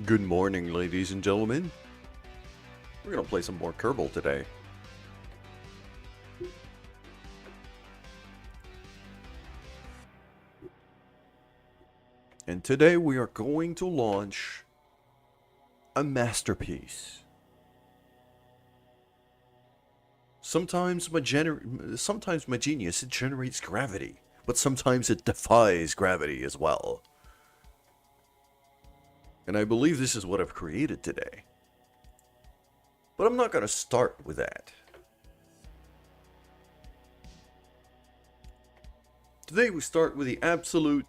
Good morning, ladies and gentlemen. We're gonna play some more Kerbal today. And today we are going to launch a masterpiece. Sometimes my genius it generates gravity, but sometimes it defies gravity as well. And I believe this is what I've created today. But I'm not going to start with that. Today we start with the absolute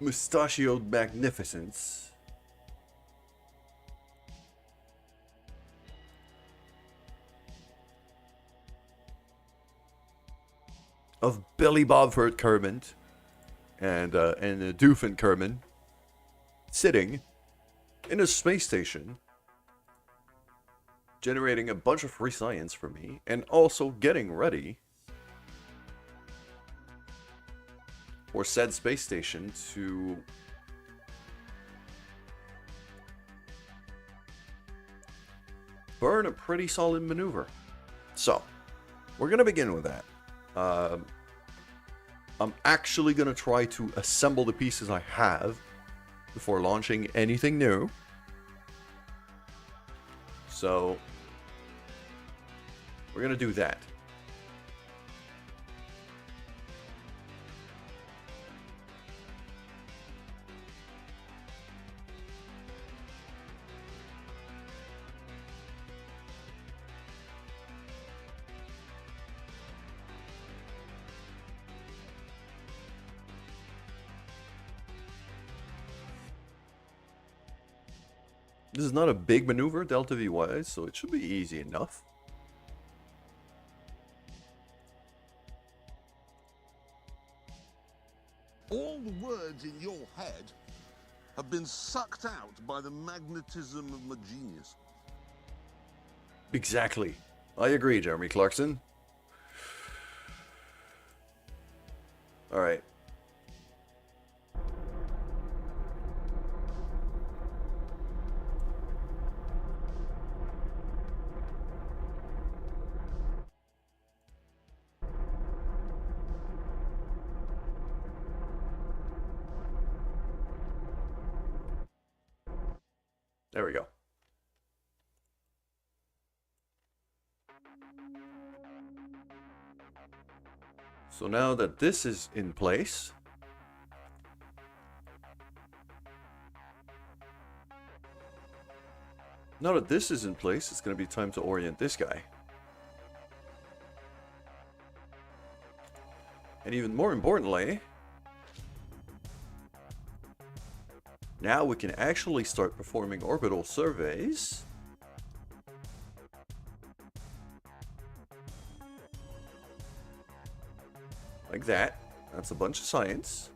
mustachioed magnificence of Billy Bobford Kermit and Doofin Kermit sitting in a space station generating a bunch of free science for me and also getting ready for said space station to burn a pretty solid maneuver. So, we're going to begin with that. I'm actually going to try to assemble the pieces I have before launching anything new. So, we're going to do that. This is not a big maneuver, Delta V wise, so it should be easy enough. All the words in your head have been sucked out by the magnetism of my genius. Exactly. I agree, Jeremy Clarkson. Alright. There we go. So now that this is in place, it's going to be time to orient this guy. And even more importantly, now we can actually start performing orbital surveys. Like that. That's a bunch of science.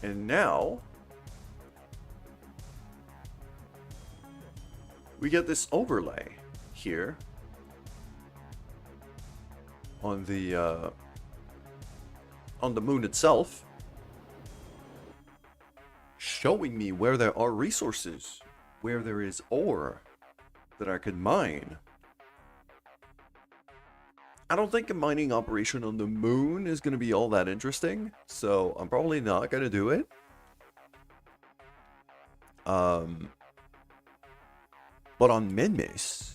And now we get this overlay here on the moon itself, showing me where there are resources, where there is ore that I could mine. I don't think a mining operation on the moon is going to be all that interesting, so I'm probably not going to do it. But on Minmus,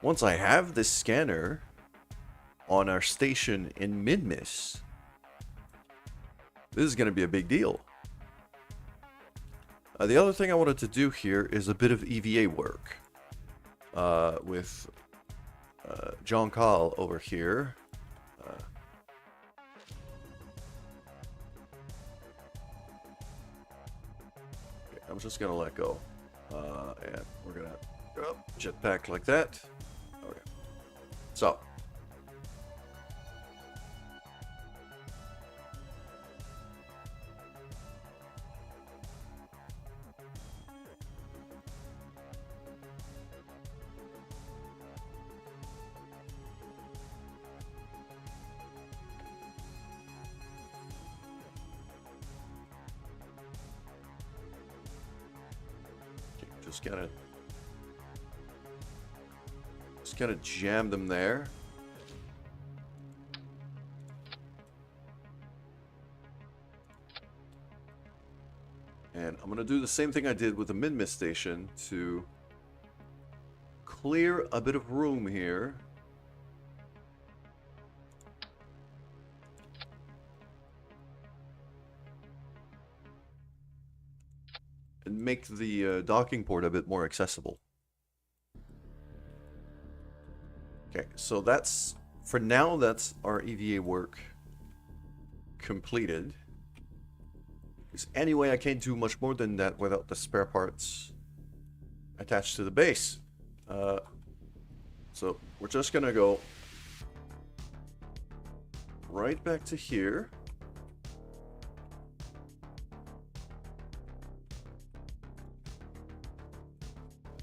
once I have this scanner on our station in Minmus, this is going to be a big deal. The other thing I wanted to do here is a bit of EVA work with John Call over here. Okay, I'm just going to let go. And we're going to jetpack like that. Okay. So. Just gotta jam them there. And I'm gonna do the same thing I did with the Minmus station to clear a bit of room here. And make the docking port a bit more accessible. Okay, so that's, for now, that's our EVA work completed. Because anyway, I can't do much more than that without the spare parts attached to the base. So we're just gonna go right back to here.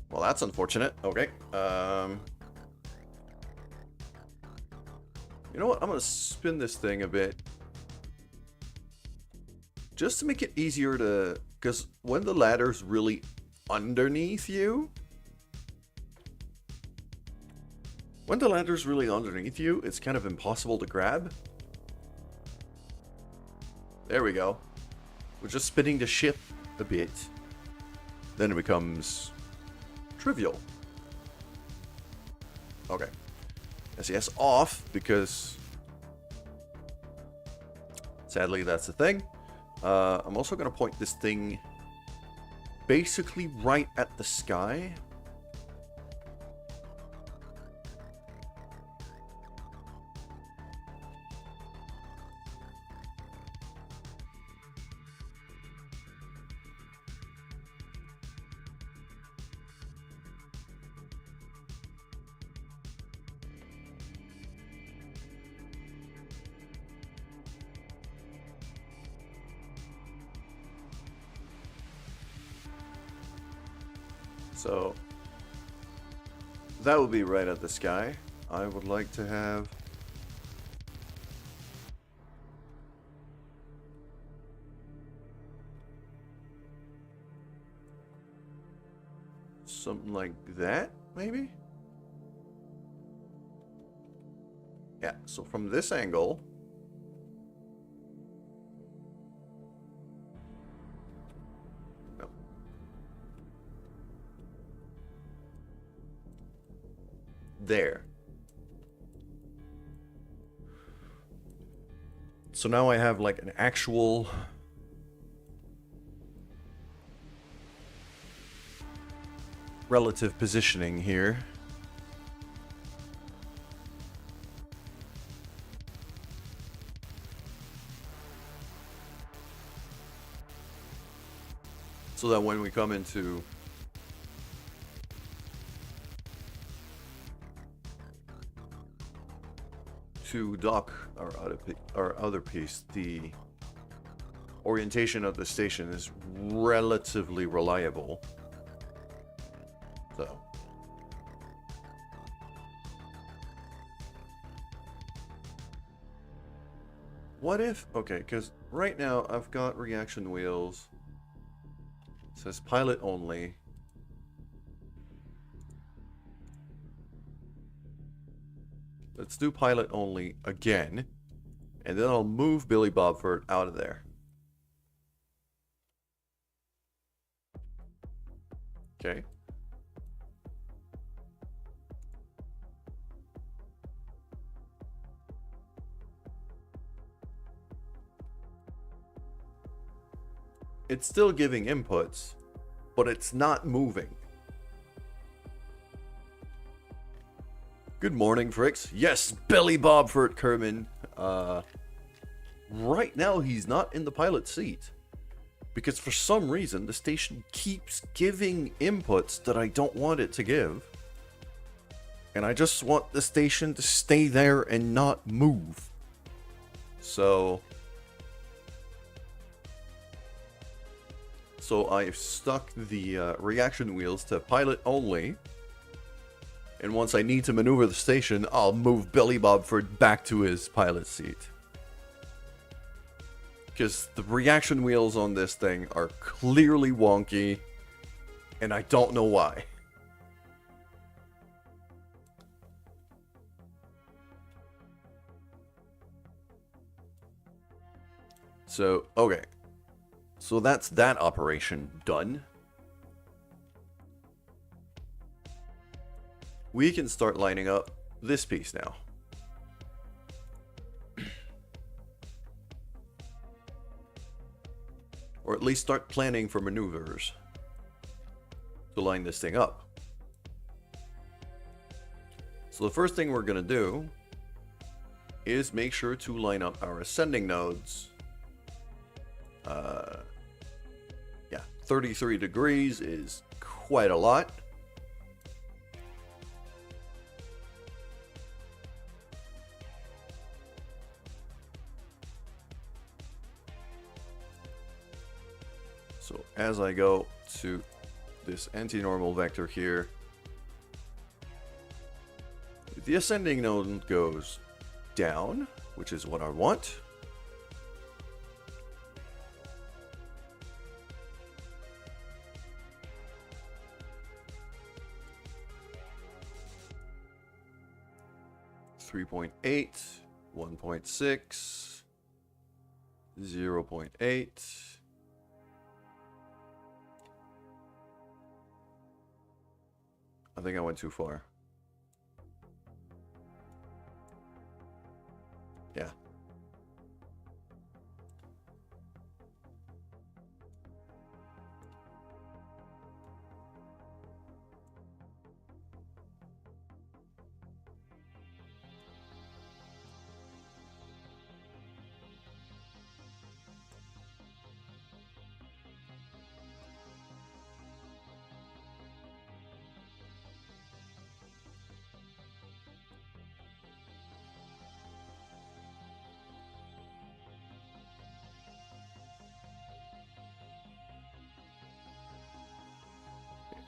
Well, that's unfortunate. Okay. You know what? I'm gonna spin this thing a bit. Just to make it easier to... Because when the ladder's really underneath you... When the ladder's really underneath you, it's kind of impossible to grab. There we go. We're just spinning the ship a bit. Then it becomes trivial. Okay. SES off, because sadly that's the thing. I'm also going to point this thing basically right at the sky. So that would be right at the sky. I would like to have something like that, maybe? Yeah, so from this angle, there. So now I have like an actual relative positioning here. So that when we come into to dock our other piece, the orientation of the station is relatively reliable. So what if, okay, because right now I've got reaction wheels. It says pilot only. Let's do pilot only again, and then I'll move Billy Bobford out of there. Okay. It's still giving inputs, but it's not moving. Good morning, Fricks. Yes, Billy Bobford Kerman. Right now, he's not in the pilot seat. Because for some reason, the station keeps giving inputs that I don't want it to give. And I just want the station to stay there and not move. So I've stuck the reaction wheels to pilot only. And once I need to maneuver the station, I'll move Billy Bobford back to his pilot seat. Because the reaction wheels on this thing are clearly wonky. And I don't know why. So, okay. So that's that operation done. We can start lining up this piece now. Or at least start planning for maneuvers to line this thing up. So the first thing we're going to do is make sure to line up our ascending nodes. Yeah, 33 degrees is quite a lot. So as I go to this anti-normal vector here, the ascending node goes down, which is what I want. .8, 1.6, 0.8. I think I went too far. Yeah.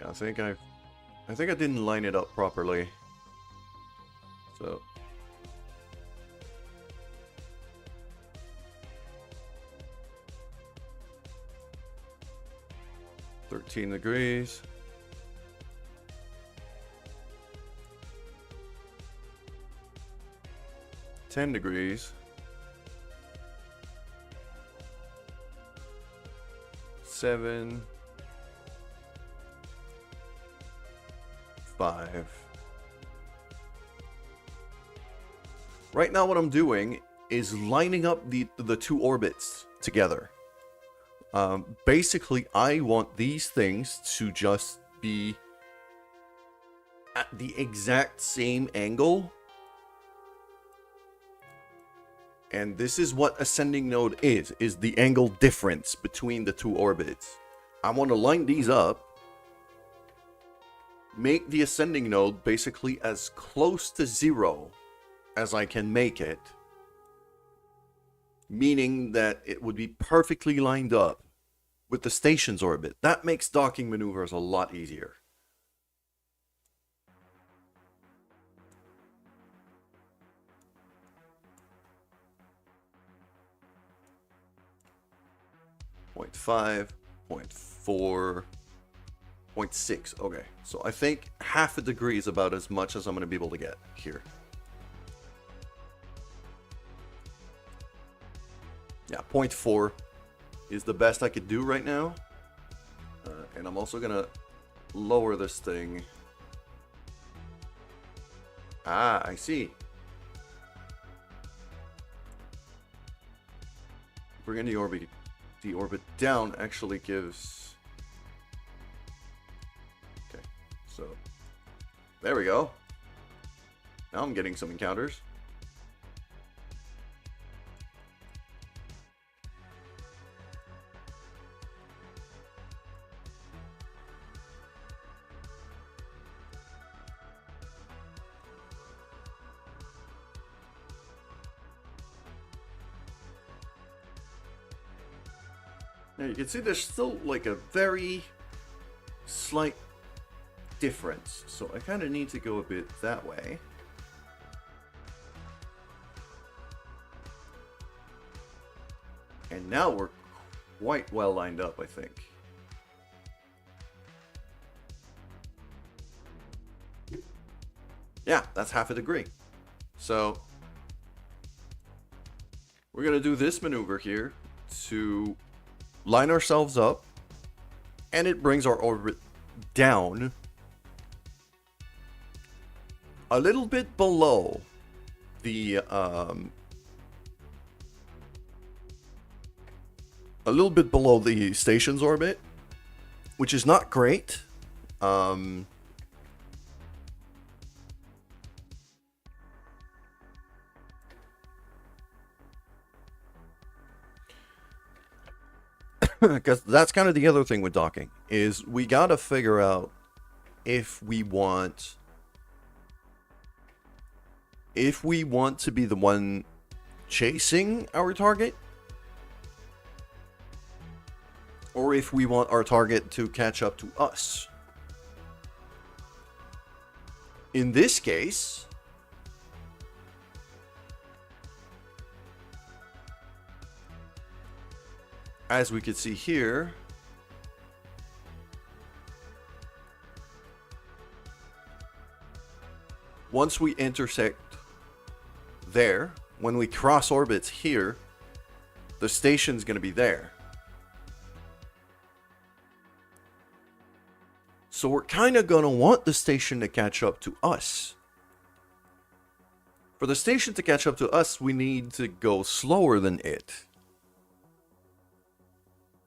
I think I didn't line it up properly. So 13 degrees. $10. 7. 5. Right now what I'm doing is lining up the two orbits together. Basically, I want these things to just be at the exact same angle. And this is what ascending node is the angle difference between the two orbits. I want to line these up, make the ascending node basically as close to 0 as I can make it, meaning that it would be perfectly lined up with the station's orbit. That makes docking maneuvers a lot easier. .5, 0.4, 0.6. Okay, so I think half a degree is about as much as I'm going to be able to get here. Yeah, 0.4 is the best I could do right now. And I'm also going to lower this thing. Ah, I see. Bringing the orbit down actually gives... Okay, so there we go. Now I'm getting some encounters. Now you can see there's still like a very slight difference, so I kind of need to go a bit that way. And now we're quite well lined up, I think. Yeah, that's half a degree. So we're going to do this maneuver here to line ourselves up, and it brings our orbit down a little bit below the station's orbit, which is not great. Because that's kind of the other thing with docking, is we gotta figure out if we want to be the one chasing our target, or if we want our target to catch up to us. In this case, as we can see here, once we intersect there, when we cross orbits here, the station's going to be there. So we're kind of going to want the station to catch up to us. For the station to catch up to us, we need to go slower than it.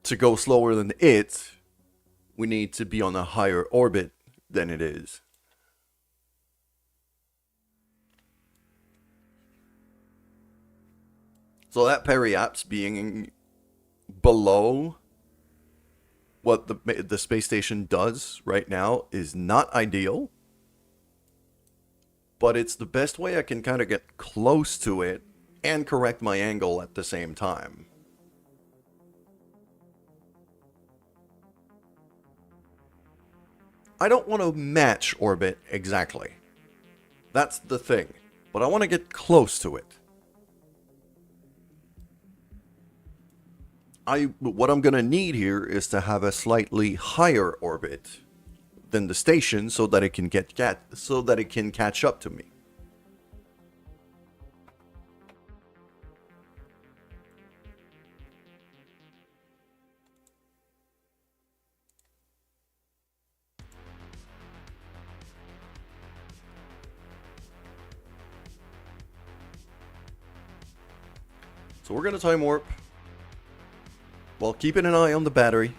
To go slower than it, we need to be on a higher orbit than it is. So that periapse being below what the space station does right now is not ideal. But it's the best way I can kind of get close to it and correct my angle at the same time. I don't want to match orbit exactly. That's the thing. But I want to get close to it. What I'm going to need here is to have a slightly higher orbit than the station so that it can catch up to me. So we're going to time warp while keeping an eye on the battery.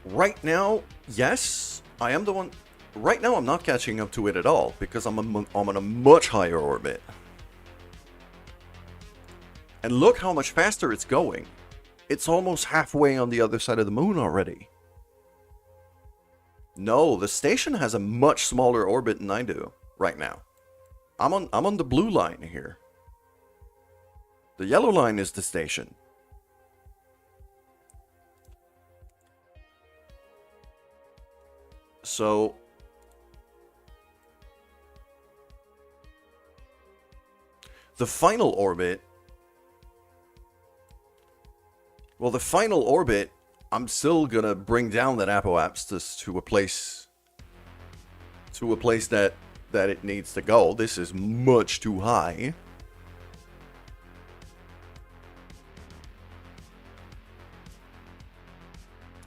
Right now, yes, I am the one. Right now, I'm not catching up to it at all because I'm on a much higher orbit. And look how much faster it's going. It's almost halfway on the other side of the moon already. No, the station has a much smaller orbit than I do right now. I'm on the blue line here. The yellow line is the station. So the final orbit, I'm still gonna bring down that apoapsis to a place that it needs to go. This is much too high.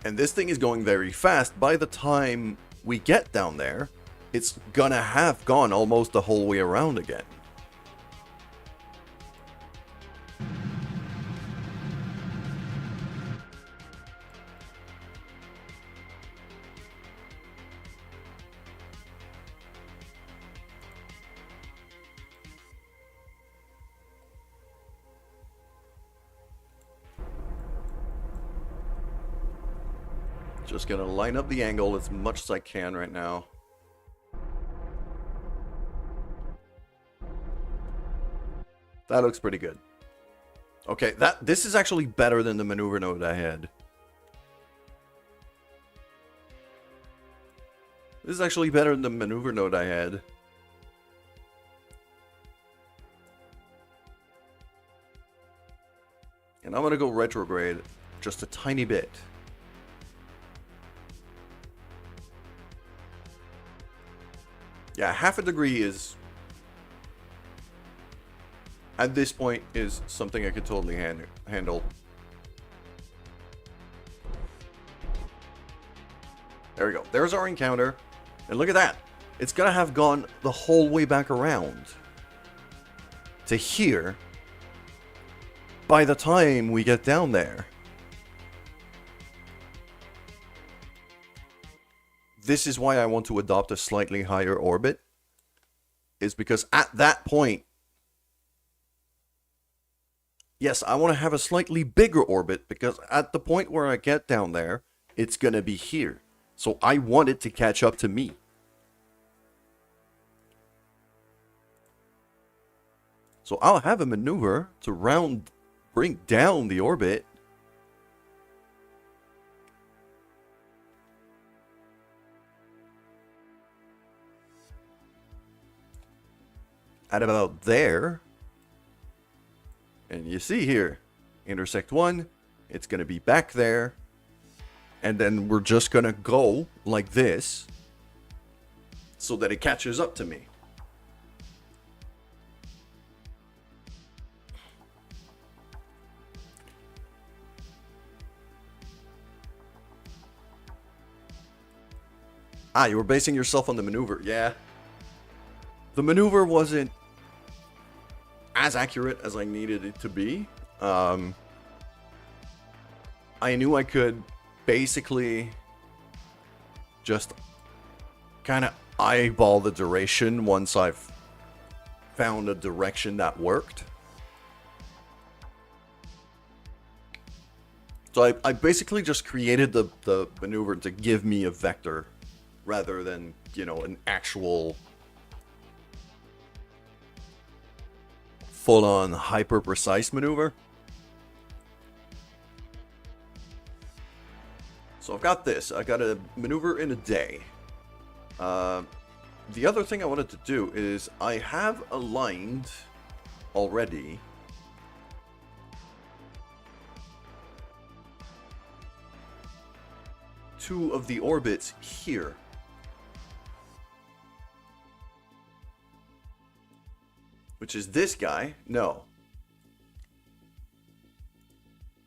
And this thing is going very fast. By the time we get down there, it's gonna have gone almost the whole way around again. Just gonna line up the angle as much as I can right now. That looks pretty good. Okay, this is actually better than the maneuver node I had. This is actually better than the maneuver node I had. And And I'm going to go retrograde just a tiny bit. Yeah, half a degree is, at this point, is something I could totally handle. There we go. There's our encounter. And look at that. It's going to have gone the whole way back around to here by the time we get down there. This is why I want to adopt a slightly higher orbit, is because at that point, yes, I want to have a slightly bigger orbit, because at the point where I get down there, it's going to be here. So I want it to catch up to me. So I'll have a maneuver to bring down the orbit. At about there. And you see here, intersect 1, it's going to be back there. And then we're just going to go like this so that it catches up to me. Ah, you were basing yourself on the maneuver. Yeah. The maneuver wasn't as accurate as I needed it to be. I knew I could basically just kind of eyeball the duration once I've found a direction that worked. So I basically just created the maneuver to give me a vector rather than, you know, an actual full-on hyper-precise maneuver. So I've got this. I got a maneuver in a day. The other thing I wanted to do is I have aligned already two of the orbits here. Which is this guy? No.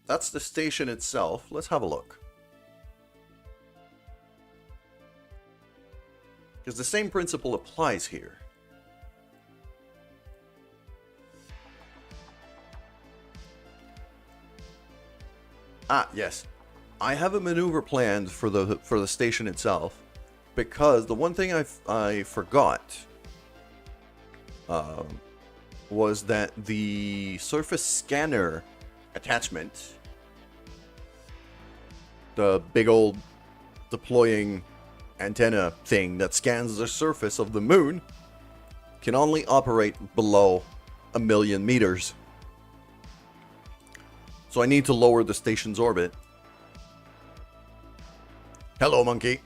That's the station itself. Let's have a look. Because the same principle applies here. Ah, yes. I have a maneuver planned for the station itself, because the one thing I forgot was that the surface scanner attachment, the big old deploying antenna thing that scans the surface of the moon, can only operate below 1,000,000 meters. So I need to lower the station's orbit. Hello, monkey.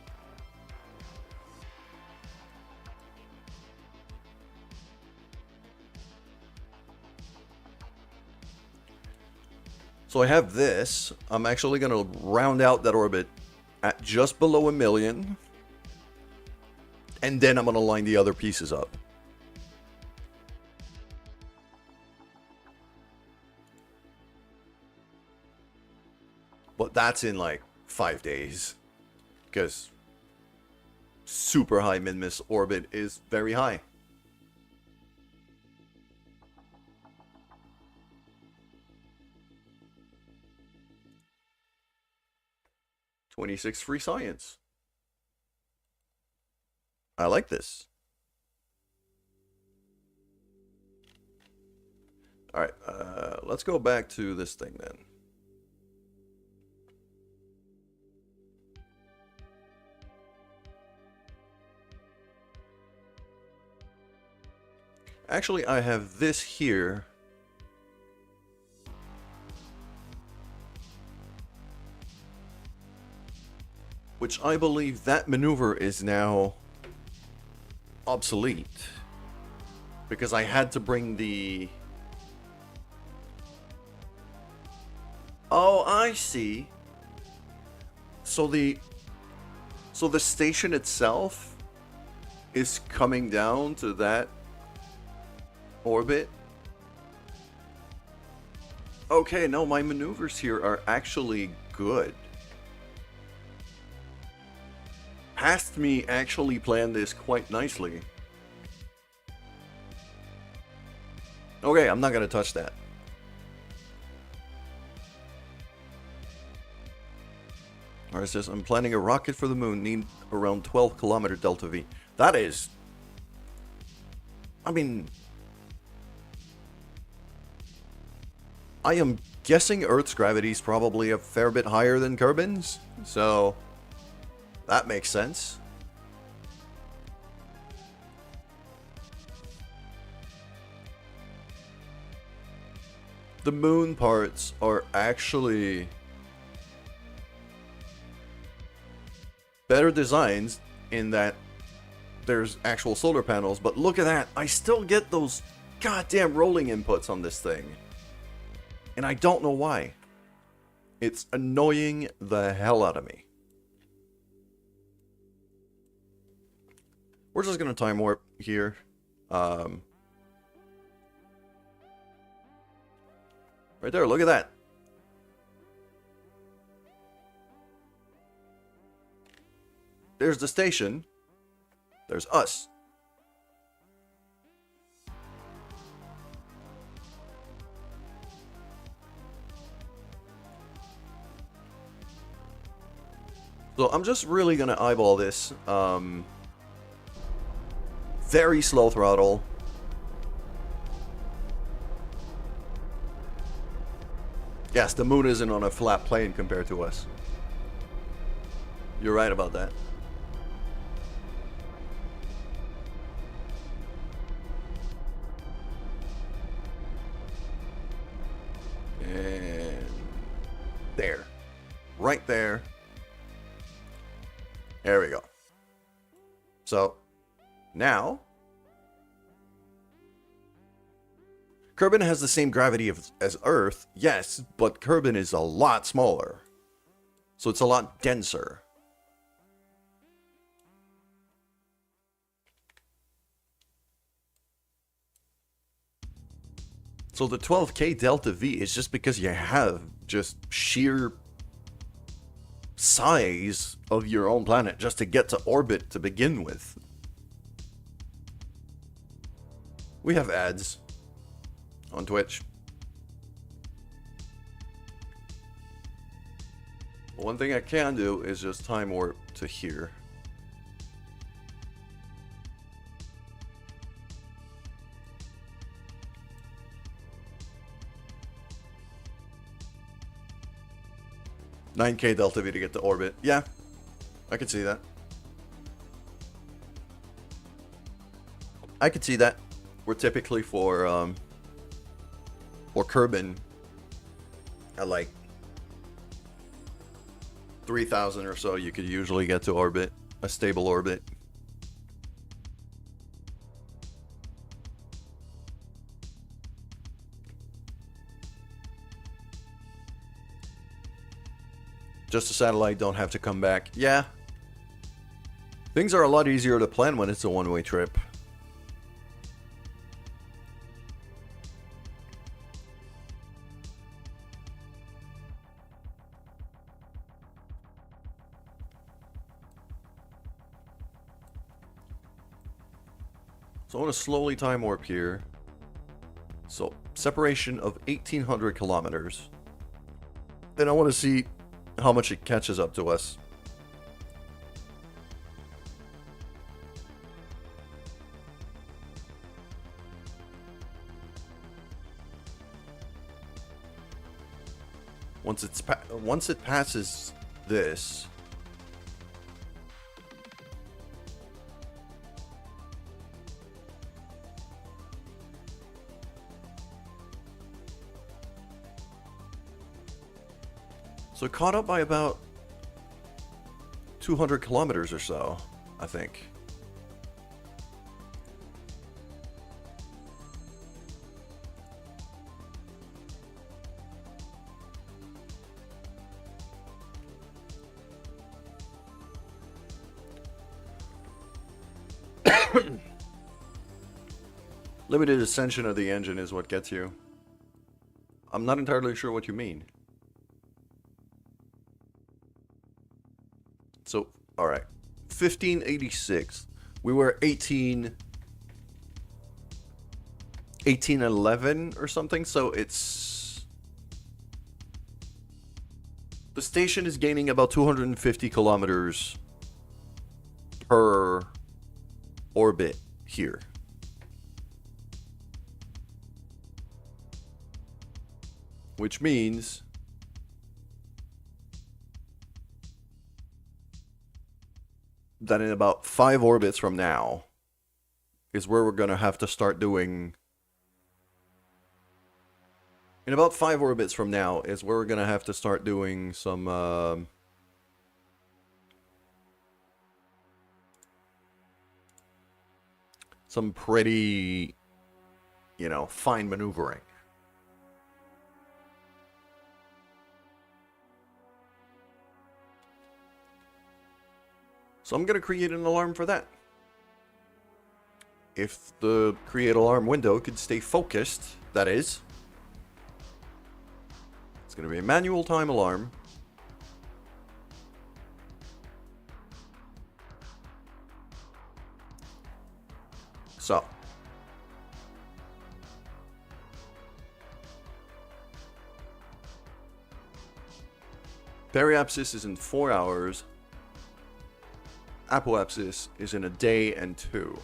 So I have this. I'm actually going to round out that orbit at just below 1,000,000. And then I'm going to line the other pieces up. But that's in like 5 days. Because super high Minmus orbit is very high. '26 free science. I like this. Alright, let's go back to this thing then. Actually, I have this here. Which I believe that maneuver is now obsolete. Because I had to bring the Oh, I see. So the station itself is coming down to that orbit. Okay, no, my maneuvers here are actually good. Past me actually planned this quite nicely. Okay, I'm not gonna touch that. Or it says, I'm planning a rocket for the moon, need around 12-kilometer delta V. That is... I mean... I am guessing Earth's gravity is probably a fair bit higher than Kerbin's, so... that makes sense. The moon parts are actually... better designs in that there's actual solar panels, but look at that, I still get those goddamn rolling inputs on this thing. And I don't know why. It's annoying the hell out of me. We're just gonna time warp here. Right there, look at that. There's the station. There's us. So I'm just really gonna eyeball this. Very slow throttle. Yes, the moon isn't on a flat plane compared to us. You're right about that. And there. Right there. There we go. So, now, Kerbin has the same gravity as Earth, yes, but Kerbin is a lot smaller. So it's a lot denser. So the 12K delta V is just because you have just sheer size of your own planet just to get to orbit to begin with. We have ads on Twitch. One thing I can do is just time warp to here. $9K delta V to get to orbit. Yeah, I could see that. I could see that. We're typically for Kerbin at like 3,000 or so, you could usually get to orbit, a stable orbit. Just a satellite, don't have to come back. Yeah. Things are a lot easier to plan when it's a one-way trip. So I want to slowly time warp here. So, separation of 1,800 kilometers. Then I want to see how much it catches up to us. Once it passes this, so caught up by about 200 kilometers or so, I think. Limited ascension of the engine is what gets you. I'm not entirely sure what you mean. So, alright. 1586. We were 1811 or something, so it's... The station is gaining about 250 kilometers per orbit here. Which means that in about 5 orbits from now is where we're going to have to start doing... In about 5 orbits from now is where we're going to have to start doing some pretty, you know, fine maneuvering. So I'm going to create an alarm for that. If the create alarm window could stay focused, that is. It's going to be a manual time alarm. So. Periapsis is in 4 hours. Apoapsis is in a day and 2.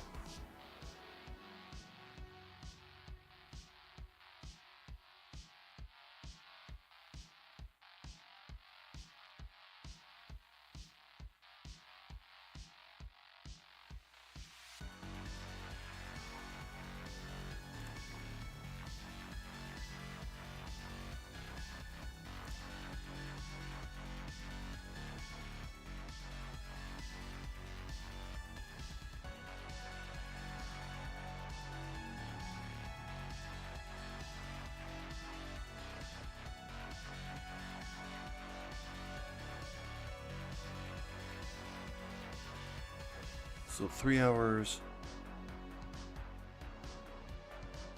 So 3 hours.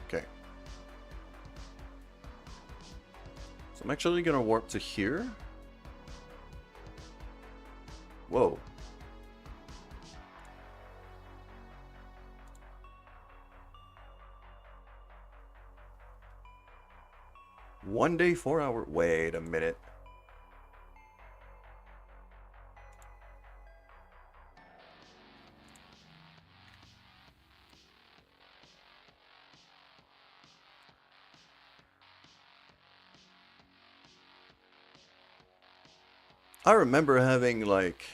Okay. So I'm actually going to warp to here. Whoa. One day, 4 hour. Wait a minute. I remember having, like...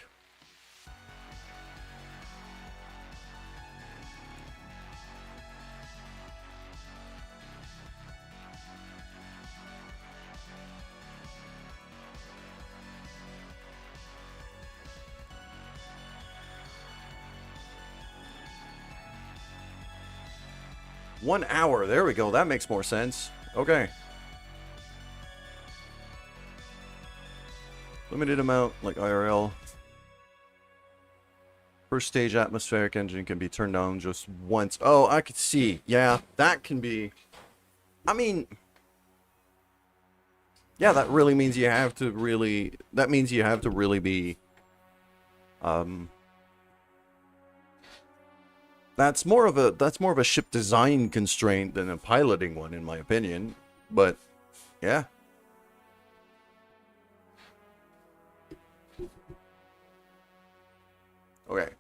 One hour. There we go. That makes more sense. Okay. Limited amount, like IRL. First stage atmospheric engine can be turned on just once. Oh, I could see. Yeah, that can be... I mean... Yeah, that really means you have to really... That means you have to really be... That's more of a ship design constraint than a piloting one, in my opinion. But, yeah. Okay,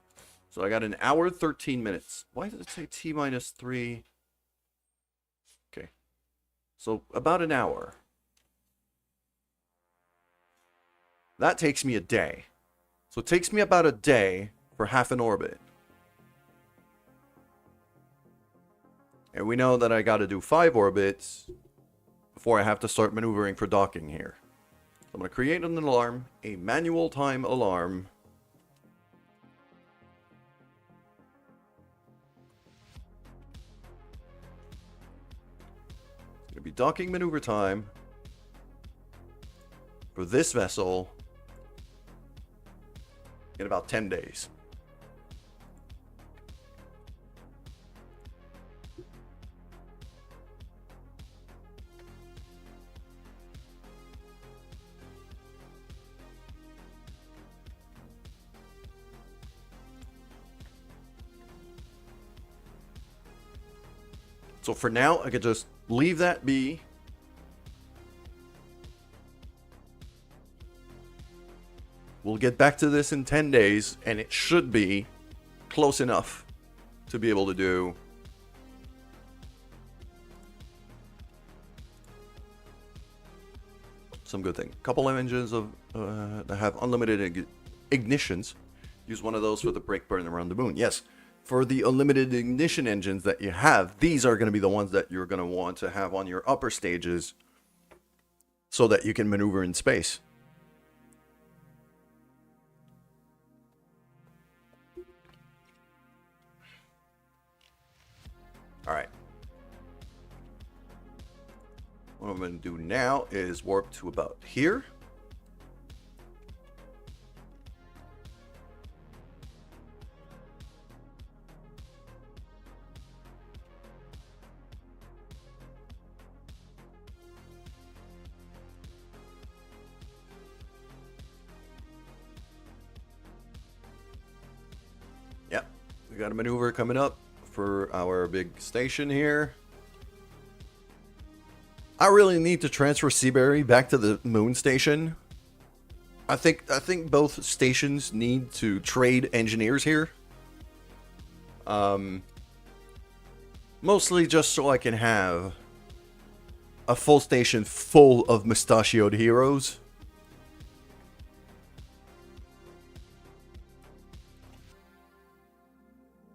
so I got an hour, 13 minutes. Why does it say T minus 3? Okay, so about an hour. That takes me a day. So it takes me about a day for half an orbit. And we know that I got to do 5 orbits before I have to start maneuvering for docking here. So I'm going to create an alarm, a manual time alarm. It's going to be docking maneuver time for this vessel in about 10 days. So for now, I could just leave that be. We'll get back to this in 10 days, and it should be close enough to be able to do some good thing. Couple of engines of that have unlimited ignitions. Use one of those for the brake burn around the moon. Yes, for the unlimited ignition engines that you have, these are going to be the ones that you're going to want to have on your upper stages so that you can maneuver in space. All right. What I'm going to do now is warp to about here. Yep, we got a maneuver coming up for our big station here. I really need to transfer Seabury back to the moon station. I think both stations need to trade engineers here. Mostly just so I can have a full station full of mustachioed heroes.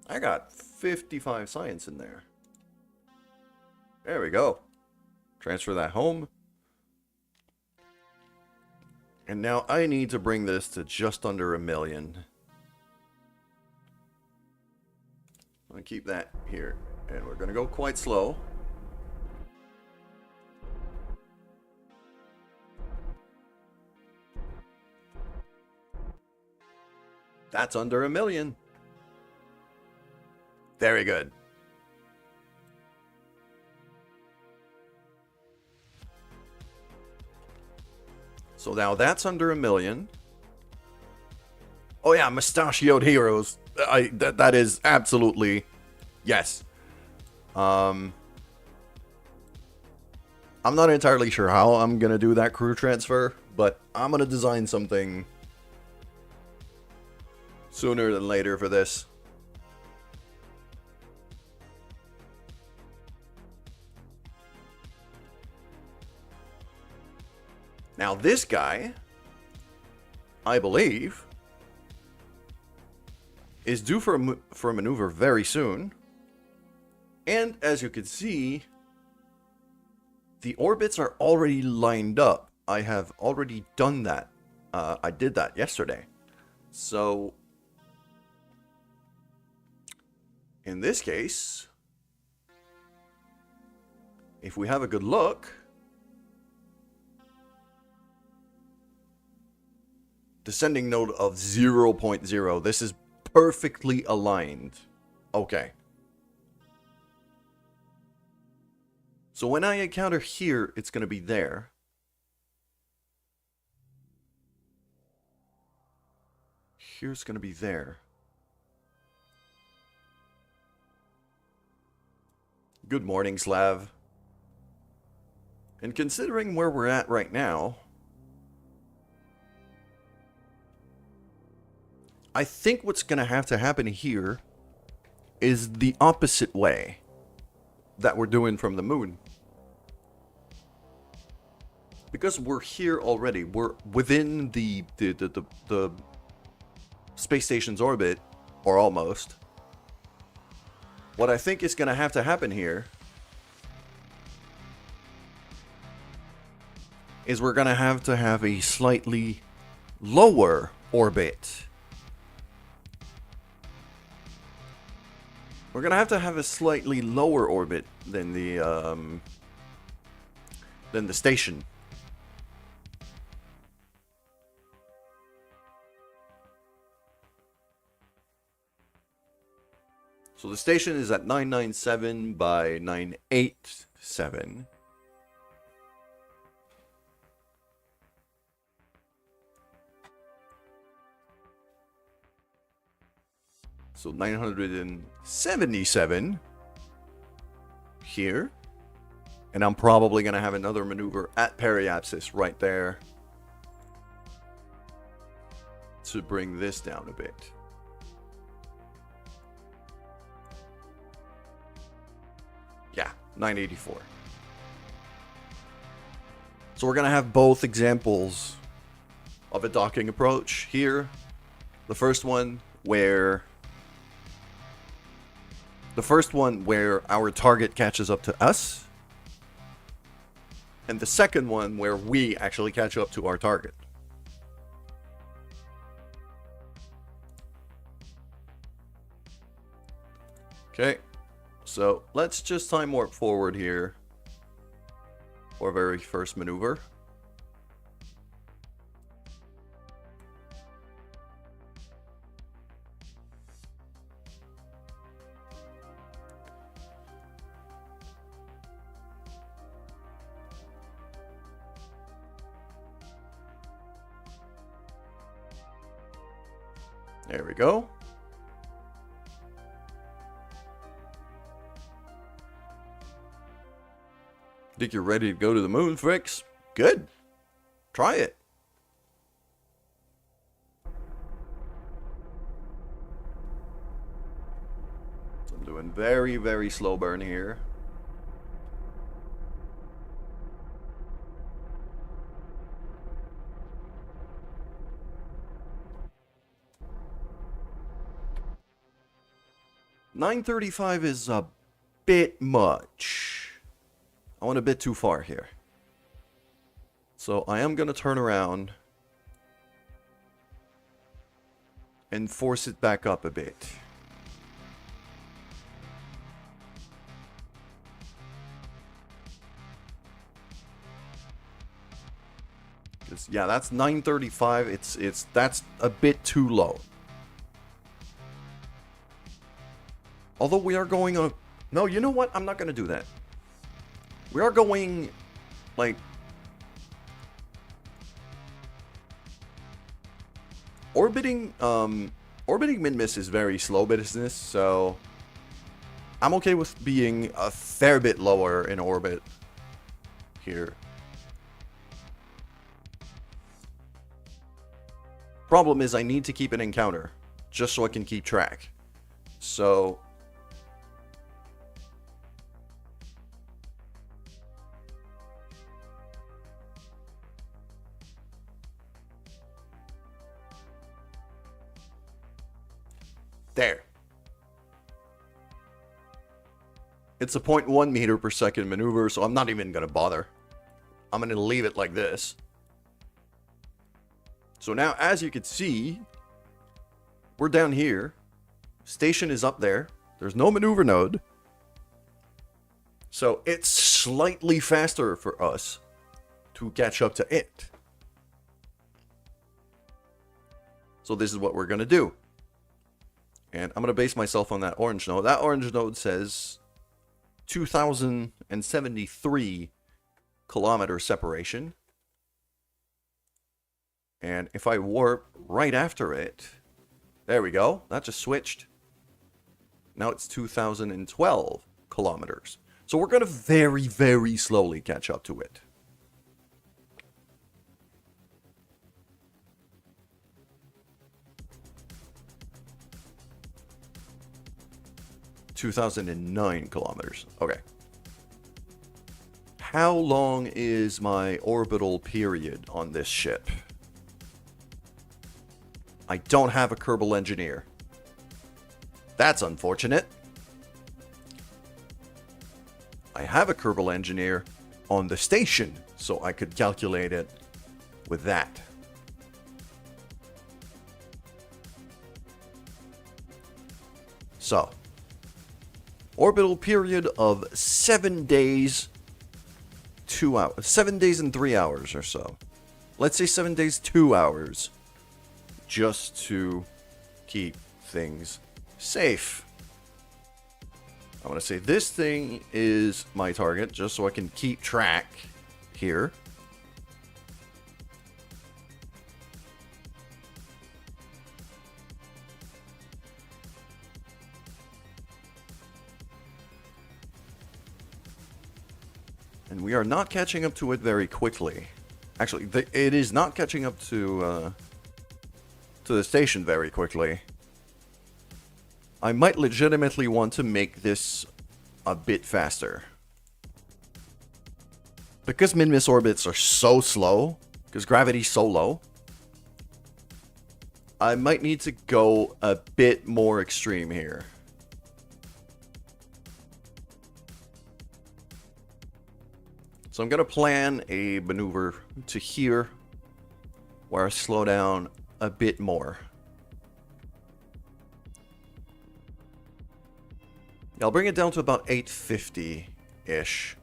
I got 55 science in there. There we go. Transfer that home. And now I need to bring this to just under 1 million. I'm going to keep that here. And we're going to go quite slow. That's under 1 million. Very good. So now that's under 1 million. Oh yeah, mustachioed heroes. That is absolutely yes. I'm not entirely sure how I'm gonna do that crew transfer, but I'm gonna design something sooner than later for this. Now this guy, I believe, is due for a maneuver very soon. And as you can see, the orbits are already lined up. I have already done that. I did that yesterday. So, in this case, if we have a good look, descending node of 0.0. This is perfectly aligned. Okay. So when I encounter here, it's going to be there. Here's going to be there. Good morning, Slav. And considering where we're at right now, I think what's going to have to happen here is the opposite way that we're doing from the moon. Because we're here already, we're within the space station's orbit, or almost. What I think is going to happen here is we're going to have a slightly lower orbit. We're going to have a slightly lower orbit than the station. So the station is at 997 by 987. So 977. here. And I'm probably going to have another maneuver at periapsis right there to bring this down a bit. Yeah, 984. So we're going to have both examples of a docking approach here. The first one where our target catches up to us. And the second one where we actually catch up to our target. Okay, so let's just time warp forward here for our very first maneuver. There we go. Think you're ready to go to the moon, Fricks? Good. Try it. So I'm doing very, very slow burn here. $935 is a bit much. I went a bit too far here. So I am going to turn around and force it back up a bit. Yeah, that's 935. That's a bit too low. Although we are going on... No, you know what? I'm not going to do that. We are going, like... Orbiting Minmus is very slow business, so... I'm okay with being a fair bit lower in orbit here. Problem is I need to keep an encounter, just so I can keep track. So... There. It's a 0.1 meter per second maneuver, so I'm not even going to bother. I'm going to leave it like this. So now, as you can see, we're down here. Station is up there. There's no maneuver node. So it's slightly faster for us to catch up to it. So this is what we're going to do. And I'm going to base myself on that orange node. That orange node says 2,073 kilometer separation. And if I warp right after it, there we go. That just switched. Now it's 2,012 kilometers. So we're going to very, very slowly catch up to it. (2,009 kilometers). Okay. How long is my orbital period on this ship? I don't have a Kerbal Engineer. That's unfortunate. I have a Kerbal Engineer on the station, so I could calculate it with that. So, orbital period of 7 days, 2 hours. 7 days and 3 hours or so. Let's say 7 days, 2 hours. Just to keep things safe. I'm going to say this thing is my target, just so I can keep track here. And we are not catching up to it very quickly. Actually, it is not catching up to the station very quickly. I might legitimately want to make this a bit faster. Because Minmus orbits are so slow, because gravity's so low, I might need to go a bit more extreme here. So I'm going to plan a maneuver to here, where I slow down a bit more. I'll bring it down to about 850-ish.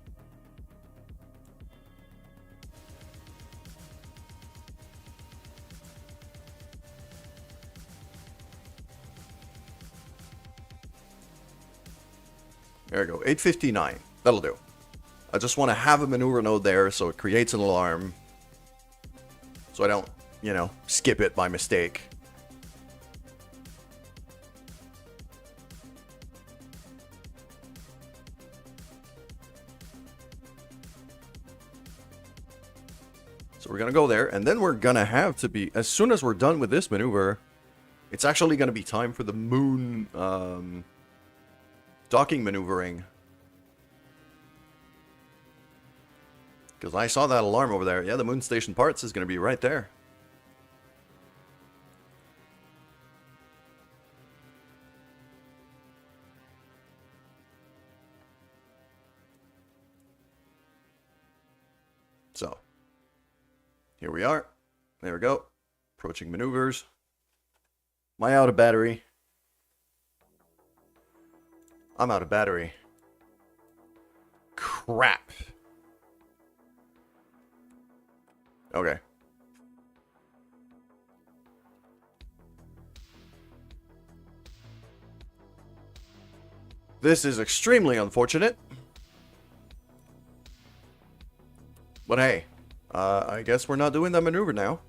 There we go, 859. That'll do. I just want to have a maneuver node there so it creates an alarm. So I don't, you know, skip it by mistake. So we're going to go there, and then we're going to have to be, as soon as we're done with this maneuver, it's actually going to be time for the moon docking maneuvering. Because I saw that alarm over there. Yeah, the moon station parts is going to be right there. So, here we are. There we go. Approaching maneuvers. Am I out of battery? I'm out of battery. Crap. Okay. This is extremely unfortunate. But hey, I guess we're not doing that maneuver now.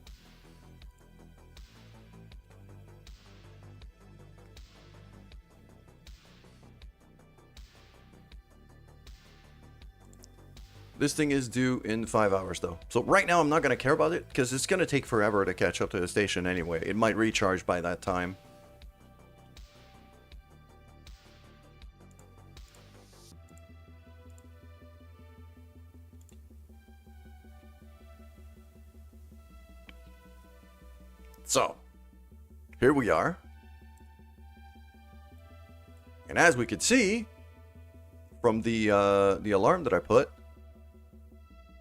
This thing is due in 5 hours, though. So right now, I'm not going to care about it, because it's going to take forever to catch up to the station anyway. It might recharge by that time. So, here we are. And as we can see, from the alarm that I put,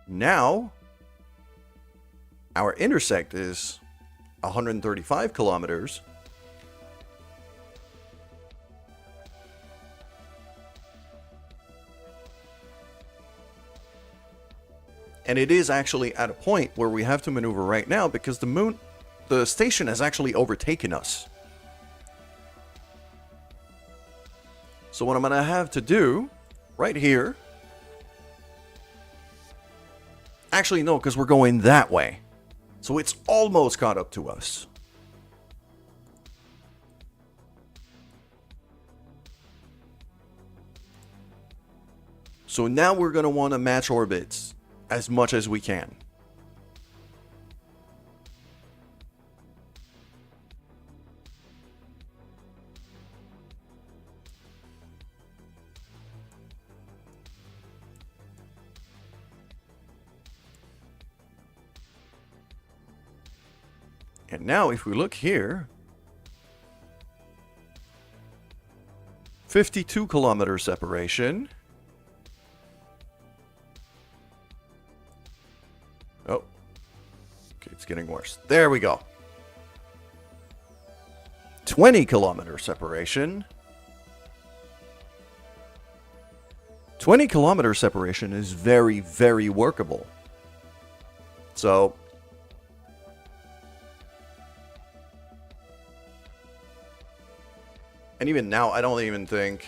now, our intersect is 135 kilometers. And it is actually at a point where we have to maneuver right now because the station has actually overtaken us. So what I'm going to have to do right here. Actually, no, because we're going that way. So it's almost caught up to us. So now we're going to want to match orbits as much as we can. And now if we look here, 52 kilometer separation. Oh, okay, it's getting worse. There we go. 20 kilometer separation. 20 kilometer separation is very, very workable. So, and even now, I don't even think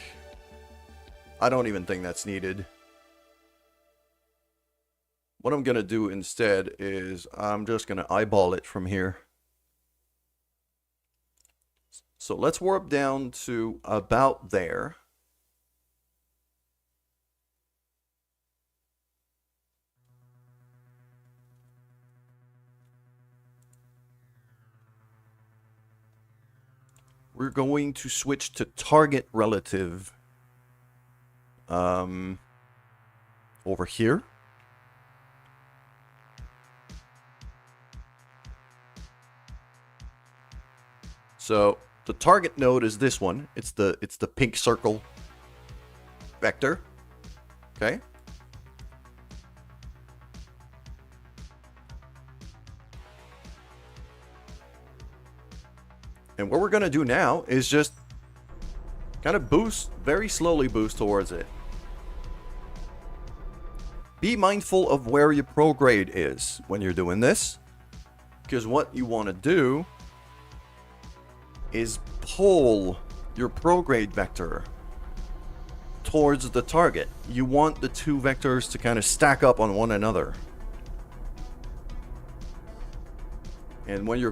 that's needed. What I'm going to do instead is I'm just going to eyeball it from here. So let's warp down to about there. we're going to switch to target relative over here. So the target node is this one. It's the pink circle vector. Okay. And what we're going to do now is just kind of boost, very slowly boost towards it. Be mindful of where your prograde is when you're doing this, because what you want to do is pull your prograde vector towards the target. You want the two vectors to kind of stack up on one another. And when you're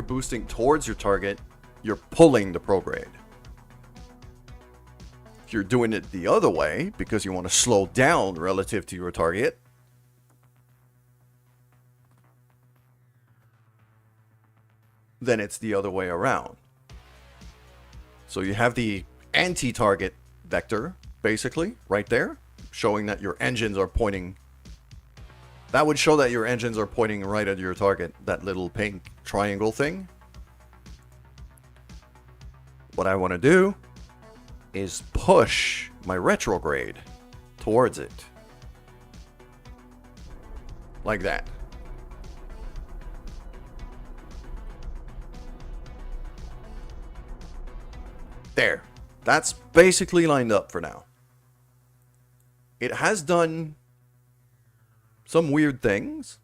boosting towards your target, you're pulling the prograde. If you're doing it the other way, because you want to slow down relative to your target, then it's the other way around. So you have the anti-target vector, basically, right there, showing that your engines are pointing. That would show that your engines are pointing right at your target, that little pink triangle thing. What I want to do is push my retrograde towards it. Like that. There. That's basically lined up for now. It has done some weird things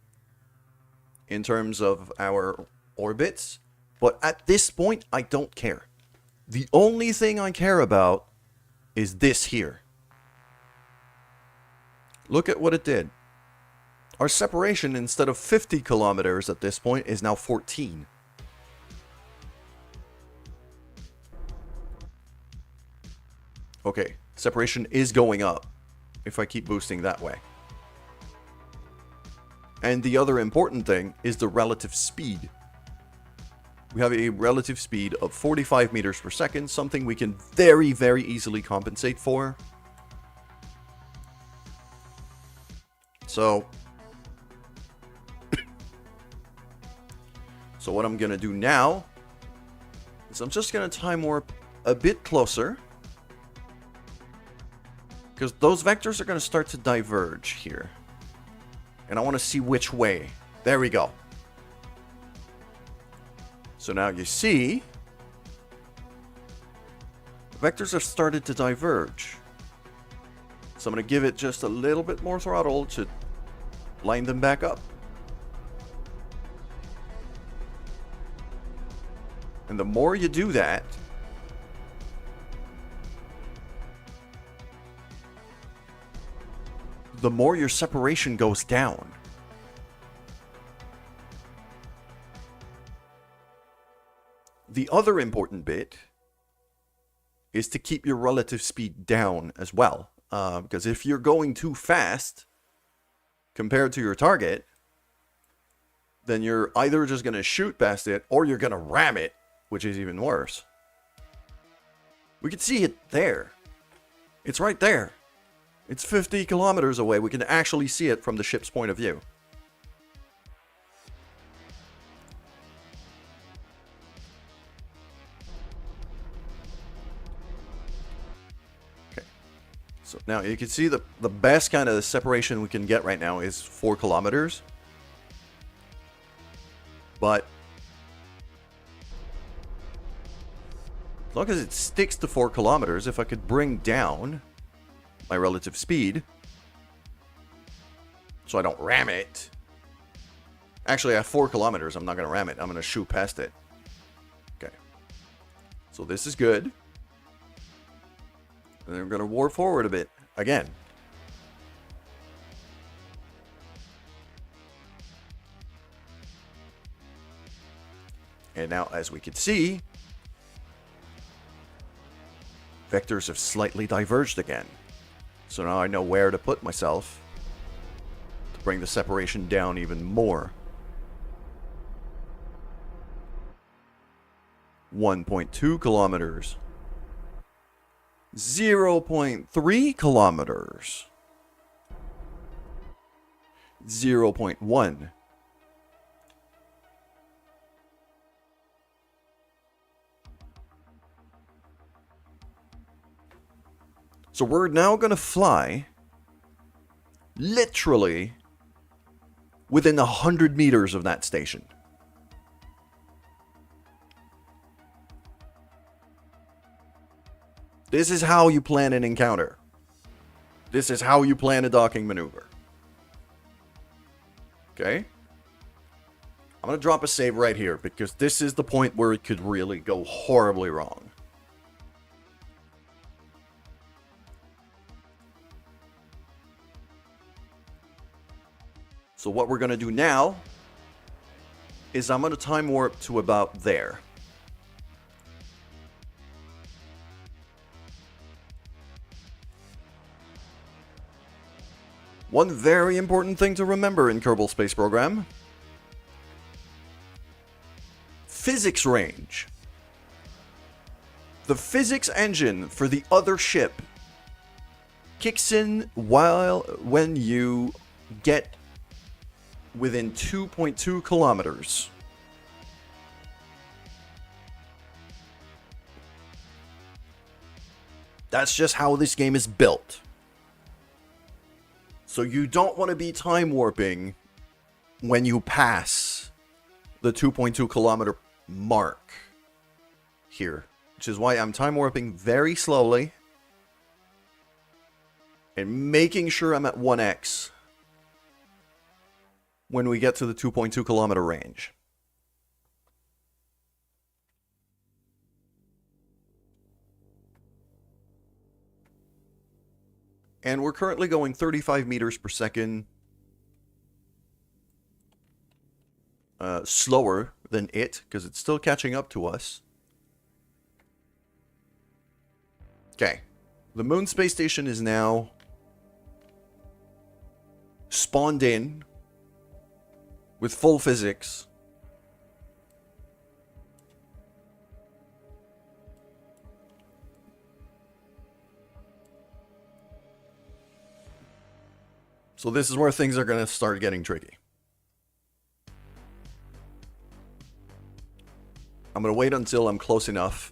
in terms of our orbits, but at this point, I don't care. The only thing I care about is this here. Look at what it did. Our separation, instead of 50 kilometers at this point, is now 14. Okay, separation is going up if I keep boosting that way. And the other important thing is the relative speed. We have a relative speed of 45 meters per second, something we can very, very easily compensate for. So what I'm going to do now is I'm just going to time warp a bit closer, because those vectors are going to start to diverge here. And I want to see which way. There we go. So now you see, the vectors have started to diverge. So I'm going to give it just a little bit more throttle to line them back up. And the more you do that, the more your separation goes down. The other important bit is to keep your relative speed down as well. Because if you're going too fast compared to your target, then you're either just going to shoot past it or you're going to ram it, which is even worse. We can see it there. It's right there. It's 50 kilometers away. We can actually see it from the ship's point of view. Okay. So now you can see the best kind of separation we can get right now is 4 kilometers. But as long as it sticks to 4 kilometers, if I could bring down my relative speed so I don't ram it. Actually, at 4 kilometers, I'm not going to ram it. I'm going to shoot past it. Okay. So this is good. And then we're going to warp forward a bit again. And now, as we can see, vectors have slightly diverged again. So now I know where to put myself to bring the separation down even more. 1.2 kilometers. 0.3 kilometers. 0.1. So we're now going to fly literally within 100 meters of that station. This is how you plan an encounter. This is how you plan a docking maneuver. Okay? I'm going to drop a save right here because this is the point where it could really go horribly wrong. So what we're going to do now is I'm going to time warp to about there. One very important thing to remember in Kerbal Space Program: physics range. The physics engine for the other ship kicks in when you get within 2.2 kilometers. That's just how this game is built. So you don't want to be time warping when you pass the 2.2 kilometer mark here, which is why I'm time warping very slowly and making sure I'm at 1x when we get to the 2.2 kilometer range. And we're currently going 35 meters per second. Slower than it, because it's still catching up to us. Okay. The Moon Space Station is now spawned in with full physics. So this is where things are going to start getting tricky. I'm going to wait until I'm close enough.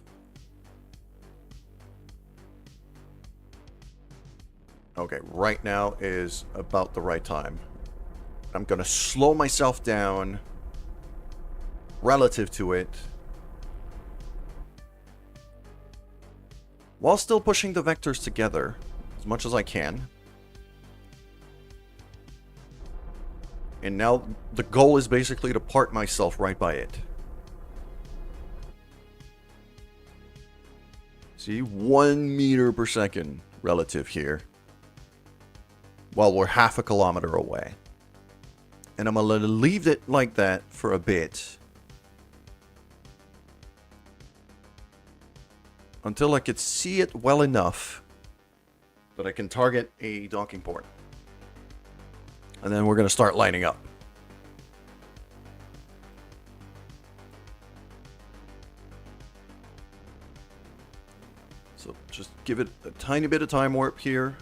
Okay, right now is about the right time. I'm going to slow myself down relative to it, while still pushing the vectors together as much as I can. And now the goal is basically to park myself right by it. See, 1 meter per second relative here, while we're half a kilometer away. And I'm going to leave it like that for a bit, until I could see it well enough that I can target a docking port. And then we're going to start lining up. So just give it a tiny bit of time warp here.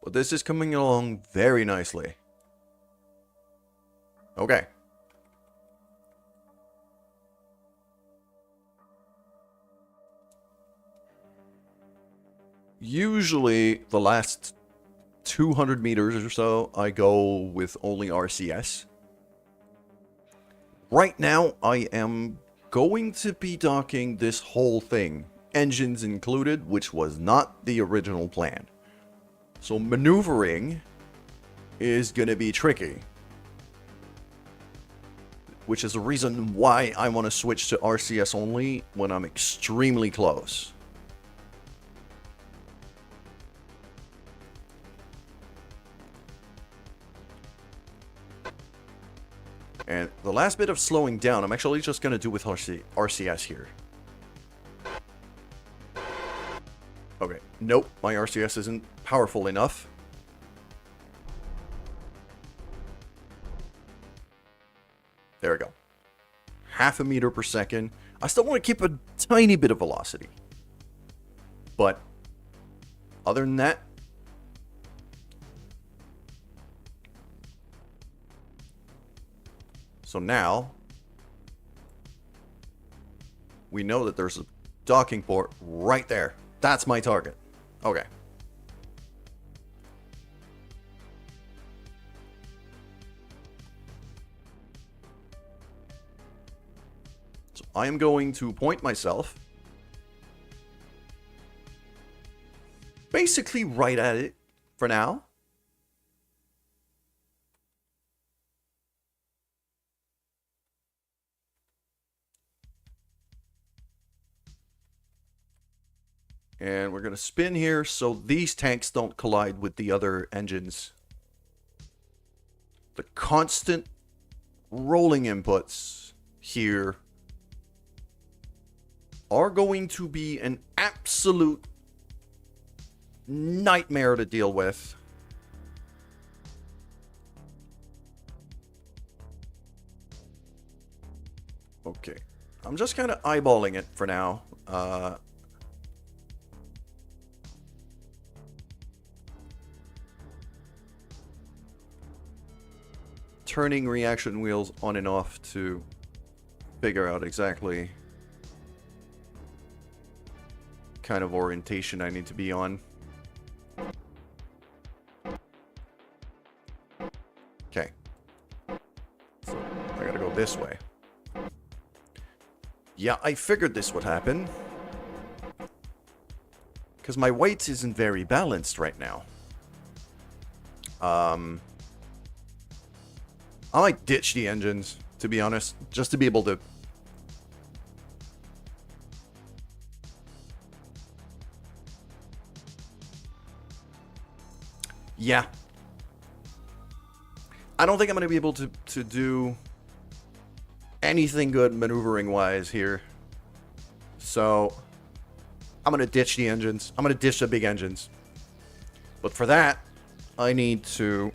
But this is coming along very nicely. Okay. Usually, the last 200 meters or so, I go with only RCS. Right now, I am going to be docking this whole thing, engines included, which was not the original plan. So maneuvering is going to be tricky, which is the reason why I want to switch to RCS only when I'm extremely close. And the last bit of slowing down, I'm actually just going to do with RCS here. Okay, nope, my RCS isn't powerful enough. There we go. 0.5 meter per second. I still want to keep a tiny bit of velocity. But other than that, so now we know that there's a docking port right there. That's my target. Okay. So I am going to point myself basically right at it for now. And we're going to spin here so these tanks don't collide with the other engines. The constant rolling inputs here are going to be an absolute nightmare to deal with. Okay. I'm just kind of eyeballing it for now. Turning reaction wheels on and off to figure out exactly kind of orientation I need to be on. Okay. So I gotta go this way. Yeah, I figured this would happen. Because my weight isn't very balanced right now. I might ditch the engines, to be honest, just to be able to... Yeah. I don't think I'm going to be able to do anything good maneuvering-wise here. So, I'm going to ditch the engines. I'm going to ditch the big engines. But for that, I need to...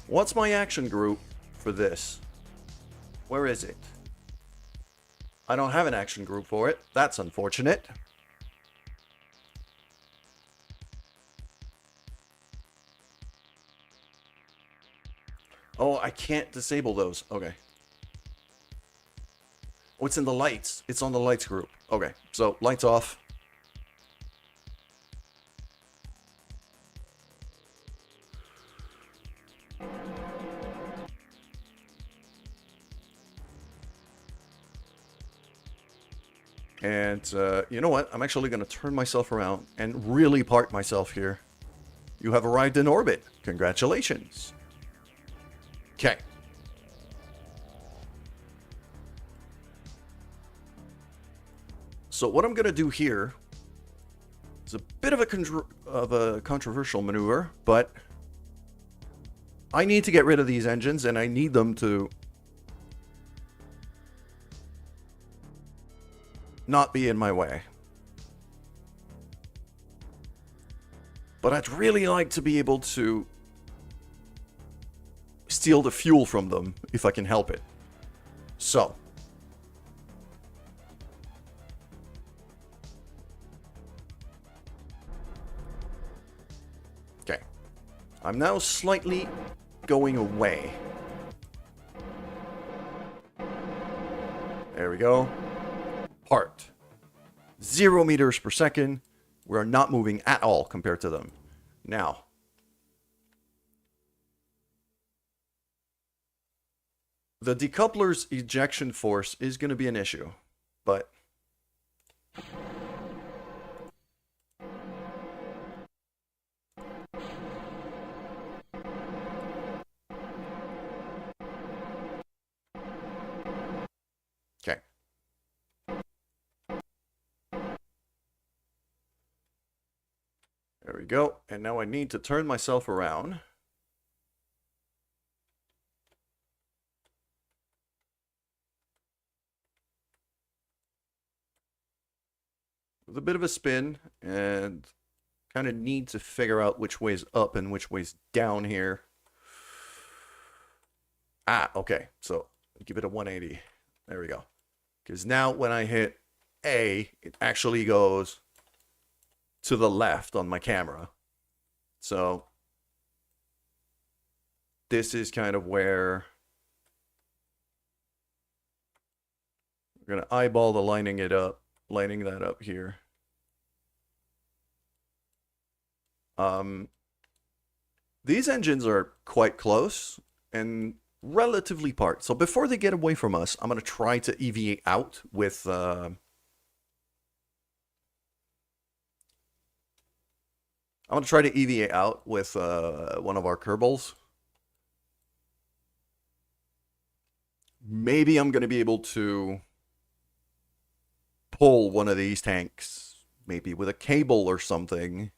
What's my action group for this? Where is it? I don't have an action group for it. That's unfortunate. Oh, I can't disable those. Okay. Oh, it's in the lights. It's on the lights group. Okay, so lights off. And you know what? I'm actually going to turn myself around and really park myself here. You have arrived in orbit. Congratulations. Okay. So what I'm going to do here is a bit of a controversial maneuver, but I need to get rid of these engines, and I need them to not be in my way. But I'd really like to be able to steal the fuel from them if I can help it. So, okay. I'm now slightly going away. There we go. Parked. 0 meters per second. We're not moving at all compared to them. Now, the decoupler's ejection force is going to be an issue, but okay. There we go. And now I need to turn myself around. with a bit of a spin, and kind of need to figure out which way's up and which way's down here. Ah, okay. So give it a 180. There we go. Because now when I hit A, it actually goes to the left on my camera. So this is kind of where we're going to eyeball the lining that up here. These engines are quite close and relatively parked. So before they get away from us, I'm going to try to EVA out with I'm going to try to EVA out with one of our Kerbals. Maybe I'm going to be able to pull one of these tanks, maybe with a cable or something.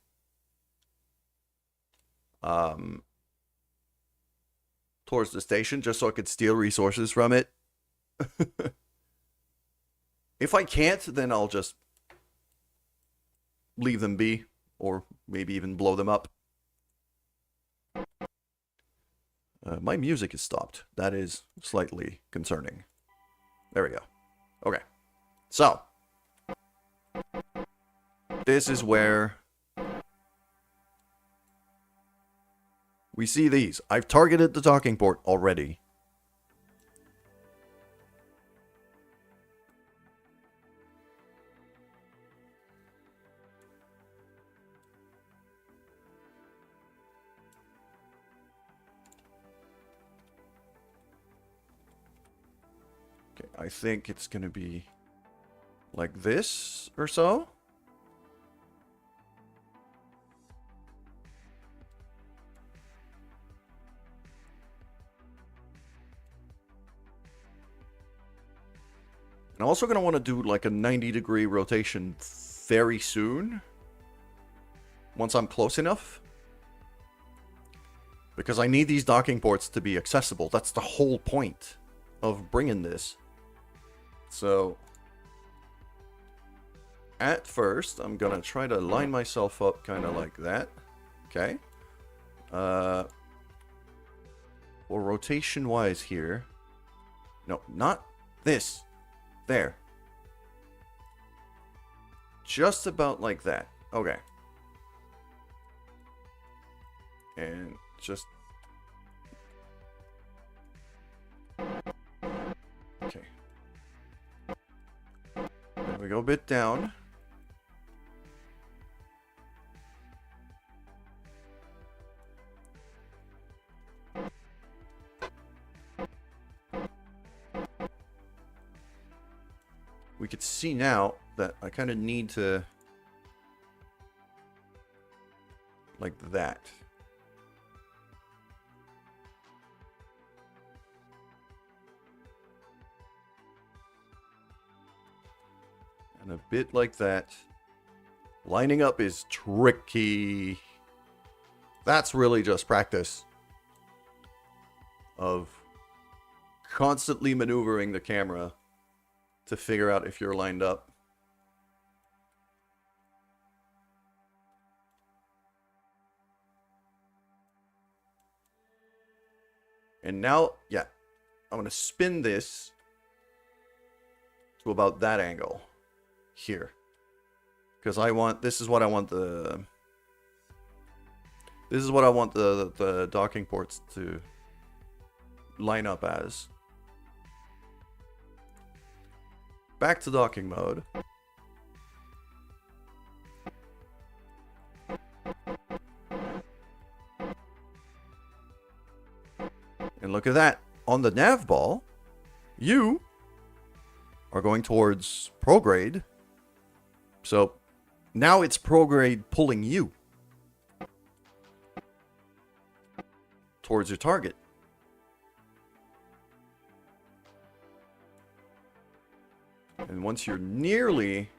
Towards the station, just so I could steal resources from it. If I can't, then I'll just leave them be, or maybe even blow them up. My music is stopped. That is slightly concerning. There we go. Okay. So, this is where we see these. I've targeted the docking port already. Okay, I think it's going to be like this or so. And I'm also going to want to do like a 90-degree rotation very soon. Once I'm close enough. Because I need these docking ports to be accessible. That's the whole point of bringing this. So, at first, I'm going to try to line myself up kind of like that. Okay. Or rotation-wise here. No, not this. There. Just about like that. Okay. And just... Okay. There we go, a bit down. We could see now that I kind of need to... like that. And a bit like that. Lining up is tricky. That's really just practice of constantly maneuvering the camera to figure out if you're lined up. And now, yeah, I'm going to spin this to about that angle here. Because I want, this is what I want the docking ports to line up as. Back to docking mode. And look at that. On the nav ball, you are going towards prograde. So now it's prograde pulling you towards your target. And once you're nearly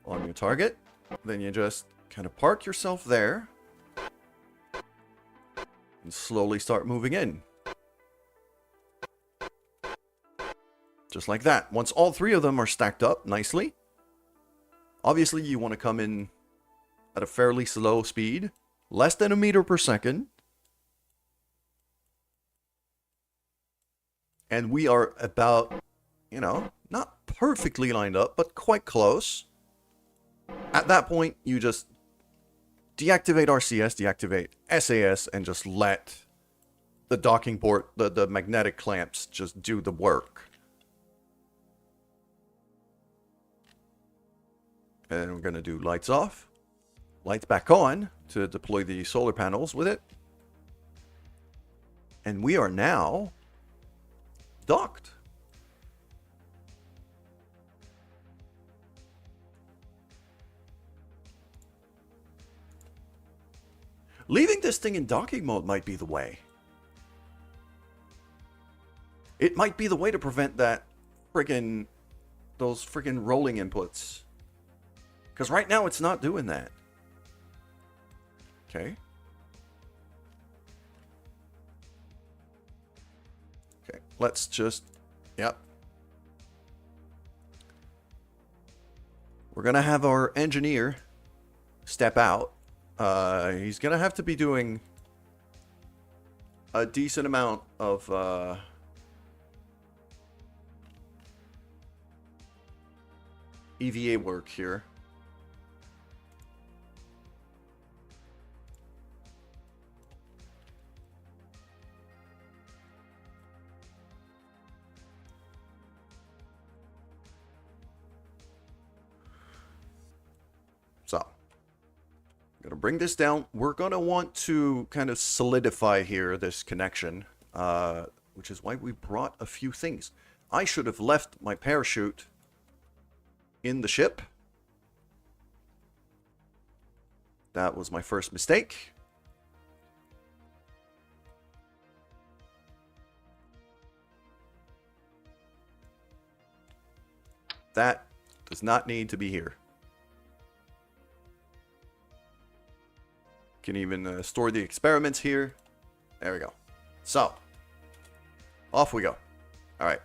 on your target, then you just kind of park yourself there and slowly start moving in. Just like that. Once all three of them are stacked up nicely, Obviously, you want to come in at a fairly slow speed, less than a meter per second. And we are about, you know, not perfectly lined up, but quite close. At that point, you just deactivate RCS, deactivate SAS, and just let the docking port, the magnetic clamps, just do the work. And we're going to do lights off, lights back on to deploy the solar panels with it. And we are now docked. Leaving this thing in docking mode might be the way. It might be the way to prevent those friggin' rolling inputs. Because right now it's not doing that. Okay. Okay, let's just, yep. We're gonna have our engineer step out. He's gonna have to be doing a decent amount of EVA work here. So, I'm going to bring this down. We're going to want to kind of solidify here this connection, which is why we brought a few things. I should have left my parachute in the ship. That was my first mistake. That does not need to be here. Can even store the experiments here. There we go. So, off we go. All right.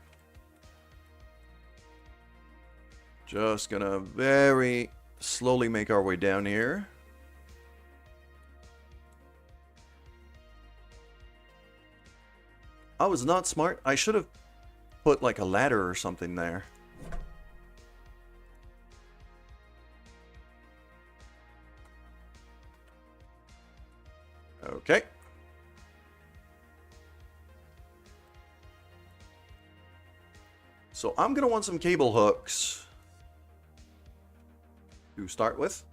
Just gonna very slowly make our way down here. I was not smart. I should have put like a ladder or something there. Okay. So I'm going to want some cable hooks to start with.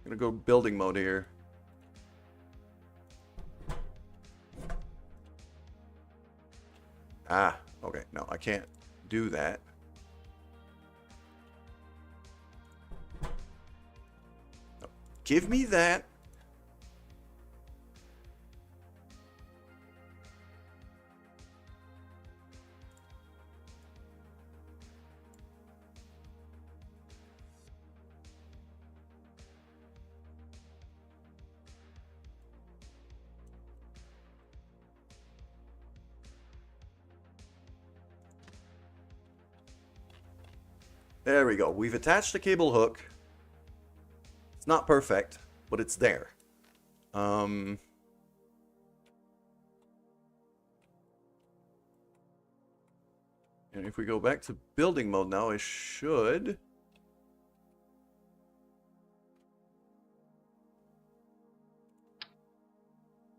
I'm going to go building mode here. Ah, okay. No, I can't do that. Give me that. There we go. We've attached the cable hook. It's not perfect, but it's there. And if we go back to building mode now, I should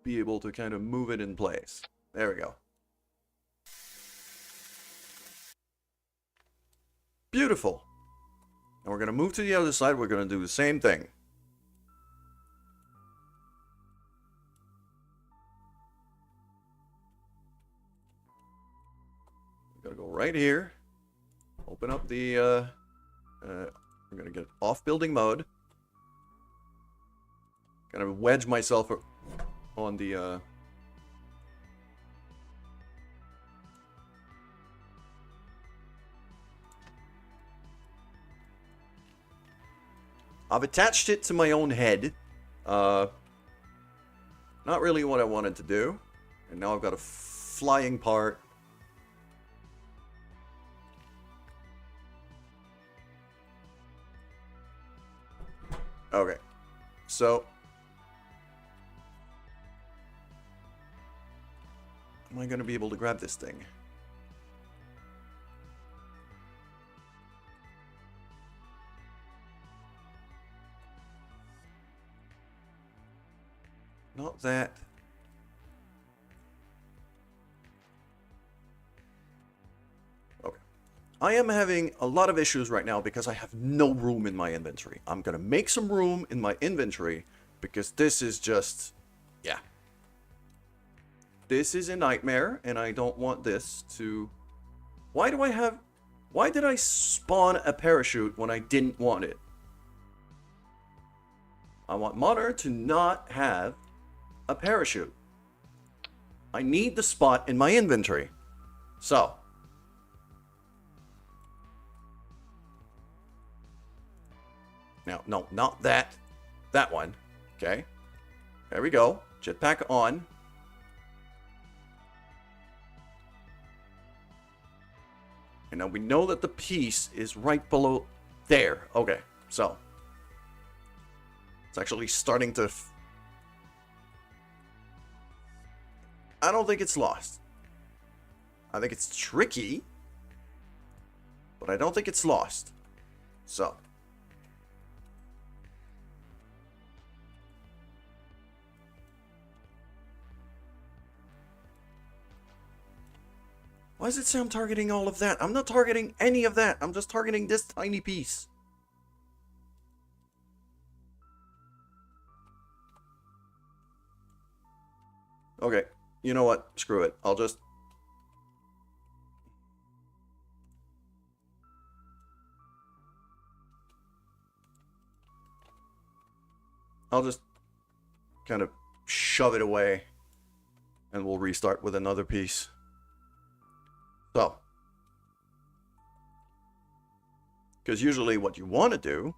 be able to kind of move it in place. There we go. Beautiful. And we're going to move to the other side. We're going to do the same thing. We're going to go right here. Open up the... I'm going to get off building mode. Kind of wedge myself on the... I've attached it to my own head. Not really what I wanted to do. And now I've got a flying part Okay. So. Am I going to be able to grab this thing? Not that. Okay. I am having a lot of issues right now because I have no room in my inventory. I'm going to make some room in my inventory because this is just... yeah. This is a nightmare, and I don't want this to... Why do I have... Why did I spawn a parachute when I didn't want it? I want Modder to not have a parachute. I need the spot in my inventory. So. Now, no, not that. That one. Okay. There we go. Jetpack on. And now we know that the piece is right below there. Okay, so. It's actually starting to... I don't think it's lost. I think it's tricky. But I don't think it's lost. So. Why does it say I'm targeting all of that? I'm not targeting any of that. I'm just targeting this tiny piece. Okay, you know what? Screw it. I'll just... kind of shove it away. And we'll restart with another piece. So. Because usually what you want to do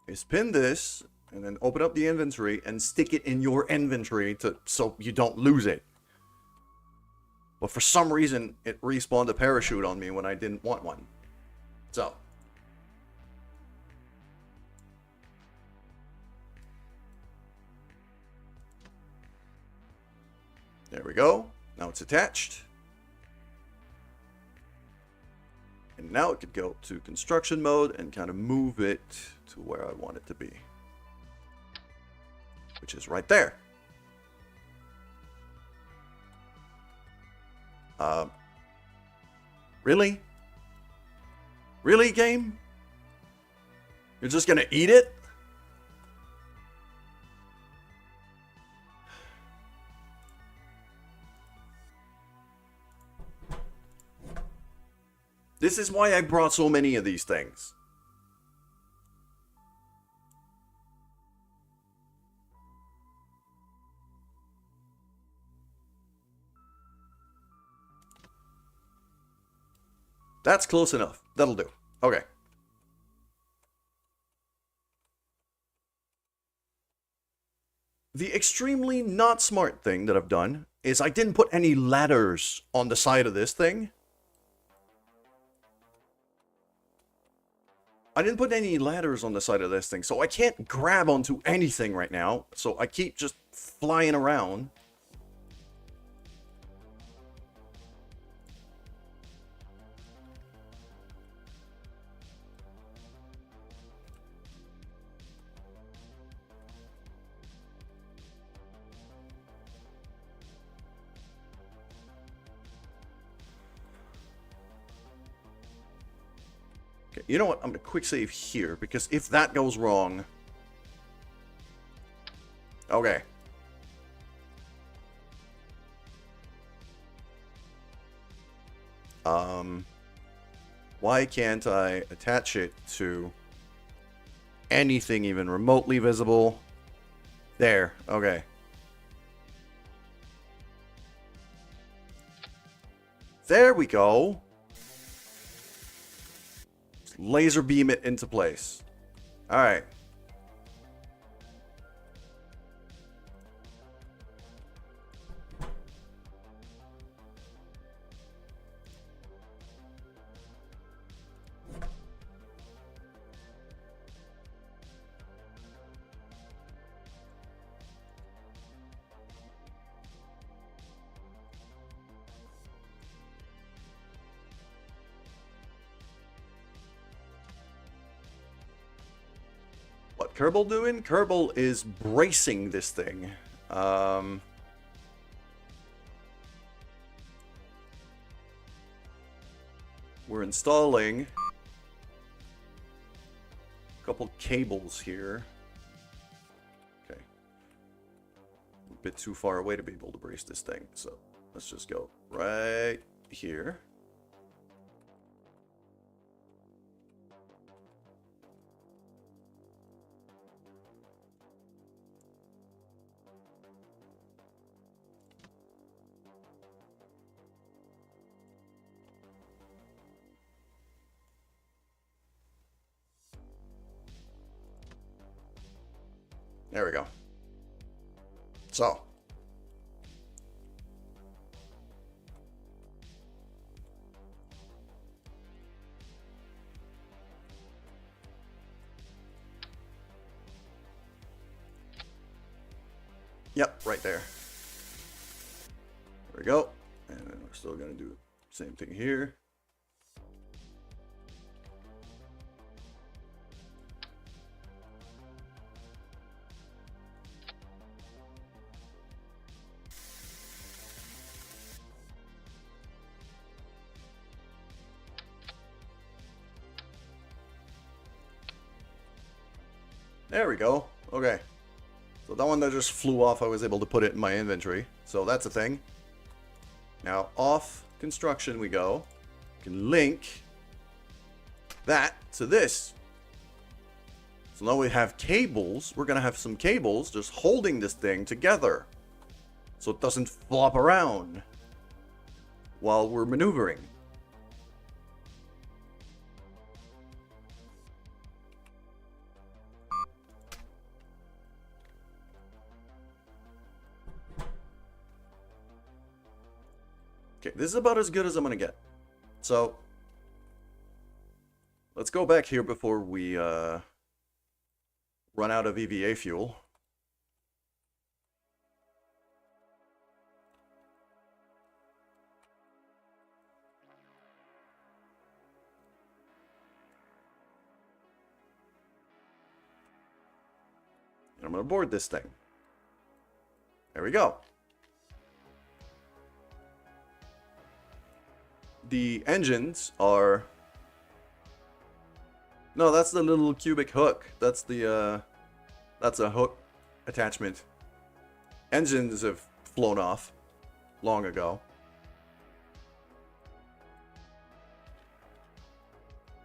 is pin this and then open up the inventory and stick it in your inventory so you don't lose it. But for some reason, it respawned a parachute on me when I didn't want one. So. There we go. Now it's attached. And now it could go to construction mode and kind of move it to where I want it to be. Which is right there. Really? Really, game? You're just gonna eat it? This is why I brought so many of these things. That's close enough. That'll do. Okay. The extremely not smart thing that I've done is I didn't put any ladders on the side of this thing. I didn't put any ladders on the side of this thing, so I can't grab onto anything right now. So I keep just flying around. Okay, you know what? I'm going to quick save here, because if that goes wrong... Okay. Why can't I attach it to anything even remotely visible? There, okay. There we go. Just laser beam it into place. Alright. what Kerbal doing? Kerbal is bracing this thing. We're installing a couple cables here. Okay. A bit too far away to be able to brace this thing, so let's just go right here. There we go. So. Yep, right there. There we go. And then we're still going to do the same thing here. There we go. Okay. So that one that just flew off, I was able to put it in my inventory. So that's a thing. Now off construction we go. We can link that to this. So now we have cables. We're going to have some cables just holding this thing together. So it doesn't flop around while we're maneuvering. Okay, this is about as good as I'm going to get. So, let's go back here before we run out of EVA fuel. And I'm going to board this thing. There we go. The engines are... No, that's the little cubic hook. That's the, that's a hook attachment. Engines have flown off long ago.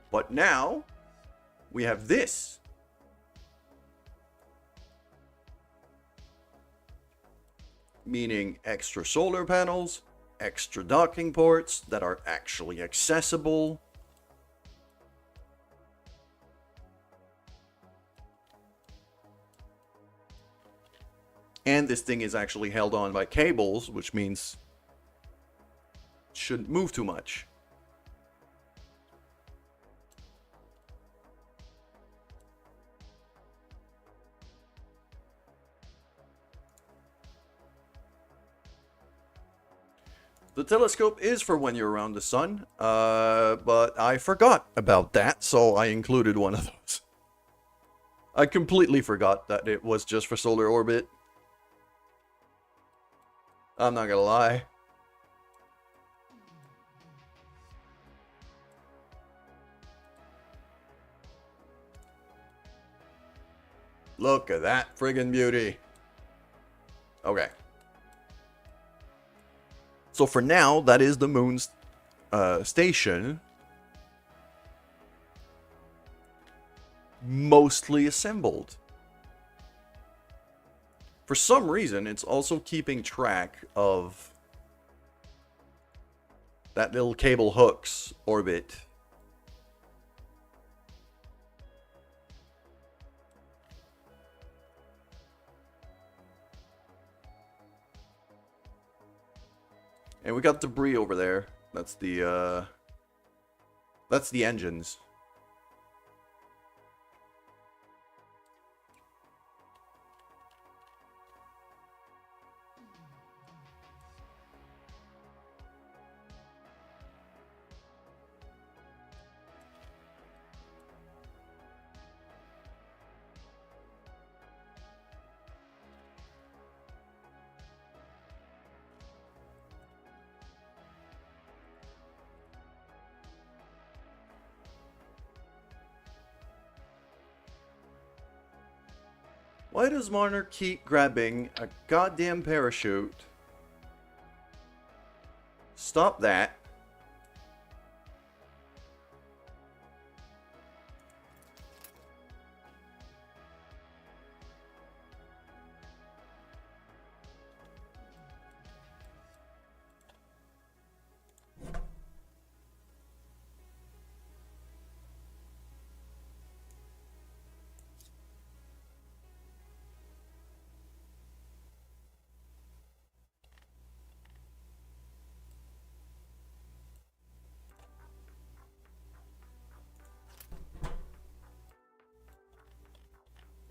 But now, we have this. Meaning extra solar panels, extra docking ports that are actually accessible. And this thing is actually held on by cables, which means it shouldn't move too much. The telescope is for when you're around the sun, but I forgot about that, so I included one of those. I completely forgot that it was just for solar orbit. I'm not gonna lie. Look at that friggin' beauty. Okay. So for now, that is the moon's station. Mostly assembled. For some reason, it's also keeping track of that little cable hook's orbit. And we got debris over there. That's the engines. Why does Marner keep grabbing a goddamn parachute? Stop that.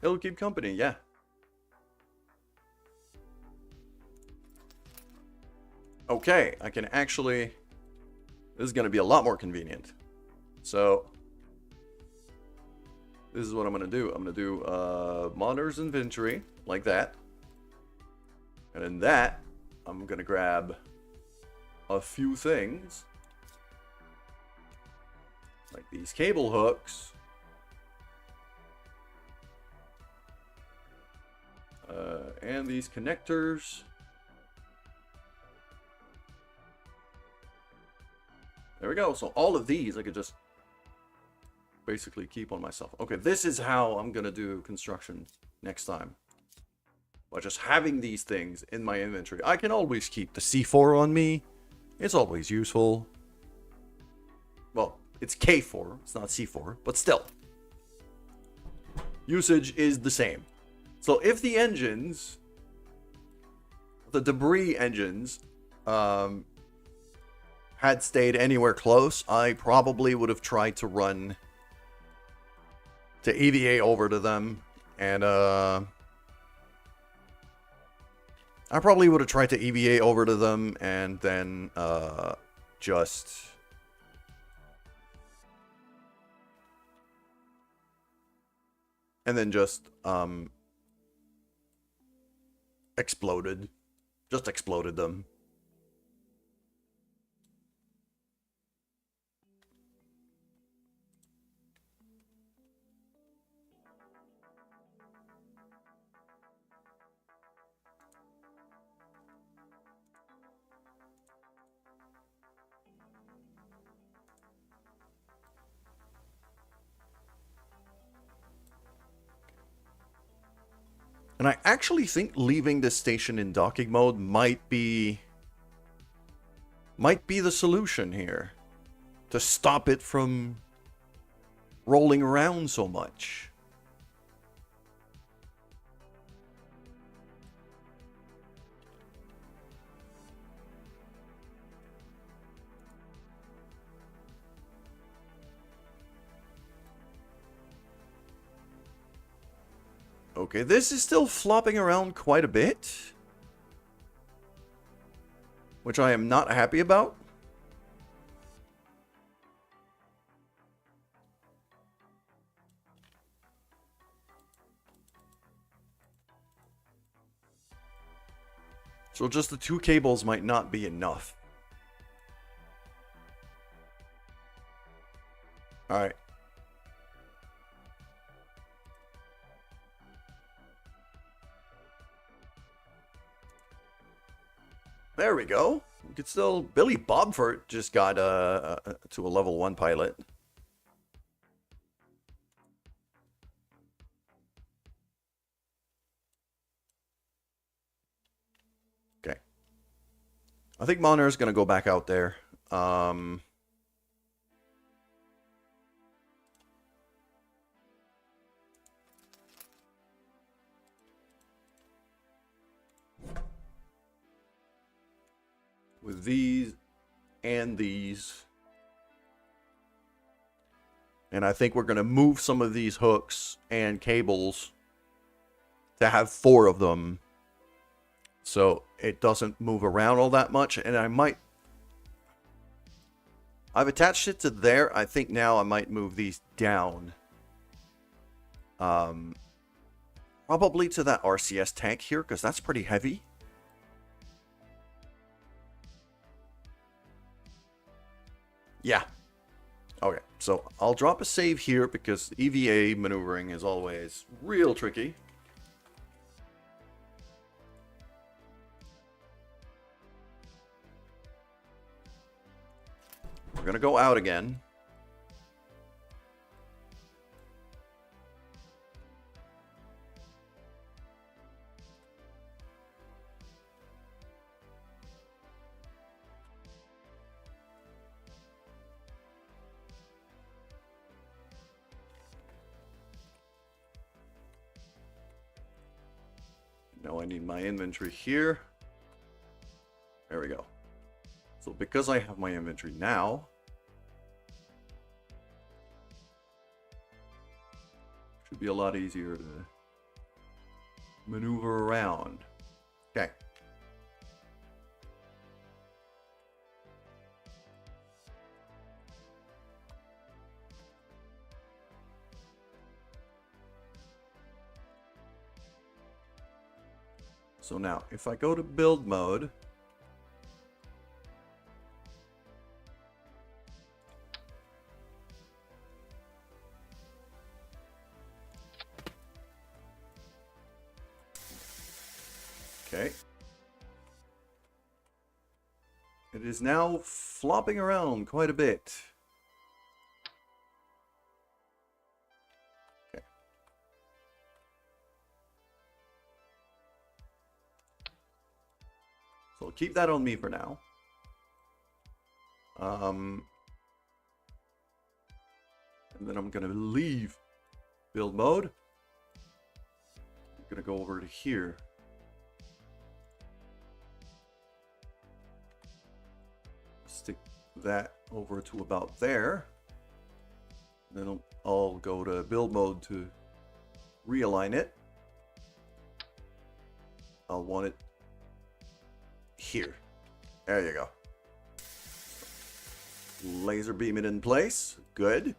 It'll keep company, yeah. Okay, I can actually... This is going to be a lot more convenient. So, this is what I'm going to do. I'm going to do Modder's inventory, like that. And in that, I'm going to grab a few things. Like these cable hooks. And these connectors. There we go. So all of these I could just basically keep on myself. Okay, this is how I'm gonna do construction next time. By just having these things in my inventory. I can always keep the C4 on me. It's always useful. Well, it's K4, it's not C4, but still. Usage is the same. So if the engines, the debris engines, had stayed anywhere close, I probably would have tried to run to EVA over to them, and I probably would have tried to EVA over to them, and then just exploded. Just exploded them. And I actually think leaving this station in docking mode might be the solution here. To stop it from rolling around so much. Okay, this is still flopping around quite a bit. Which I am not happy about. So just the two cables might not be enough. Alright. There we go. We could still... Billy Bobfort just got to a level 1 pilot. Okay. I think Moner's going to go back out there. With these and these. And I think we're going to move some of these hooks and cables to have 4 of them. So it doesn't move around all that much. And I've attached it to there. I think now I might move these down. Probably to that RCS tank here, because that's pretty heavy. Yeah. Okay, so I'll drop a save here because EVA maneuvering is always real tricky. going to go out again. Now I need my inventory here. There we go. So because I have my inventory now, should be a lot easier to maneuver around. Okay. So now, if I go to build mode, okay, it is now flopping around quite a bit. Okay. So I'll keep that on me for now. And then I'm gonna leave build mode. I'm gonna go over to here. Stick that over to about there. Then I'll go to build mode to realign it. I'll want it here. There you go. Laser beam it in place. Good.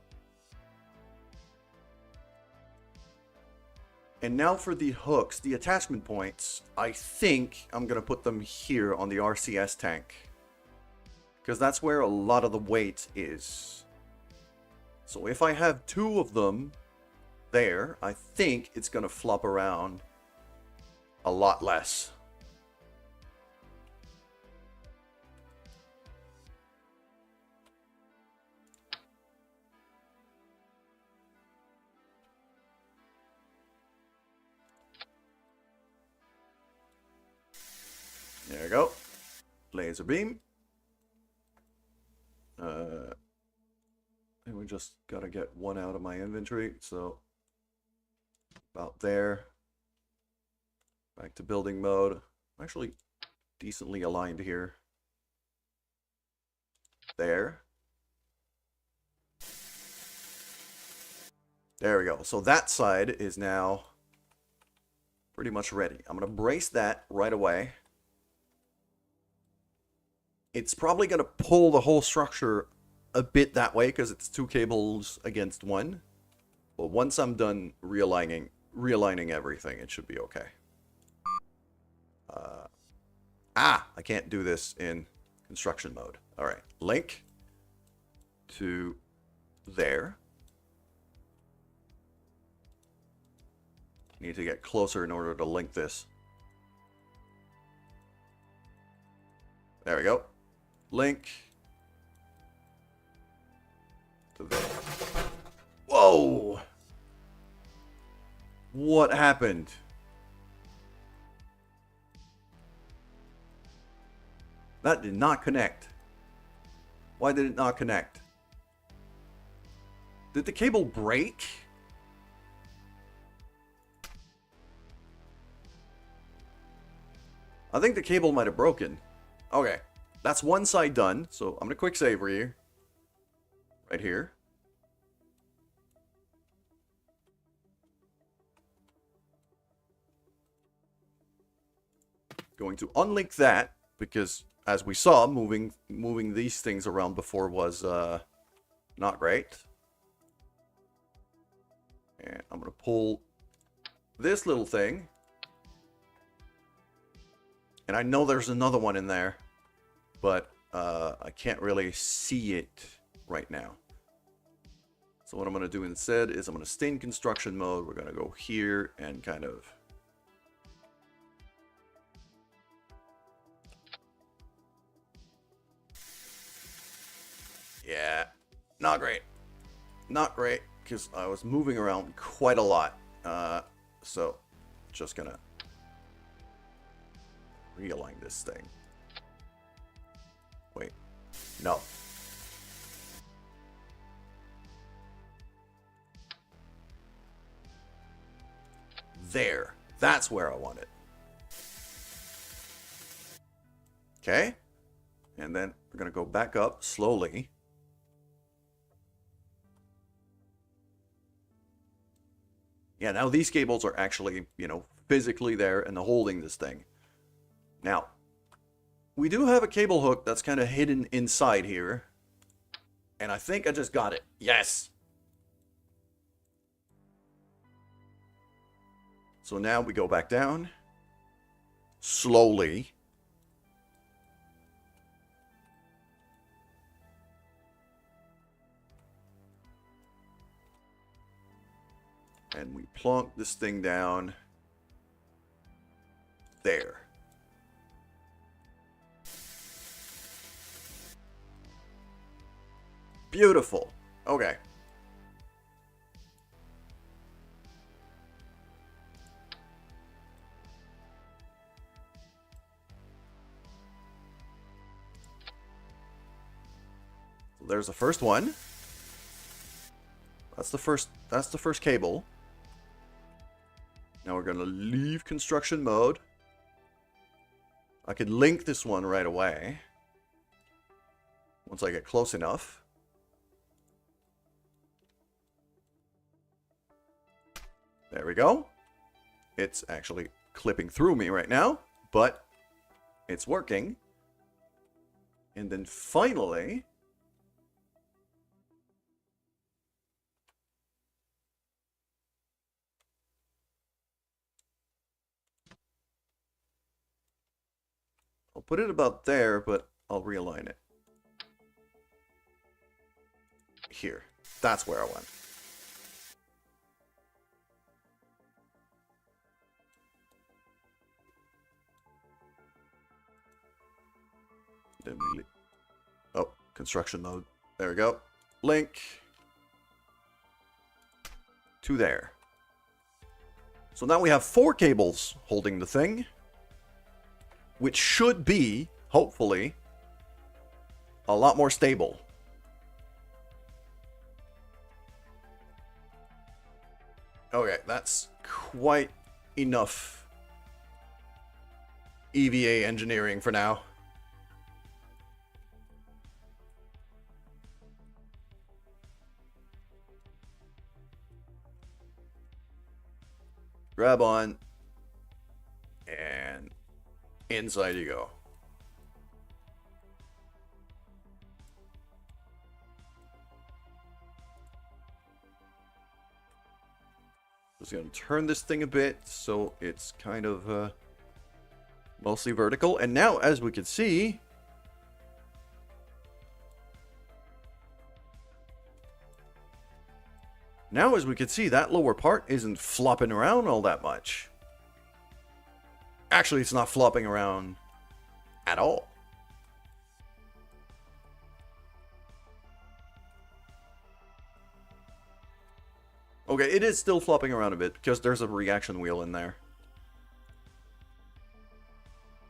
And now for the hooks, the attachment points. I think I'm going to put them here on the RCS tank, because that's where a lot of the weight is. So if I have 2 of them there, I think it's going to flop around a lot less. There you go. Laser beam. And we just gotta get one out of my inventory, so about there. Back to building mode. I'm actually decently aligned here. There. There we go. So that side is now pretty much ready. I'm gonna brace that right away. It's probably going to pull the whole structure a bit that way because it's 2 cables against 1. But once I'm done realigning everything, it should be okay. I can't do this in construction mode. All right, link to there. Need to get closer in order to link this. There we go. Link to there. Whoa! What happened? That did not connect. Why did it not connect? Did the cable break? I think the cable might have broken. Okay. That's one side done, so I'm going to quick save here. Right here. Going to unlink that, because as we saw, moving these things around before was not great. And I'm going to pull this little thing. And I know there's another one in there, but I can't really see it right now. So what I'm going to do instead is I'm going to stay in construction mode. We're going to go here and kind of Not great. Not great, because I was moving around quite a lot. So, just gonna realign this thing. Wait. No. There. That's where I want it. Okay. And then we're going to go back up slowly. Yeah, now these cables are actually, you know, physically there and holding this thing. Now, we do have a cable hook that's kind of hidden inside here. And I think I just got it. Yes! So now we go back down. Slowly. And we plonk this thing down. There. Beautiful. Okay. So there's the first one. That's the first cable. Now we're going to leave construction mode. I could link this one right away. Once I get close enough. There we go. It's actually clipping through me right now, but it's working. And then finally, I'll put it about there, but I'll realign it. Here. That's where I want. Then we... Oh, construction mode. There we go. Link. To there. So now we have 4 cables holding the thing. Which should be, hopefully, a lot more stable. Okay, that's quite enough EVA engineering for now. Grab on, and inside you go. Just gonna turn this thing a bit so it's kind of mostly vertical. And now, as we can see, that lower part isn't flopping around all that much. Actually, it's not flopping around at all. Okay, it is still flopping around a bit because there's a reaction wheel in there.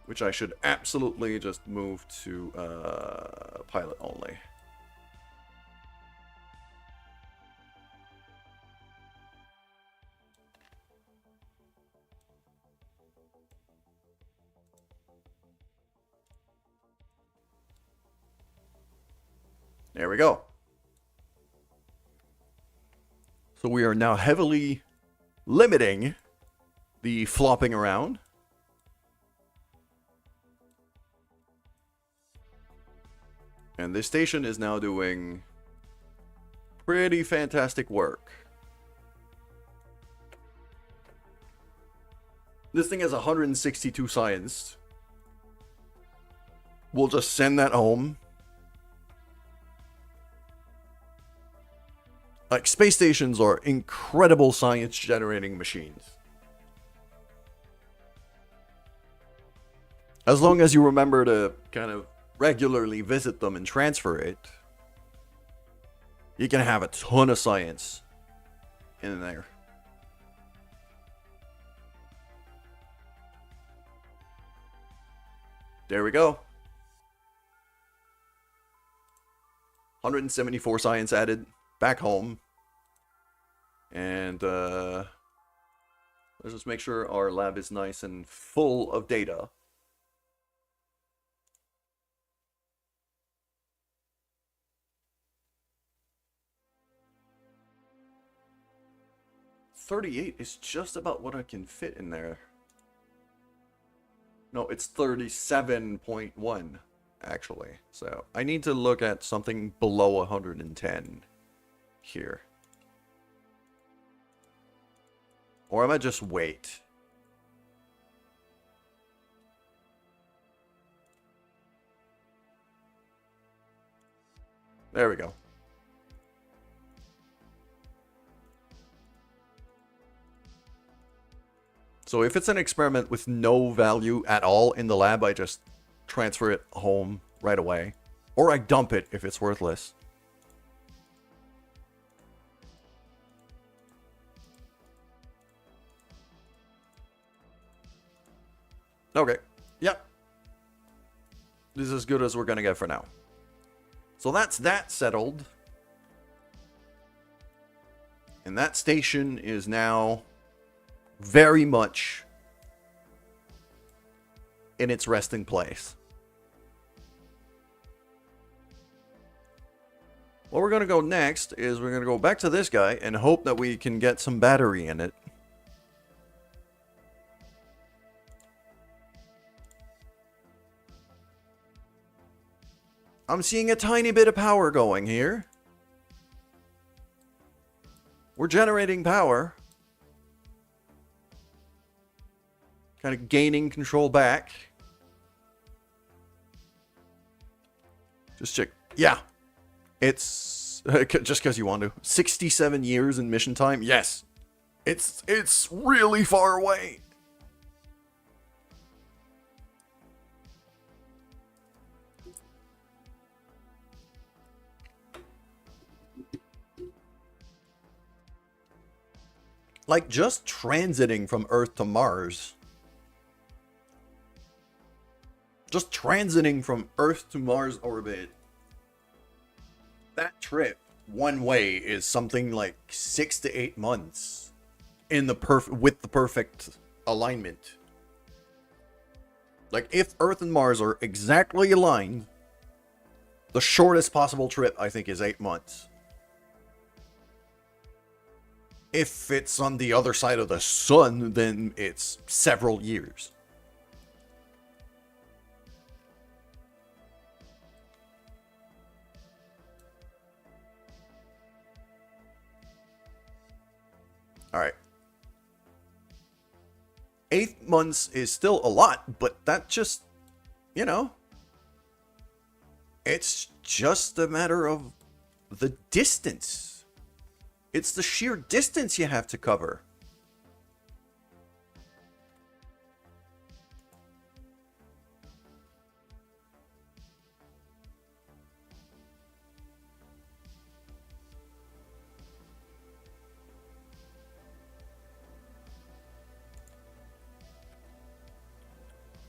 Which I should absolutely just move to pilot only. There we go. So we are now heavily limiting the flopping around. And this station is now doing pretty fantastic work. This thing has 162 science. We'll just send that home. Like, space stations are incredible science-generating machines. As long as you remember to kind of regularly visit them and transfer it. You can have a ton of science in there. There we go. 174 science added back home. And let's just make sure our lab is nice and full of data. $38 is just about what I can fit in there. No, it's 37.1 actually. So I need to look at something below 110 here. Or I might just wait. There we go. So if it's an experiment with no value at all in the lab, I just transfer it home right away. Or I dump it if it's worthless. Okay. Yep. This is as good as we're gonna get for now. So that's that settled. And that station is now very much in its resting place. What we're going to go next is we're going to go back to this guy and hope that we can get some battery in it. I'm seeing a tiny bit of power going here. We're generating power. Kind of gaining control back. Just check. Yeah. It's just because you want to. 67 years in mission time. Yes. It's really far away. Like just transiting from Earth to Mars. Just transiting from Earth to Mars orbit. That trip one way is something like 6 to 8 months in the with the perfect alignment. Like if Earth and Mars are exactly aligned, the shortest possible trip I think is 8 months. If it's on the other side of the sun, then it's several years. Alright. 8 months is still a lot, but that just, you know, it's just a matter of the distance. It's the sheer distance you have to cover.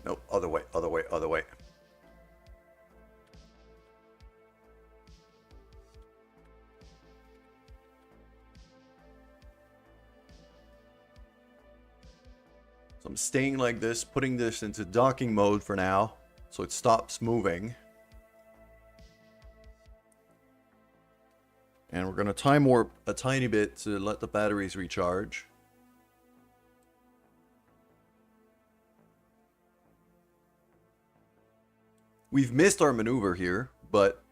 Nope, other way, other way, other way. So I'm staying like this, putting this into docking mode for now, so it stops moving. And we're going to time warp a tiny bit to let the batteries recharge. We've missed our maneuver here, but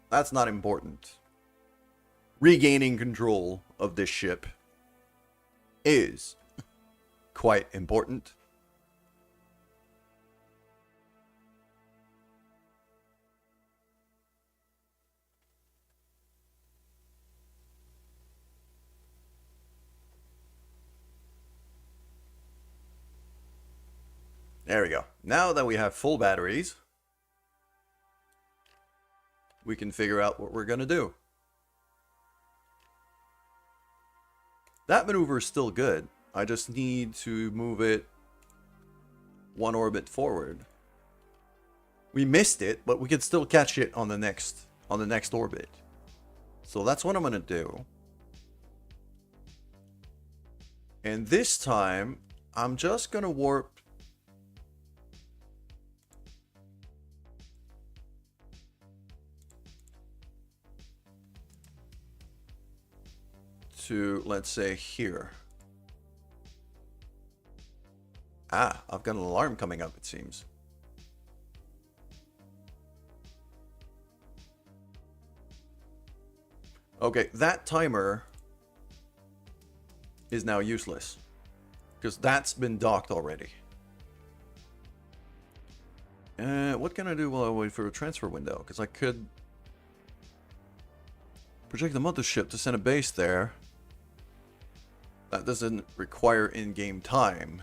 that's not important. Regaining control of this ship is quite important. There we go. Now that we have full batteries, we can figure out what we're going to do. That maneuver is still good. I just need to move it one orbit forward. We missed it, but we can still catch it on the next orbit. So that's what I'm gonna do. And this time, I'm just gonna warp to, let's say, here. Ah, I've got an alarm coming up, it seems. Okay, that timer is now useless because that's been docked already. What can I do while I wait for a transfer window? Because I could project the mothership to send a base there. That doesn't require in-game time.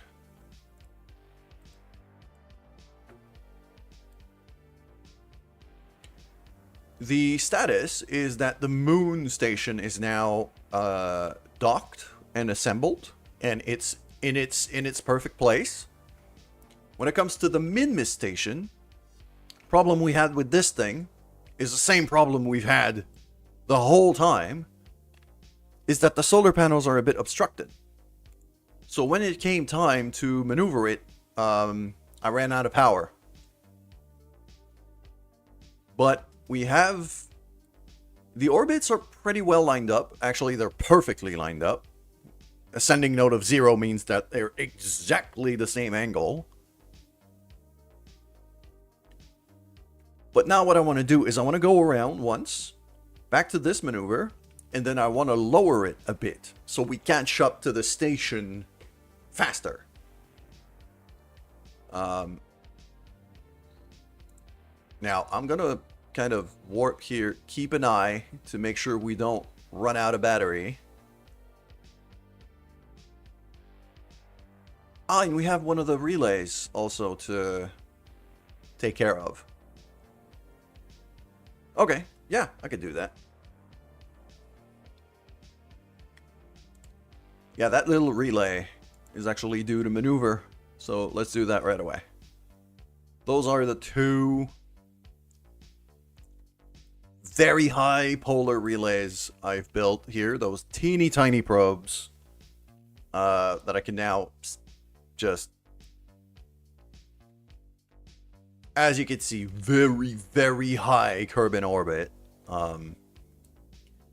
The status is that the moon station is now docked and assembled, and it's in its perfect place. When it comes to the Minmus station, problem we had with this thing is the same problem we've had the whole time, is that the solar panels are a bit obstructed. So when it came time to maneuver it, I ran out of power. But we have... the orbits are pretty well lined up. Actually, they're perfectly lined up. Ascending node of 0 means that they're exactly the same angle. But now what I want to do is I want to go around once, back to this maneuver, and then I want to lower it a bit so we catch up to the station faster. Now I'm going to kind of warp here, keep an eye to make sure we don't run out of battery. Ah, and we have one of the relays also to take care of. Okay, yeah, I could do that. Yeah, that little relay is actually due to maneuver, so let's do that right away. Those are the two very high polar relays I've built here. Those teeny tiny probes that I can now just, as you can see, very, very high Kerbin orbit. And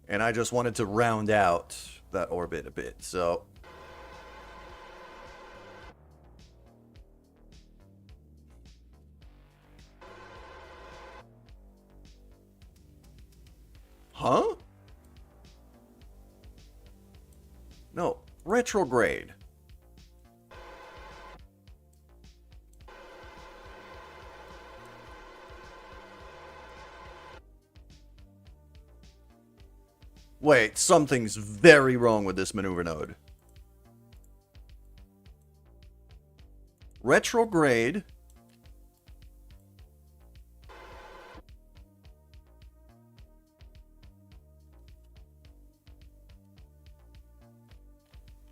I just wanted to round out that orbit a bit, so... Huh? No, retrograde. Wait, something's very wrong with this maneuver node. Retrograde.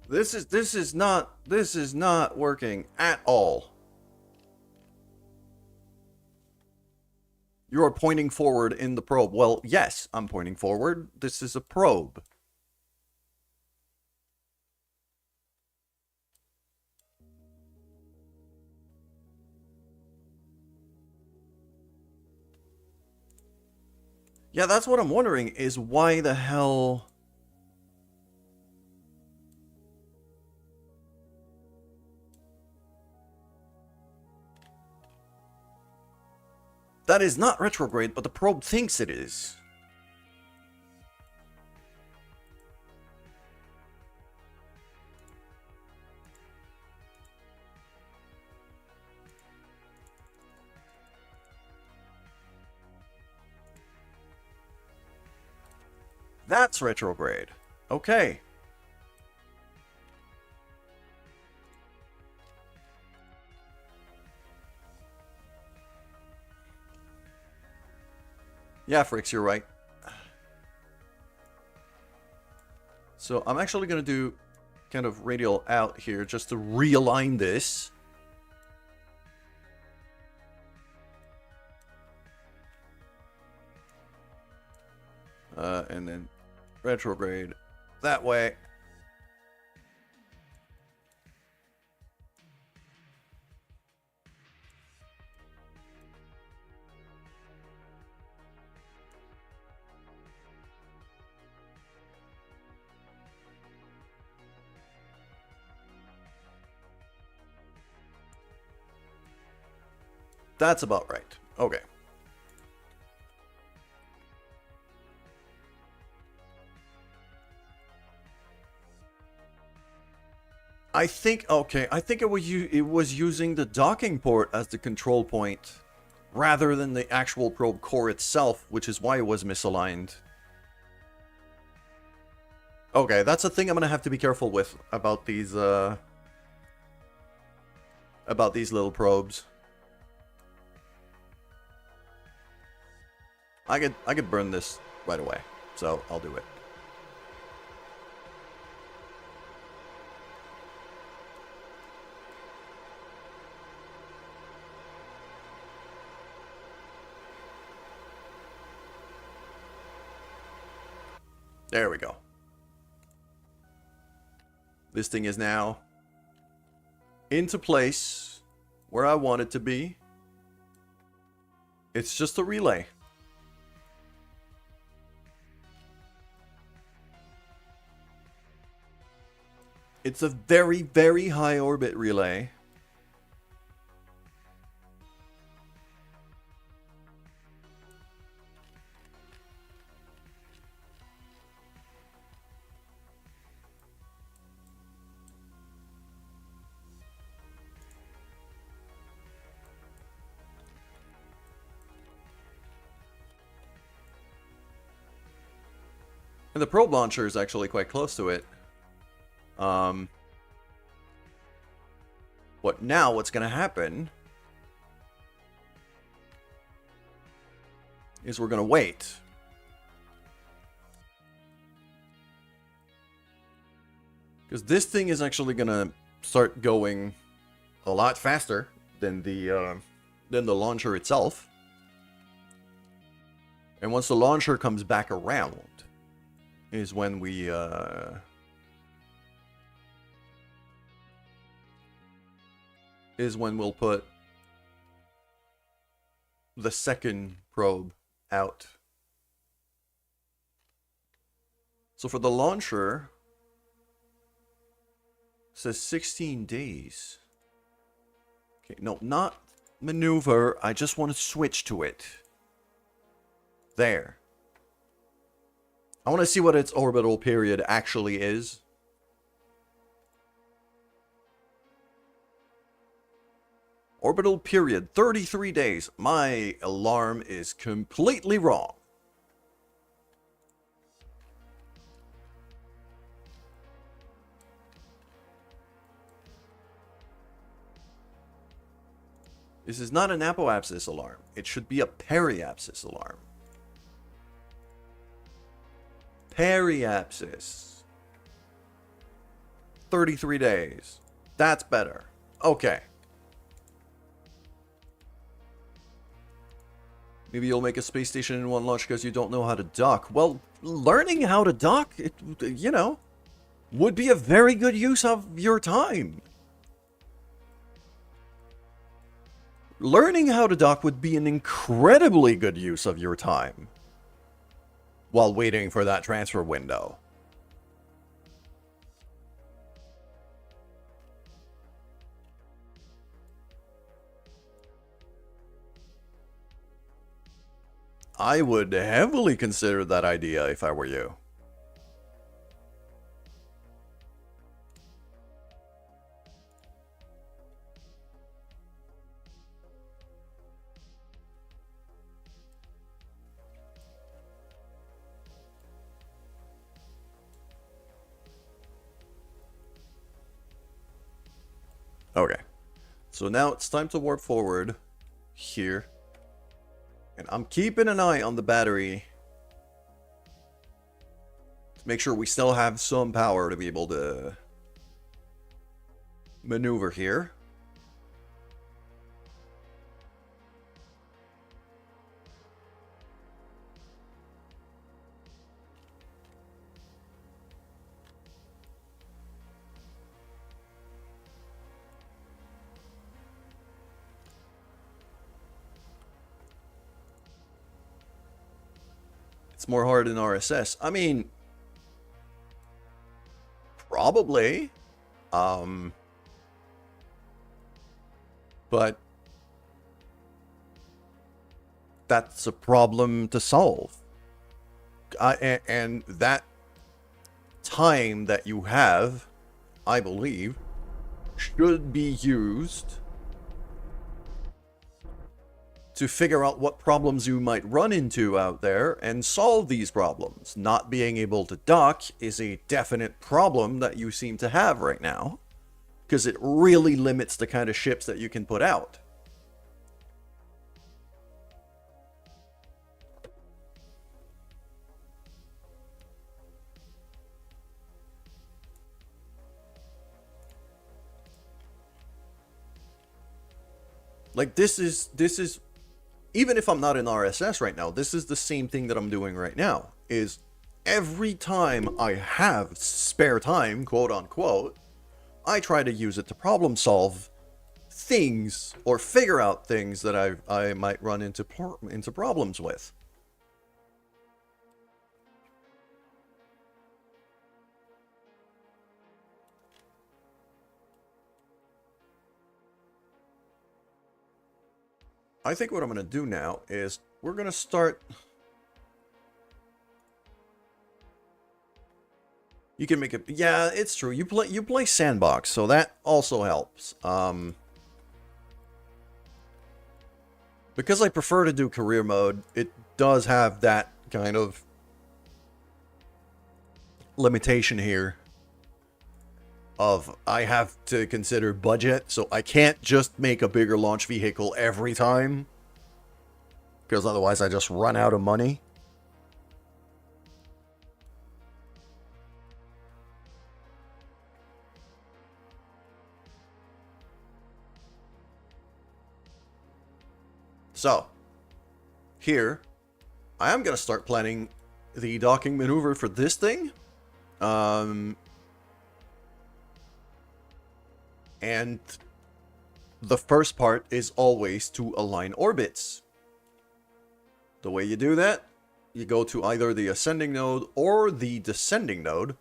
This is not working at all. You are pointing forward in the probe. Well, yes, I'm pointing forward. This is a probe. Yeah, that's what I'm wondering, is why the hell... That is not retrograde, but the probe thinks it is. That's retrograde. Okay. Yeah, Fricks, you're right. So I'm actually going to do kind of radial out here just to realign this. And then retrograde that way. That's about right. Okay. I think it was using the docking port as the control point rather than the actual probe core itself, which is why it was misaligned. Okay, that's a thing I'm gonna have to be careful with about these little probes. I could burn this right away, so I'll do it. There we go. This thing is now into place where I want it to be. It's just a relay. It's a very, very high orbit relay. And the probe launcher is actually quite close to it. What's going to happen is we're going to wait. Because this thing is actually going to start going a lot faster than the launcher itself. And once the launcher comes back around is when we we'll put the second probe out. So for the launcher, it says 16 days. Okay, no, not maneuver. I just want to switch to it. There. I want to see what its orbital period actually is. Orbital period, 33 days. My alarm is completely wrong. This is not an apoapsis alarm. It should be a periapsis alarm. Periapsis. 33 days. That's better. Okay. Maybe you'll make a space station in one launch because you don't know how to dock. Well, learning how to dock, would be a very good use of your time. Learning how to dock would be an incredibly good use of your time while waiting for that transfer window. I would heavily consider that idea if I were you. Okay, so now it's time to warp forward here. And I'm keeping an eye on the battery to make sure we still have some power to be able to maneuver here. It's more hard in RSS. I mean, probably. But that's a problem to solve. And that time that you have, I believe, should be used to figure out what problems you might run into out there and solve these problems. Not being able to dock is a definite problem that you seem to have right now, because it really limits the kind of ships that you can put out. Like, this is even if I'm not in RSS right now, this is the same thing that I'm doing right now. Is every time I have spare time, quote unquote, I try to use it to problem solve things or figure out things that I might run into problems with. I think what I'm going to do now is we're going to start... You can make it... Yeah, it's true. You play sandbox, so that also helps. Because I prefer to do career mode, it does have that kind of limitation here of I have to consider budget, so I can't just make a bigger launch vehicle every time, because otherwise I just run out of money. So, here, I am going to start planning the docking maneuver for this thing. And the first part is always to align orbits. The way you do that, you go to either the ascending node or the descending node.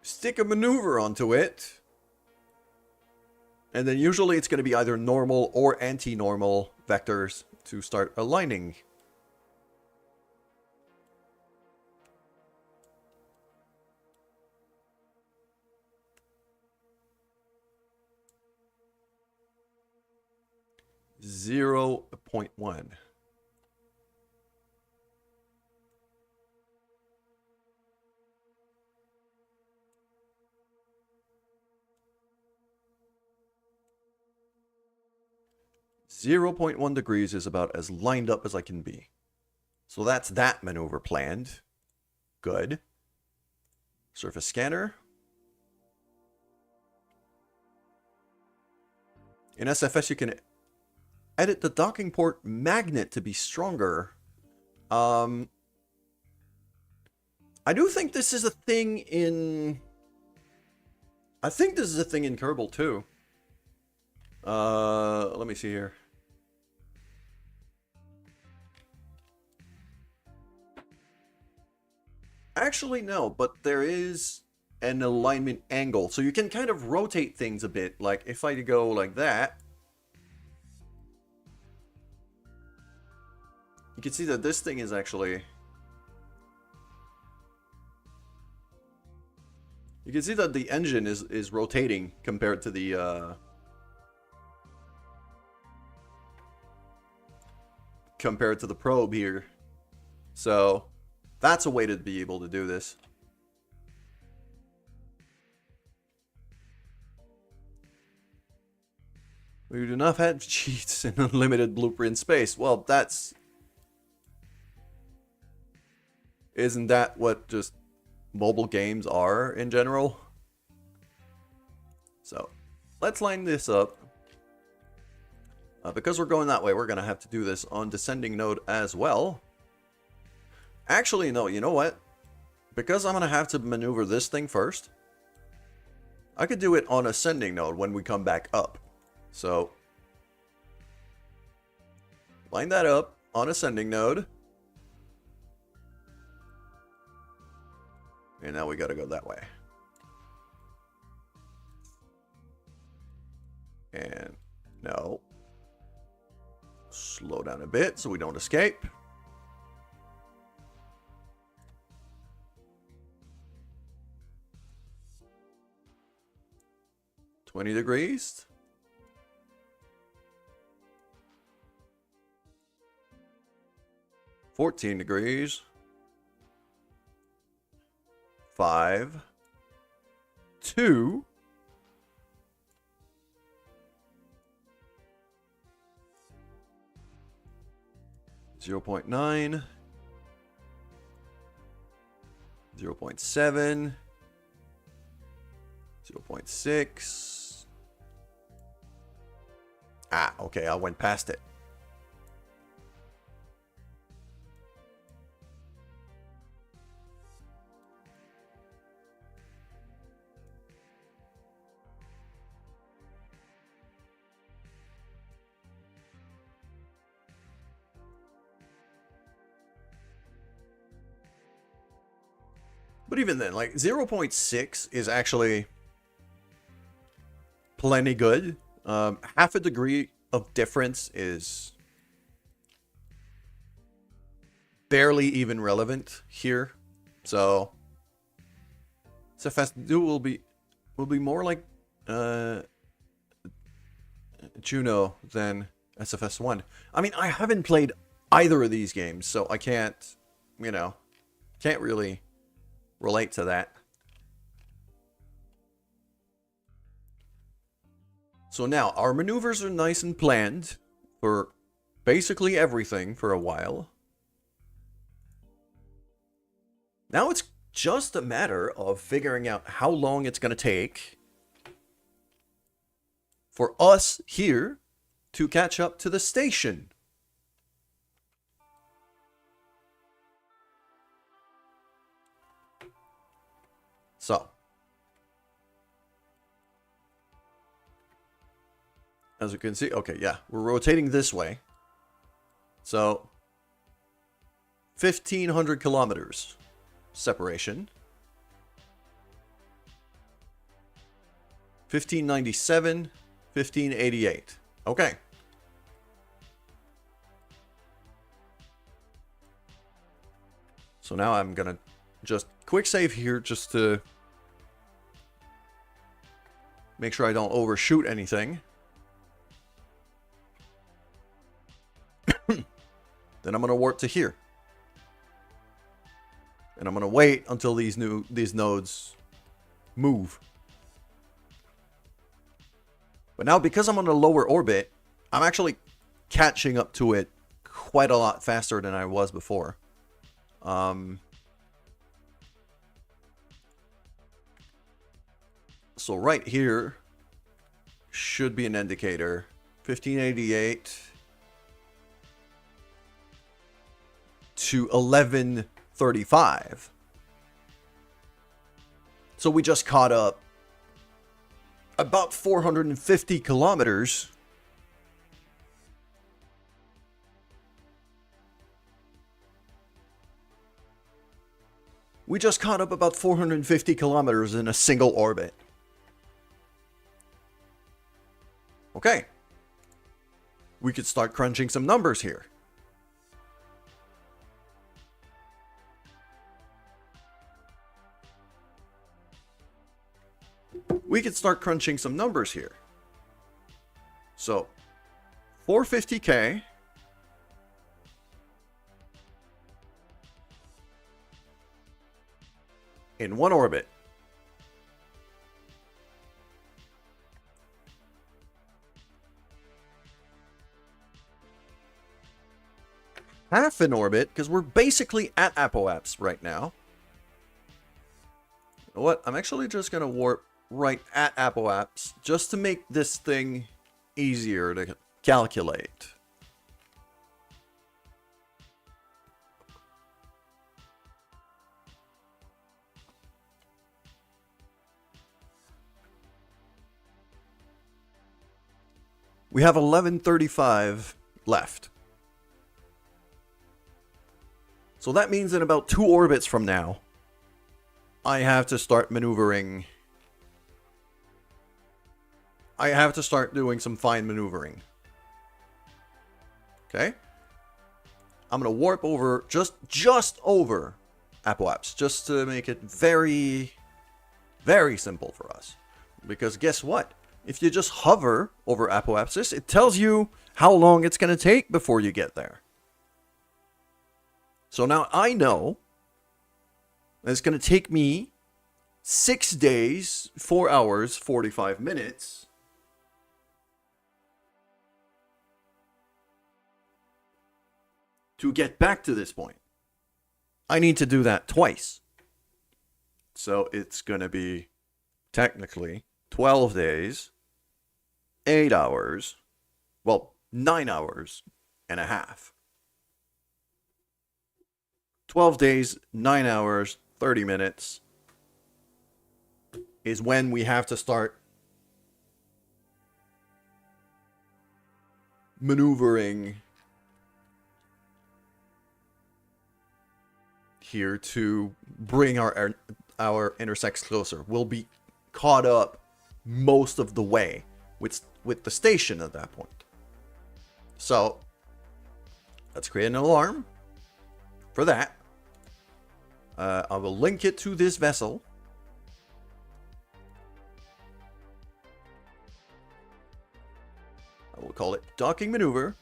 Stick a maneuver onto it. And then usually it's going to be either normal or anti-normal vectors to start aligning. .1. .1 degrees is about as lined up as I can be. So that's that maneuver planned. Good. Surface scanner. In SFS you can edit the docking port magnet to be stronger. I do think this is a thing in... I think this is a thing in Kerbal too. Let me see here. Actually, no, but there is an alignment angle. So you can kind of rotate things a bit. Like, if I go like that, you can see that this thing is actually... You can see that the engine is rotating compared to the... compared to the probe here. So... that's a way to be able to do this. We do not have cheats in unlimited blueprint space. Well, that's... isn't that what just mobile games are in general? So let's line this up. Because we're going that way, we're going to have to do this on descending node as well. Actually, no, you know what? Because I'm going to have to maneuver this thing first, I could do it on ascending node when we come back up. So line that up on ascending node. And now we got to go that way. And no. Slow down a bit so we don't escape. $20. 14 degrees. 5. 2. 0.9. 0.7. 0.6. Ah, okay, I went past it. But even then, like 0.6 is actually plenty good. Half a degree of difference is barely even relevant here. So SFS2 will be more like Juno than SFS1. I mean, I haven't played either of these games, so I can't, you know, can't really relate to that. So now our maneuvers are nice and planned for basically everything for a while. Now it's just a matter of figuring out how long it's going to take for us here to catch up to the station. So, as you can see, okay, yeah, we're rotating this way. So, 1,500 kilometers separation. 1597, 1588. Okay. So now I'm gonna just quick save here just to make sure I don't overshoot anything. Then I'm going to warp to here. And I'm going to wait until these nodes move. But now because I'm on a lower orbit, I'm actually catching up to it quite a lot faster than I was before. So right here should be an indicator. 1588 to 1135. So we just caught up about 450 kilometers. We just caught up about 450 kilometers in a single orbit. Okay. We could start crunching some numbers here. We could start crunching some numbers here. So, 450K in one orbit. Half an orbit, because we're basically at Apoaps right now. You know what? I'm actually just going to warp right at Apple Apps just to make this thing easier to calculate. We have 1135 left. So that means in about 2 orbits from now, I have to start maneuvering. I have to start doing some fine maneuvering. Okay? I'm going to warp over just over Apple Apps, just to make it very, very simple for us. Because guess what? If you just hover over Apple Apps, it tells you how long it's going to take before you get there. So now I know it's going to take me 6 days, 4 hours, 45 minutes to get back to this point. I need to do that twice. So it's going to be technically 12 days, 8 hours, well, 9 hours and a half. 12 days, 9 hours, 30 minutes is when we have to start maneuvering here to bring our intersects closer. We'll be caught up most of the way with the station at that point. So let's create an alarm for that. I will link it to this vessel. I will call it docking maneuver.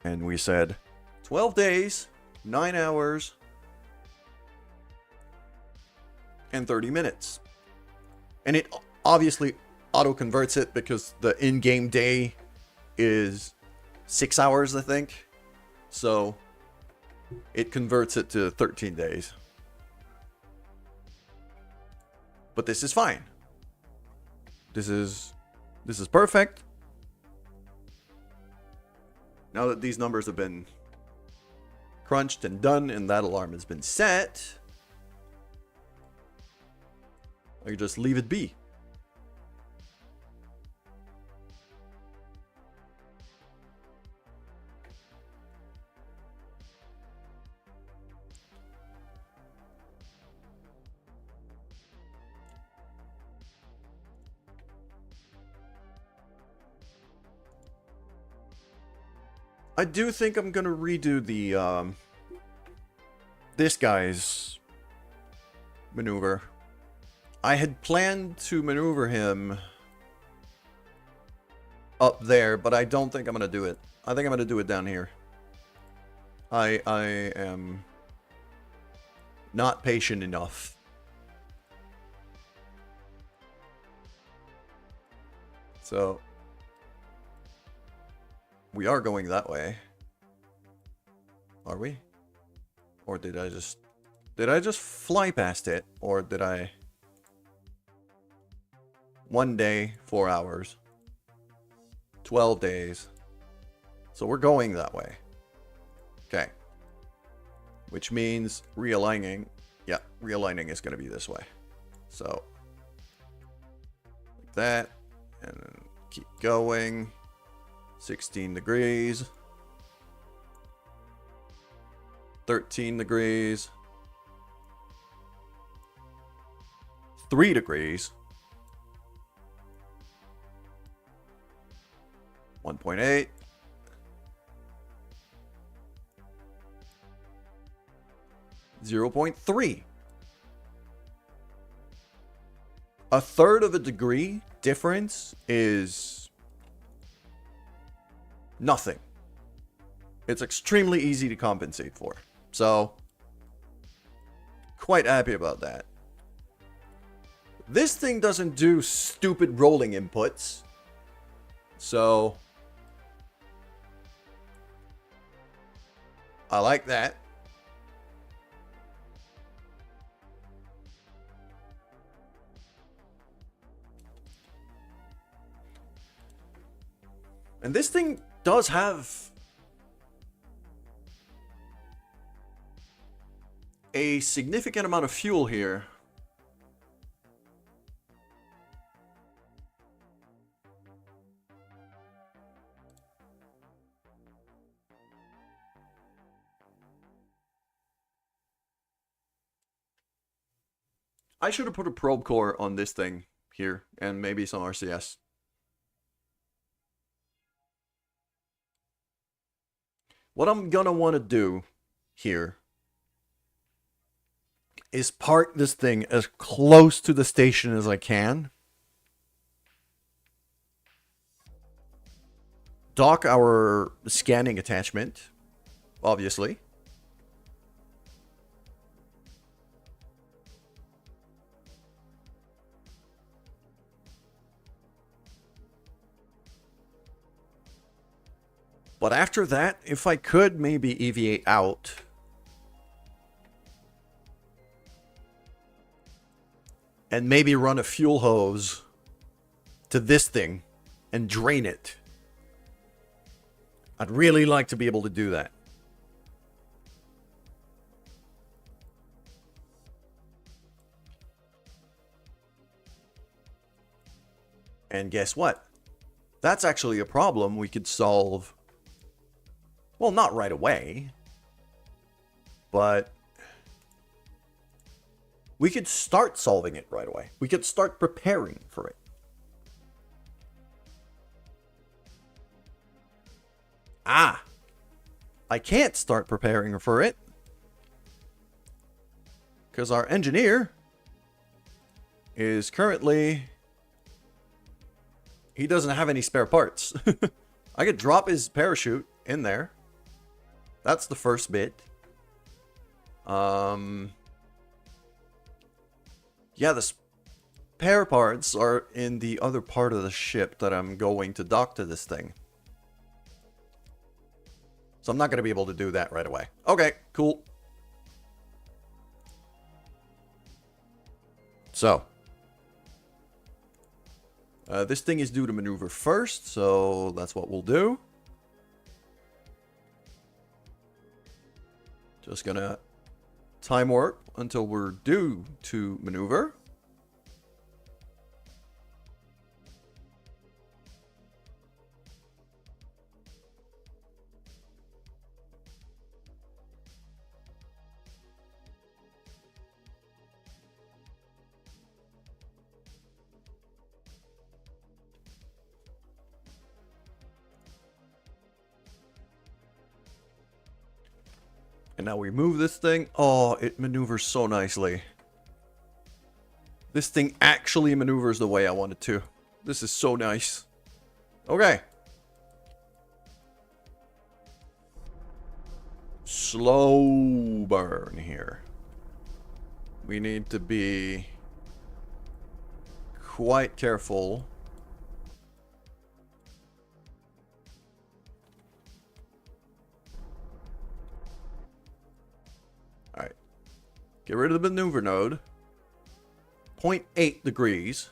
And we said 12 days, 9 hours, and 30 minutes. And it obviously auto-converts it because the in-game day is 6 hours, I think. So it converts it to 13 days. But this is fine. This is perfect. Now that these numbers have been crunched and done and that alarm has been set, I can just leave it be. I do think I'm gonna redo the this guy's maneuver. I had planned to maneuver him up there, but I don't think I'm gonna do it. I think I'm gonna do it down here. I am not patient enough. So we are going that way. Are we? Or did I just fly past it? Or did I... 1 day, 4 hours. 12 days. So we're going that way. Okay. Which means realigning. Yeah, realigning is going to be this way. So, like that. And then keep going. 16 degrees. 13 degrees. 3 degrees. 1.8. 0.3. A third of a degree difference is nothing. It's extremely easy to compensate for. So, quite happy about that. This thing doesn't do stupid rolling inputs. So, I like that. And this thing does have a significant amount of fuel here. I should have put a probe core on this thing here, and maybe some RCS. What I'm gonna want to do here is park this thing as close to the station as I can. Dock our scanning attachment, obviously. But after that, if I could maybe EVA out. And maybe run a fuel hose to this thing and drain it. I'd really like to be able to do that. And guess what? That's actually a problem we could solve. Well, not right away. But we could start solving it right away. We could start preparing for it. Ah! I can't start preparing for it. Because our engineer is currently... He doesn't have any spare parts. I could drop his parachute in there. That's the first bit. Yeah, the spare parts are in the other part of the ship that I'm going to dock to this thing. So I'm not going to be able to do that right away. Okay, cool. So. This thing is due to maneuver first, so that's what we'll do. Just gonna time warp until we're due to maneuver. And now we move this thing. Oh, it maneuvers so nicely. This thing actually maneuvers the way I want it to. This is so nice. Okay. Slow burn here. We need to be quite careful. Alright. Get rid of the maneuver node. 0.8 degrees.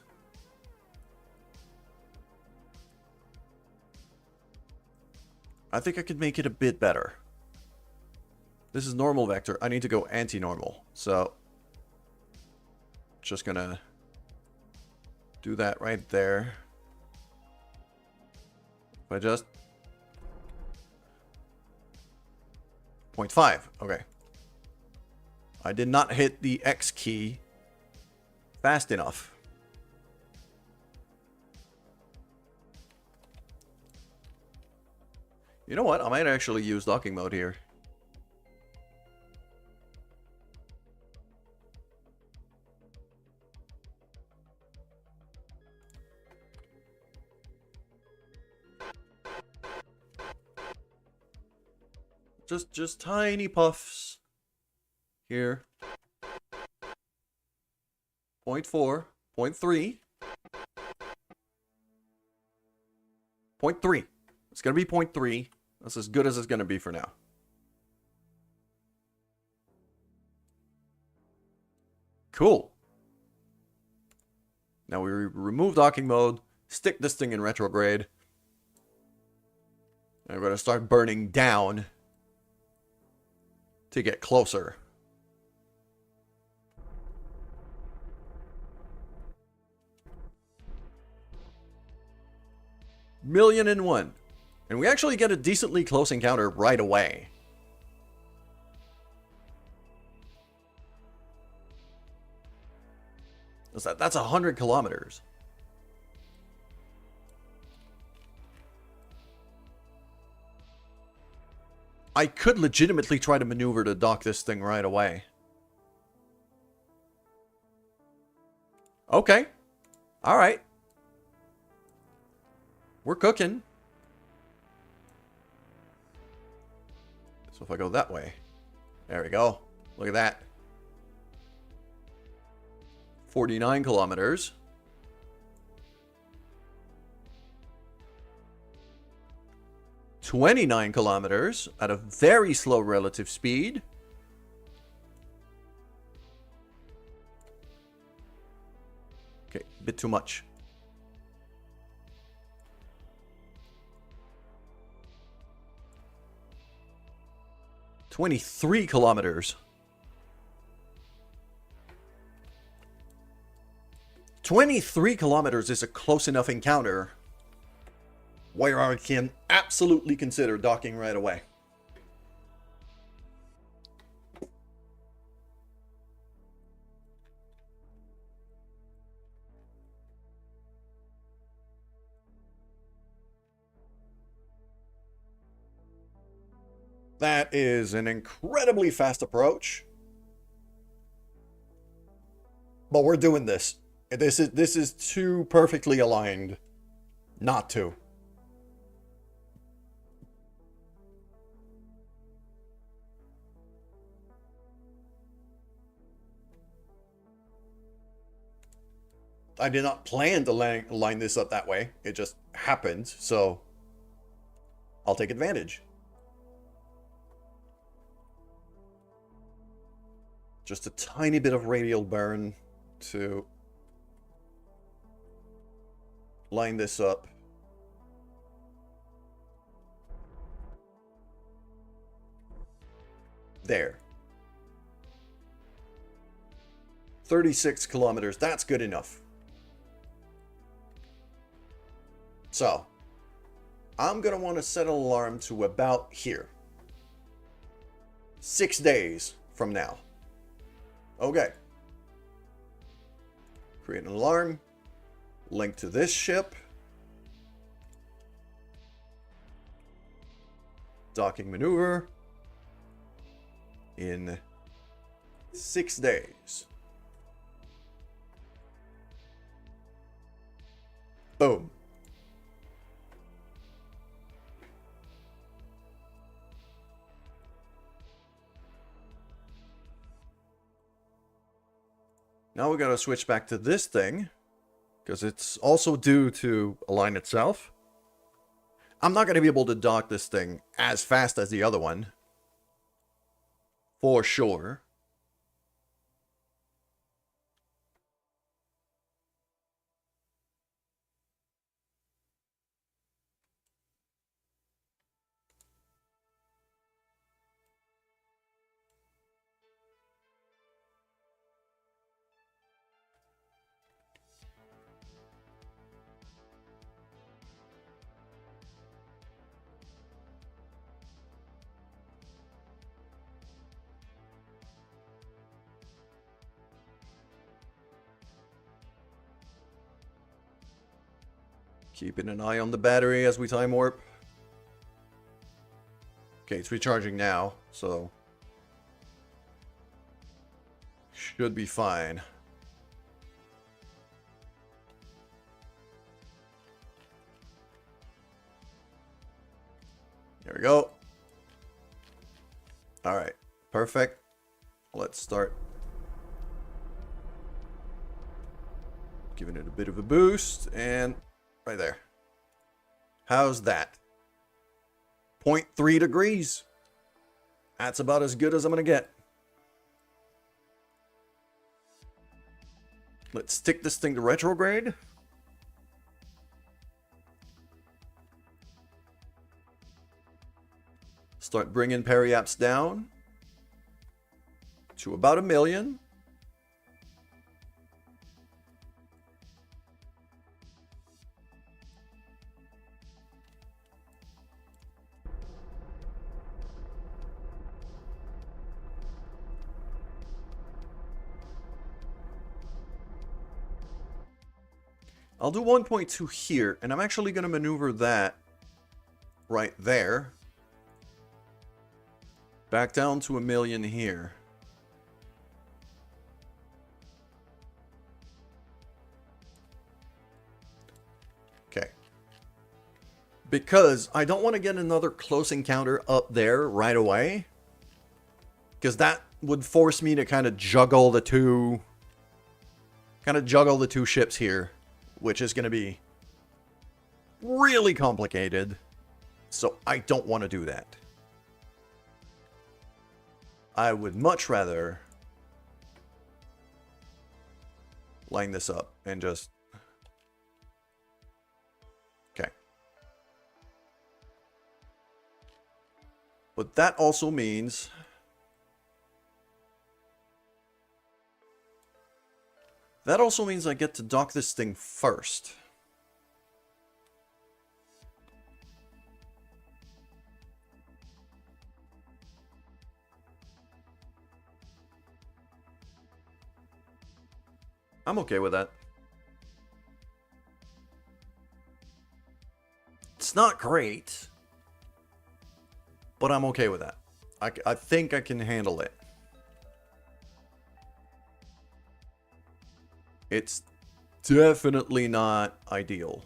I think I could make it a bit better. This is normal vector. I need to go anti-normal. So, just gonna do that right there. If I just 0.5. Okay. I did not hit the X key fast enough. You know what? I might actually use docking mode here. Just tiny puffs here. 0.4, 0.3. 0.3. It's gonna be 0.3. That's as good as it's gonna be for now. Cool. Now we remove docking mode, stick this thing in retrograde. I'm going to start burning down to get closer. $1,000,001. And we actually get a decently close encounter right away. What's that? That's 100 kilometers. I could legitimately try to maneuver to dock this thing right away. Okay. Alright. We're cooking. So if I go that way. There we go. Look at that. 49 kilometers. $29 kilometers at a very slow relative speed. Okay, a bit too much. $23 kilometers. 23 kilometers is a close enough encounter where I can absolutely consider docking right away. That is an incredibly fast approach. But we're doing this. This is too perfectly aligned not to. I did not plan to line this up that way. It just happened, so I'll take advantage. Just a tiny bit of radial burn to line this up. There. 36 kilometers, that's good enough. So, I'm going to want to set an alarm to about here. 6 days from now. Okay. Create an alarm. Link to this ship. Docking maneuver. In 6 days. Boom. Now we gotta switch back to this thing, because it's also due to align itself. I'm not gonna be able to dock this thing as fast as the other one. For sure. Keeping an eye on the battery as we time warp. Okay, it's recharging now, so should be fine. There we go. All right, perfect. Let's start giving it a bit of a boost, and right there. How's that? 0.3 degrees. That's about as good as I'm gonna get. Let's stick this thing to retrograde. Start bringing periaps down to about 1 million. I'll do 1.2 here, and I'm actually going to maneuver that right there. Back down to 1 million here. Okay. Because I don't want to get another close encounter up there right away. Because that would force me to kind of juggle the two ships here, which is going to be really complicated. So I don't want to do that. I would much rather line this up and just... Okay. But that also means... I get to dock this thing first. I'm okay with that. It's not great, but I'm okay with that. I think I can handle it. It's definitely not ideal.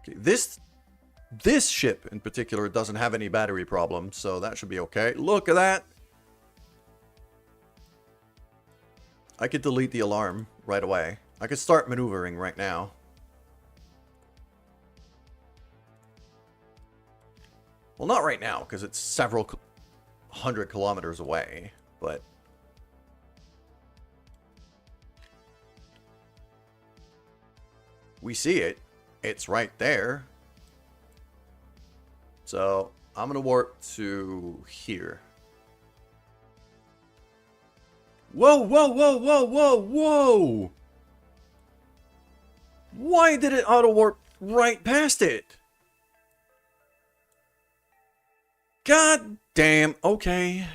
Okay, this ship in particular doesn't have any battery problems, so that should be okay. Look at that! I could delete the alarm right away. I could start maneuvering right now. Well, not right now, because it's several hundred kilometers away, but... we see it. It's right there. So, I'm going to warp to here. Whoa, whoa, whoa, whoa, whoa, whoa! Why did it auto-warp right past it? God damn, okay.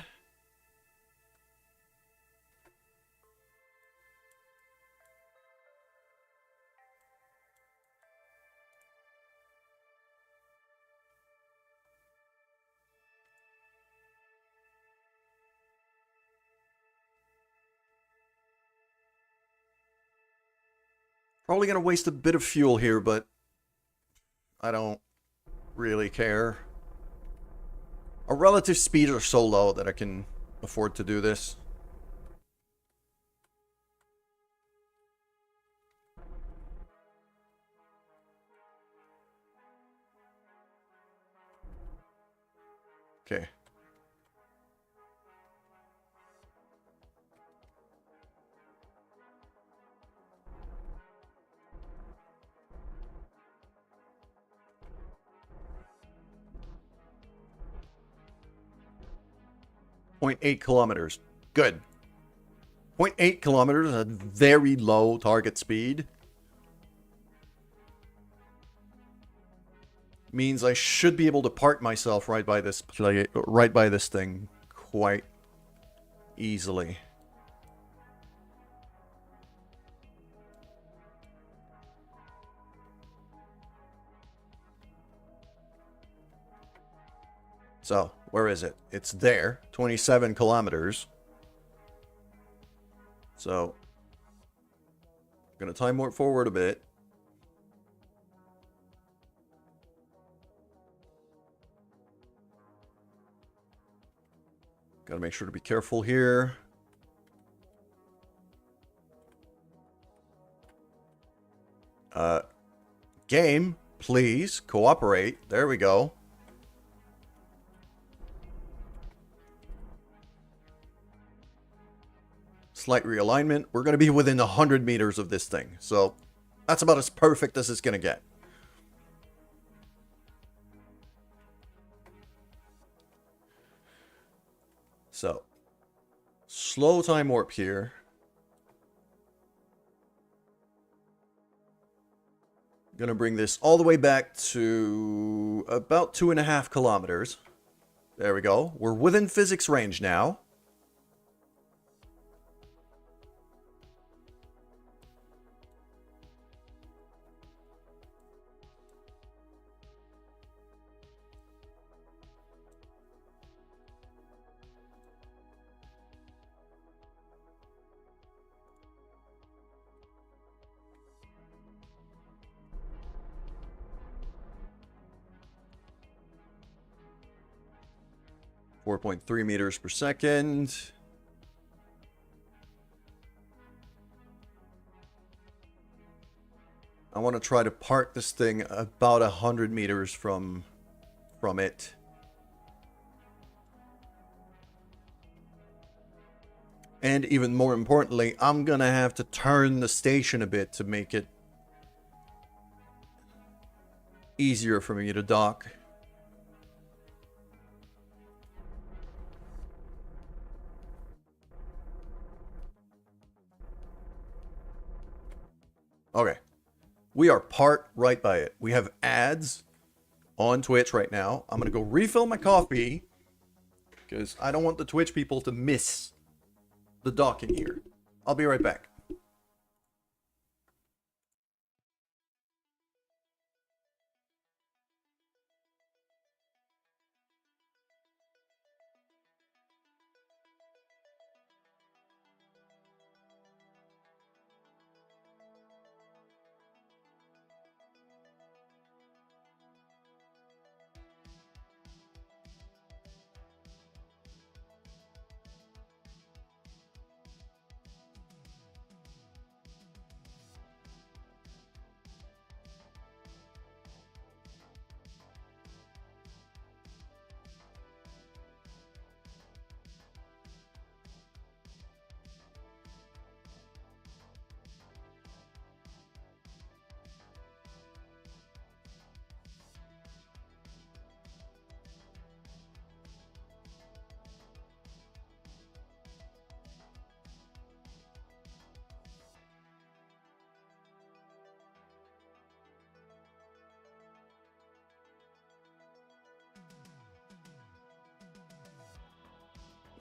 Probably going to waste a bit of fuel here, but I don't really care. Our relative speeds are so low that I can afford to do this. Okay. .8 kilometers. Good. 0.8 kilometers at very low target speed. Means I should be able to park myself right by this thing quite easily. So, where is it? It's there. 27 kilometers. So, I'm going to time warp forward a bit. Got to make sure to be careful here. Game, please cooperate. There we go. Slight realignment. We're going to be within 100 meters of this thing. So that's about as perfect as it's going to get. So, slow time warp here. Gonna bring this all the way back to about 2.5 kilometers. There we go. We're within physics range now. .3 meters per second. I want to try to park this thing about 100 meters from it. And even more importantly, I'm gonna have to turn the station a bit to make it easier for me to dock. Okay. We are parked right by it. We have ads on Twitch right now. I'm going to go refill my coffee because I don't want the Twitch people to miss the docking here. I'll be right back.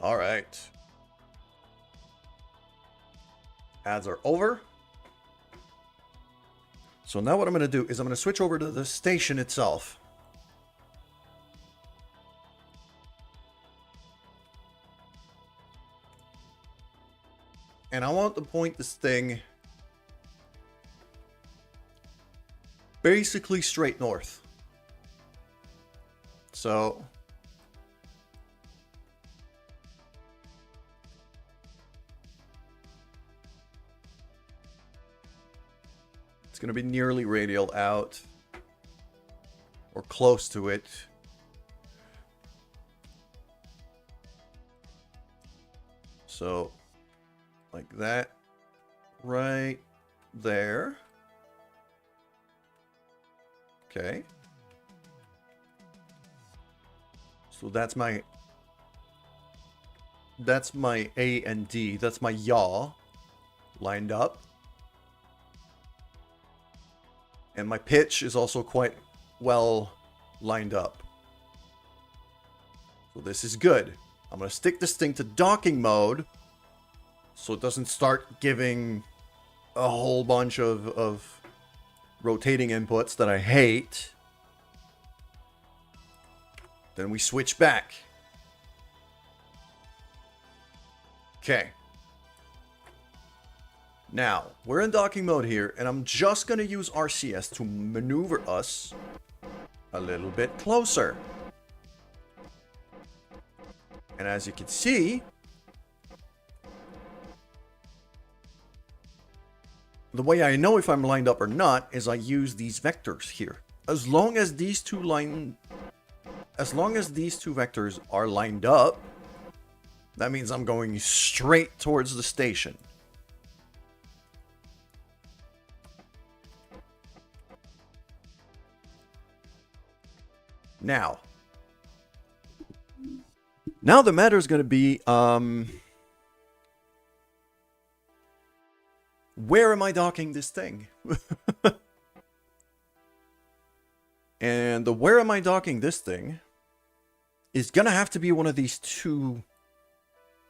All right. Ads are over. So now what I'm going to do is I'm going to switch over to the station itself. And I want to point this thing basically straight north. So it's going to be nearly radial out, or close to it. So, like that, right there. Okay. So that's my A and D. That's my yaw lined up. And my pitch is also quite well lined up. So this is good. I'm going to stick this thing to docking mode so it doesn't start giving a whole bunch of rotating inputs that I hate. Then we switch back. Okay. Now, we're in docking mode here, and I'm just going to use RCS to maneuver us a little bit closer. And as you can see, the way I know if I'm lined up or not is I use these vectors here. As long as these two vectors are lined up, that means I'm going straight towards the station. Now the matter is going to be, where am I docking this thing? And the where am I docking this thing is going to have to be one of these two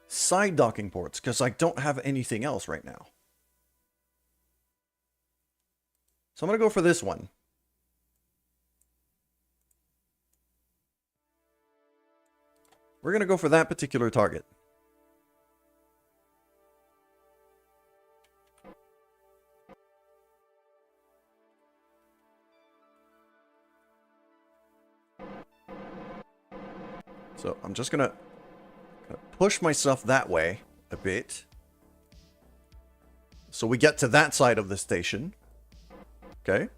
side docking ports, because I don't have anything else right now. So I'm going to go for this one. We're going to go for that particular target. So I'm just going to push myself that way a bit. So we get to that side of the station. Okay.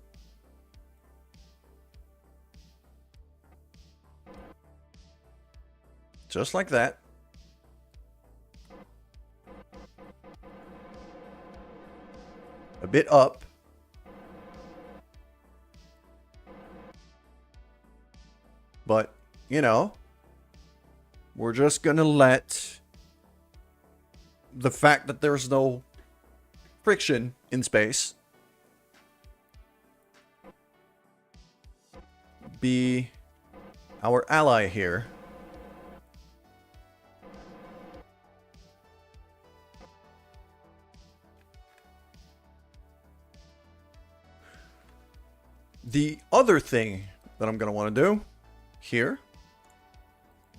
Just like that. A bit up. But, you know, we're just gonna let the fact that there's no friction in space be our ally here. The other thing that I'm going to want to do here,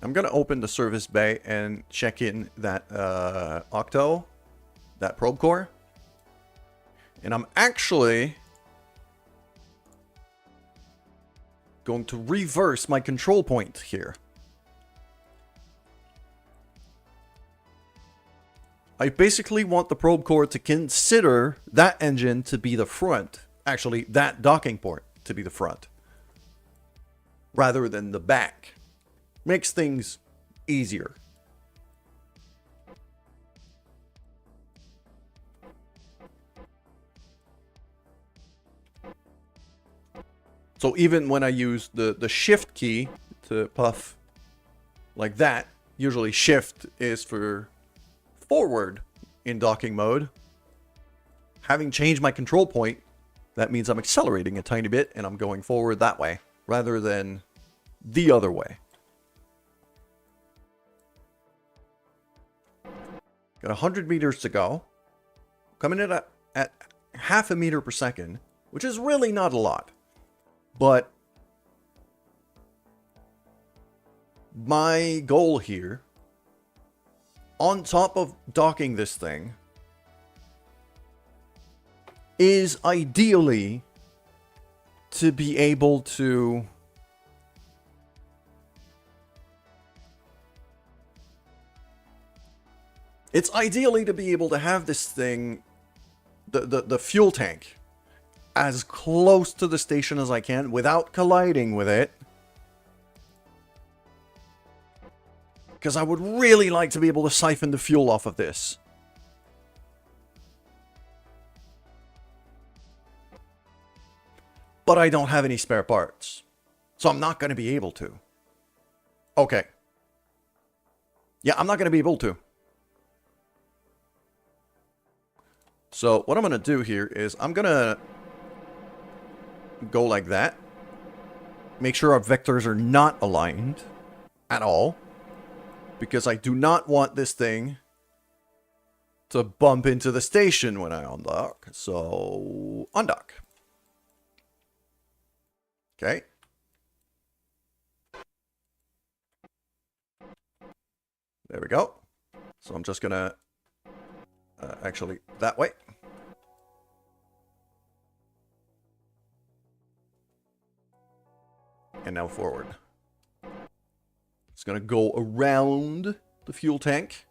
I'm going to open the service bay and check in that Octo, that probe core. And I'm actually going to reverse my control point here. I basically want the probe core to consider that engine to be the front. Actually, that docking port to be the front rather than the back. Makes things easier. So even when I use the shift key to puff like that, usually shift is for forward in docking mode. Having changed my control point, that means I'm accelerating a tiny bit and I'm going forward that way rather than the other way. Got 100 meters to go. Coming in at half a meter per second, which is really not a lot. But my goal here, on top of docking this thing, is ideally to be able to have this thing, the fuel tank, as close to the station as I can without colliding with it. Because I would really like to be able to siphon the fuel off of this. But I don't have any spare parts. So I'm not going to be able to. Okay. Yeah, I'm not going to be able to. So what I'm going to do here is I'm going to go like that. Make sure our vectors are not aligned at all. Because I do not want this thing to bump into the station when I undock. So, undock. Okay. There we go. So I'm just going to actually that way. And now forward. It's going to go around the fuel tank.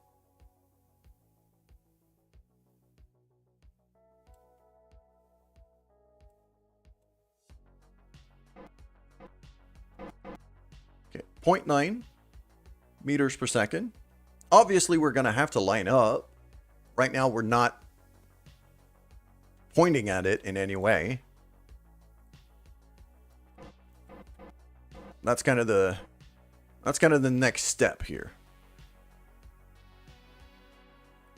Okay, 0.9 meters per second. Obviously, we're going to have to line up. Right now, we're not pointing at it in any way. That's kind of the next step here.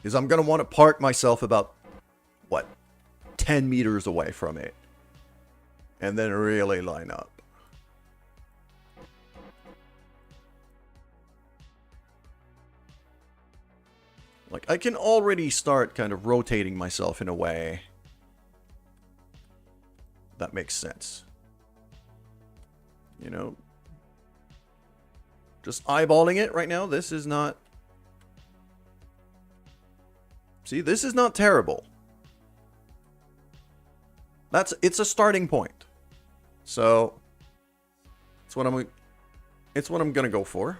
is I'm going to want to park myself about, what, 10 meters away from it. And then really line up. Like, I can already start kind of rotating myself in a way that makes sense. You know? Just eyeballing it right now, this is not... See, this is not terrible. It's a starting point. So, it's what I'm gonna go for.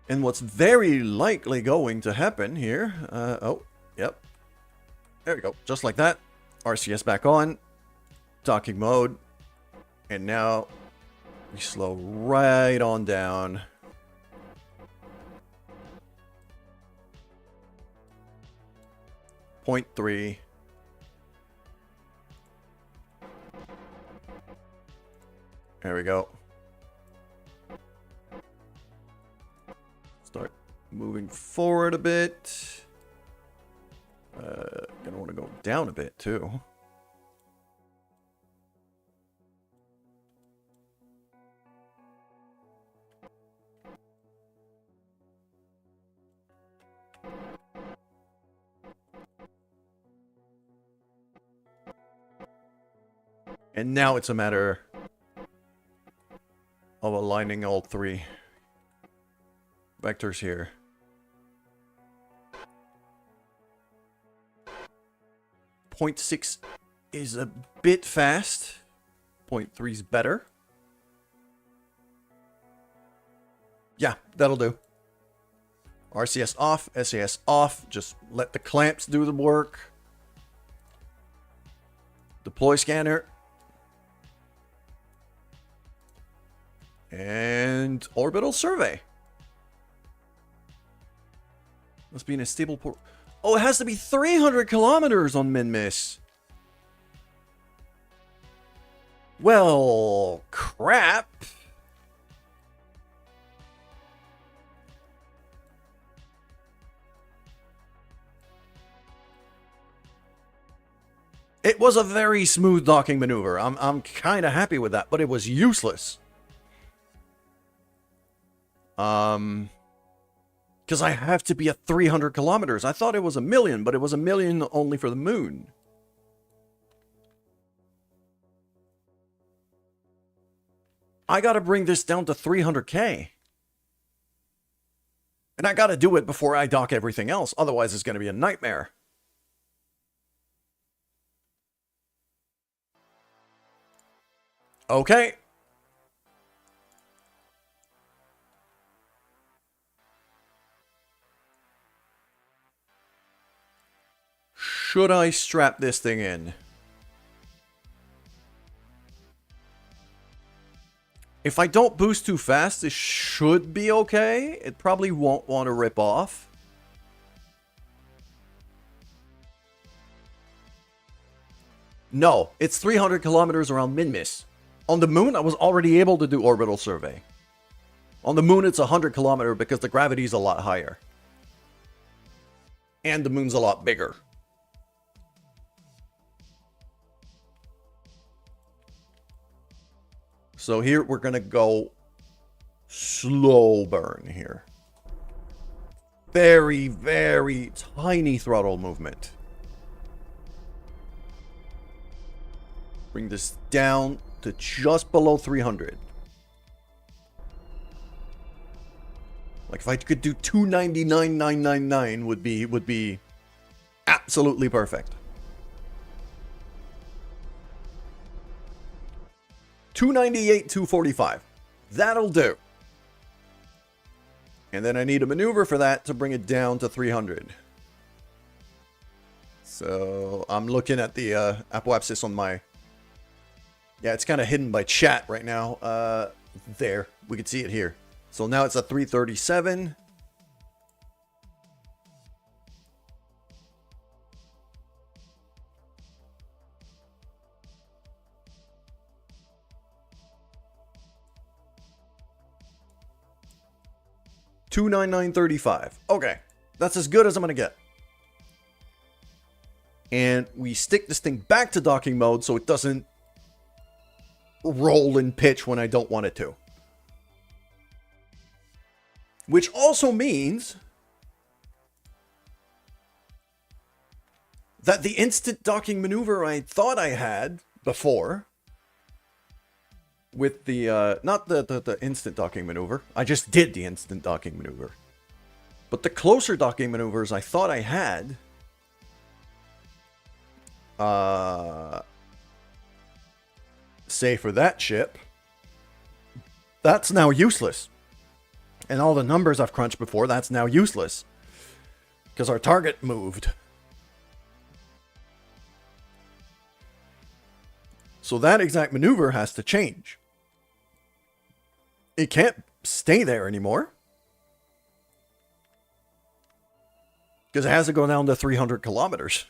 And what's very likely going to happen here... oh, yep. There we go. Just like that. RCS back on. Docking mode. And now we slow right on down. Point 3. There we go. Start moving forward a bit. Gonna want to go down a bit too. And now it's a matter of aligning all three vectors here. Point 0.6 is a bit fast. 0.3 is better. Yeah, that'll do. RCS off, SAS off. Just let the clamps do the work. Deploy scanner. And orbital survey. Must be in a stable port. Oh, it has to be 300 kilometers on Minmus. Well, crap. It was a very smooth docking maneuver. I'm kind of happy with that, but it was useless. Because I have to be at 300 kilometers. I thought it was 1 million, but it was 1 million only for the moon. I gotta bring this down to 300k. And I gotta do it before I dock everything else. Otherwise, it's gonna be a nightmare. Okay. Should I strap this thing in? If I don't boost too fast, this should be okay. It probably won't want to rip off. No, it's 300 kilometers around Minmus. On the moon, I was already able to do orbital survey. On the moon, it's 100 kilometers because the gravity is a lot higher. And the moon's a lot bigger. So here we're going to go slow burn here. Very, very tiny throttle movement. Bring this down to just below 300. Like if I could do 299,999 would be absolutely perfect. 298, 245. That'll do. And then I need a maneuver for that to bring it down to 300. So I'm looking at the apoapsis on my... Yeah, it's kind of hidden by chat right now. There, we can see it here. So now it's a 337. 29935. Okay, that's as good as I'm gonna get. And we stick this thing back to docking mode so it doesn't roll and pitch when I don't want it to. Which also means that the instant docking maneuver I thought I had before, with the, not the instant docking maneuver, I just did the instant docking maneuver. But the closer docking maneuvers I thought I had, say for that ship, that's now useless. And all the numbers I've crunched before, that's now useless. Because our target moved. So that exact maneuver has to change. It can't stay there anymore. Because it has to go down to 300 kilometers.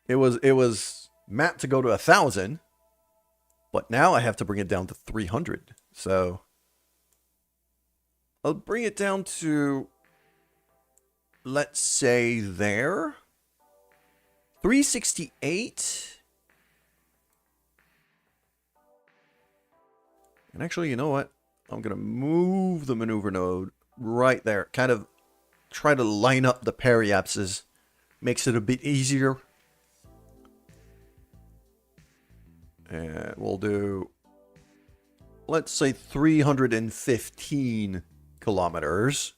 It was mapped to go to 1,000. But now I have to bring it down to 300. So I'll bring it down to, let's say, there. 368. And actually, you know what? I'm going to move the maneuver node right there. Kind of try to line up the periapses. Makes it a bit easier. And we'll do, let's say, 315 kilometers.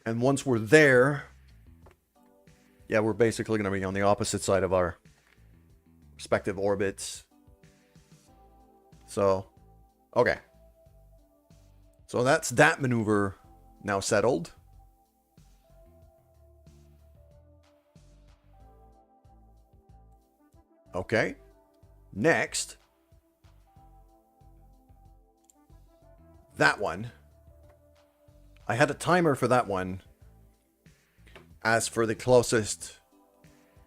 And once we're there, yeah, we're basically going to be on the opposite side of our respective orbits. So, okay. So that's that maneuver now settled. Okay. Next. That one. I had a timer for that one. As for the closest,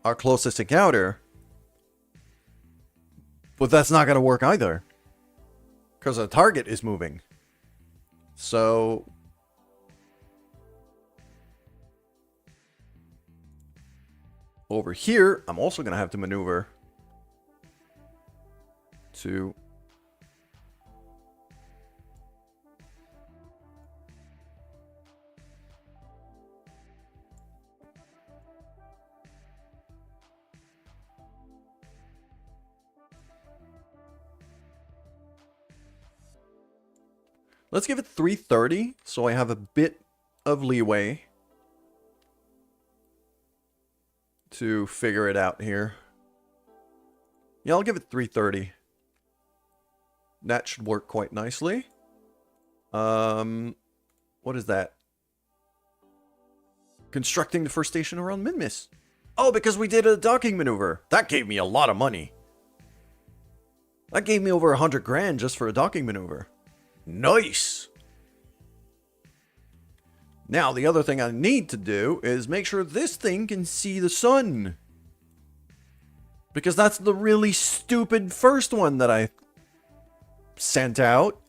our closest encounter. But that's not going to work either. Because the target is moving. So over here, I'm also going to have to maneuver to let's give it 330 so I have a bit of leeway to figure it out here. Yeah, I'll give it 330. That should work quite nicely. What is that? Constructing the first station around Minmus. Oh, because we did a docking maneuver. That gave me a lot of money. That gave me over 100 grand just for a docking maneuver. Nice! Now, the other thing I need to do is make sure this thing can see the sun. Because that's the really stupid first one that I sent out.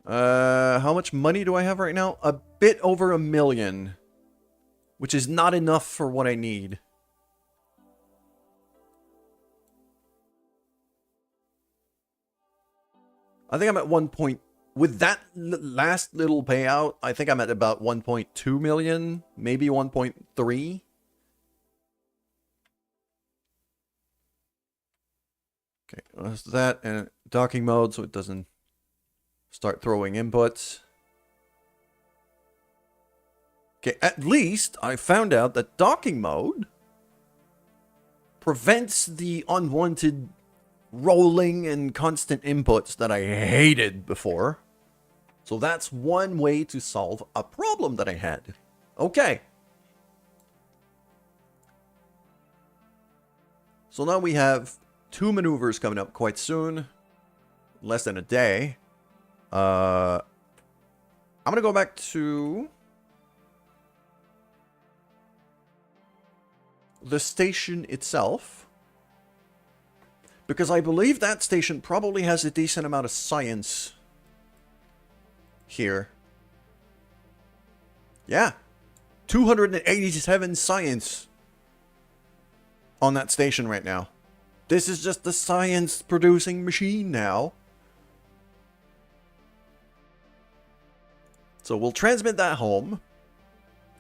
How much money do I have right now? A bit over $1 million. Which is not enough for what I need. I think I'm at 1 point. With that last little payout, I think I'm at about 1.2 million. Maybe 1.3. Okay, that's that. And docking mode so it doesn't start throwing inputs. Okay, at least I found out that docking mode prevents the unwanted rolling and constant inputs that I hated before. So that's one way to solve a problem that I had. Okay. So now we have 2 maneuvers coming up quite soon. Less than a day. I'm going to go back to the station itself, because I believe that station probably has a decent amount of science here. Yeah. 287 science on that station right now. This is just the science producing machine now. So we'll transmit that home.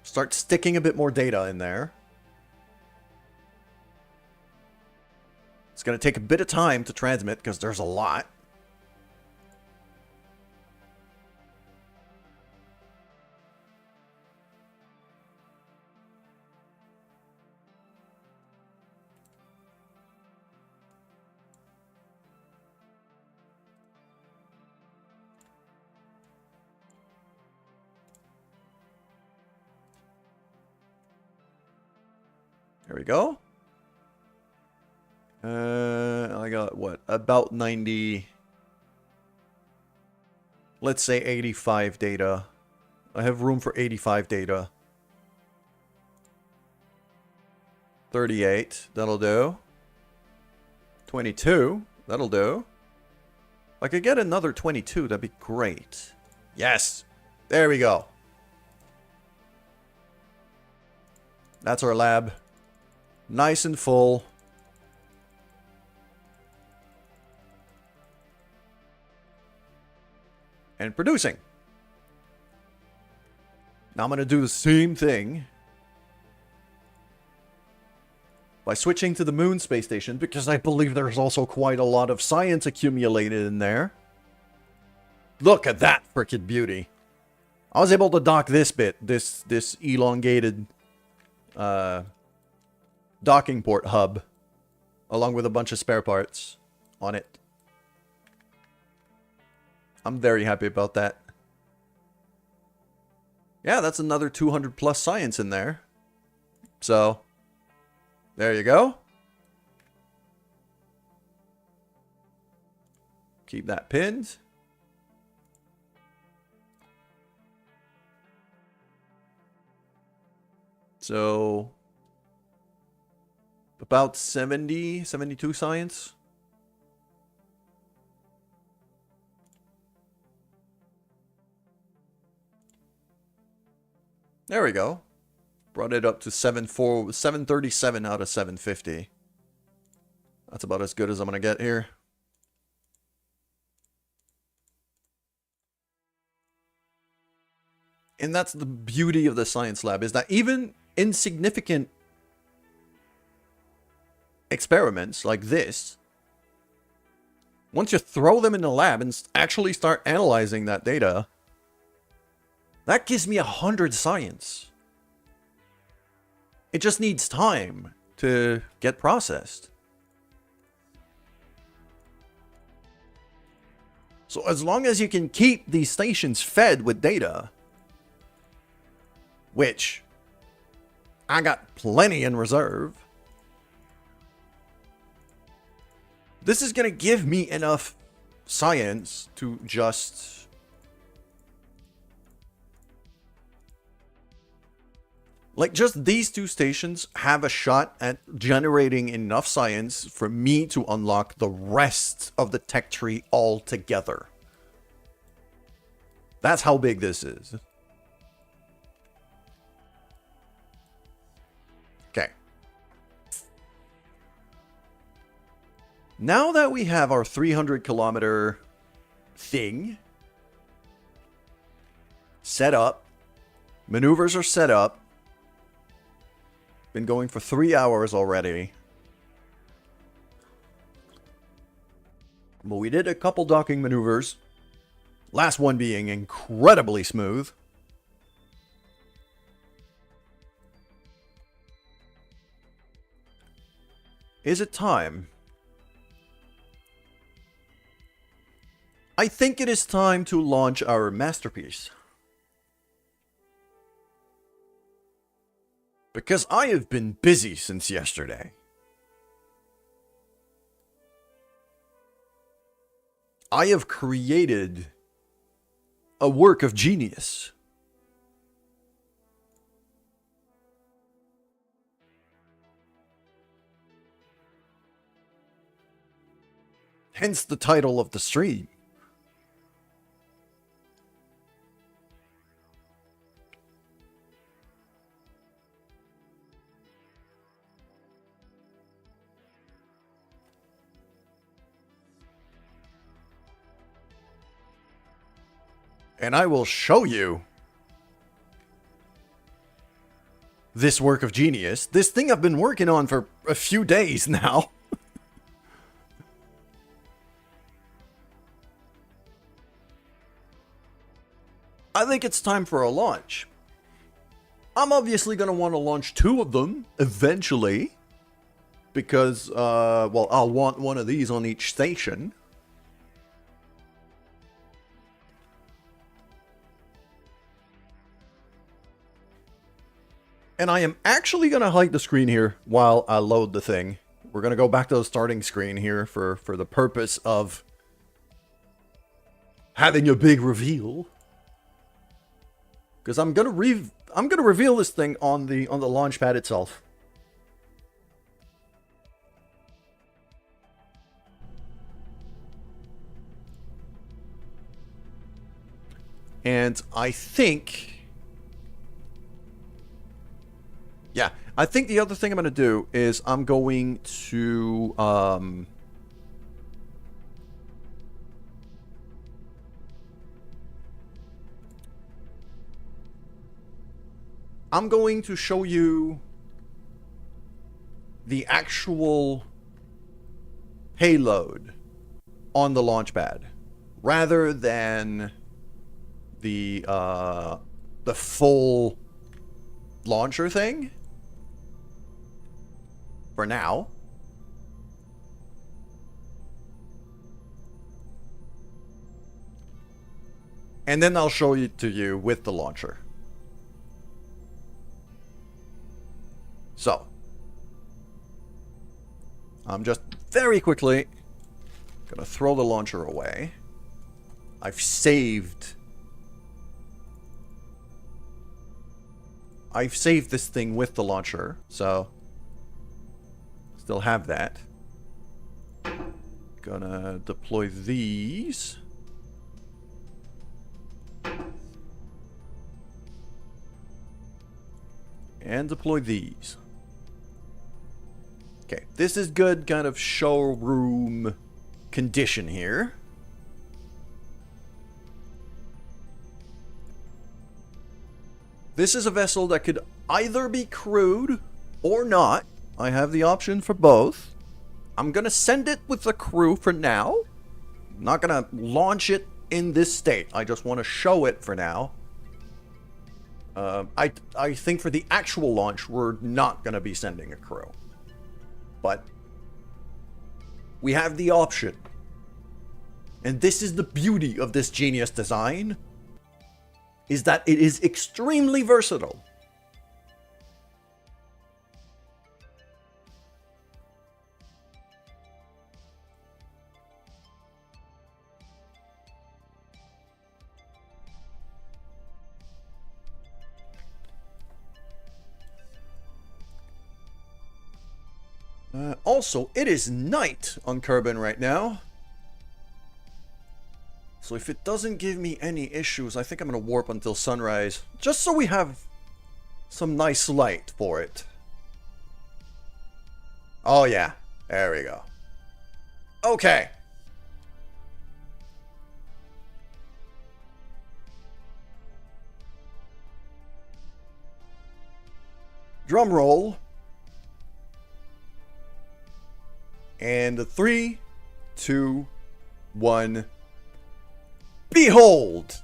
Start sticking a bit more data in there. It's going to take a bit of time to transmit because there's a lot. There we go. I got, what, about 90... Let's say 85 data. I have room for 85 data. 38, that'll do. 22, that'll do. If I could get another 22, that'd be great. Yes! There we go. That's our lab. Nice and full. And producing. Now I'm going to do the same thing by switching to the Moon space station, because I believe there's also quite a lot of science accumulated in there. Look at that frickin' beauty. I was able to dock this bit, this elongated docking port hub, along with a bunch of spare parts on it. I'm very happy about that. Yeah, that's another 200 plus science in there. So, there you go. Keep that pinned. So, about 70, 72 science. There we go. Brought it up to 737 out of 750. That's about as good as I'm going to get here. And that's the beauty of the science lab, is that even insignificant experiments like this, once you throw them in the lab and actually start analyzing that data, that gives me 100 science. It just needs time to get processed. So as long as you can keep these stations fed with data, which I got plenty in reserve, this is going to give me enough science to just... like, just these two stations have a shot at generating enough science for me to unlock the rest of the tech tree altogether. That's how big this is. Okay. Now that we have our 300-kilometer thing set up, maneuvers are set up, been going for 3 hours already. But we did a couple docking maneuvers. Last one being incredibly smooth. Is it time? I think it is time to launch our masterpiece. Because I have been busy since yesterday. I have created a work of genius. Hence the title of the stream. And I will show you this work of genius. This thing I've been working on for a few days now. I think it's time for a launch. I'm obviously going to want to launch 2 of them eventually. Because, well, I'll want one of these on each station. And I am actually going to hide the screen here while I load the thing. We're going to go back to the starting screen here for the purpose of having a big reveal. Because I'm going to reveal this thing on the launch pad itself. And I think... yeah, I think the other thing I'm going to do is I'm going to... I'm going to show you the actual payload on the launch pad rather than the full launcher thing for now. And then I'll show it to you with the launcher. So, I'm just very quickly gonna throw the launcher away. I've saved this thing with the launcher, so still have that. Gonna deploy these. And deploy these. Okay, this is good kind of showroom condition here. This is a vessel that could either be crewed or not. I have the option for both. I'm going to send it with the crew for now. I'm not going to launch it in this state. I just want to show it for now. I think for the actual launch, we're not going to be sending a crew. But we have the option. And this is the beauty of this genius design, is that it is extremely versatile. Also, it is night on Kerbin right now. So if it doesn't give me any issues, I think I'm going to warp until sunrise. Just so we have some nice light for it. Oh yeah, there we go. Okay. Drum roll. And 3, 2, 1. Behold!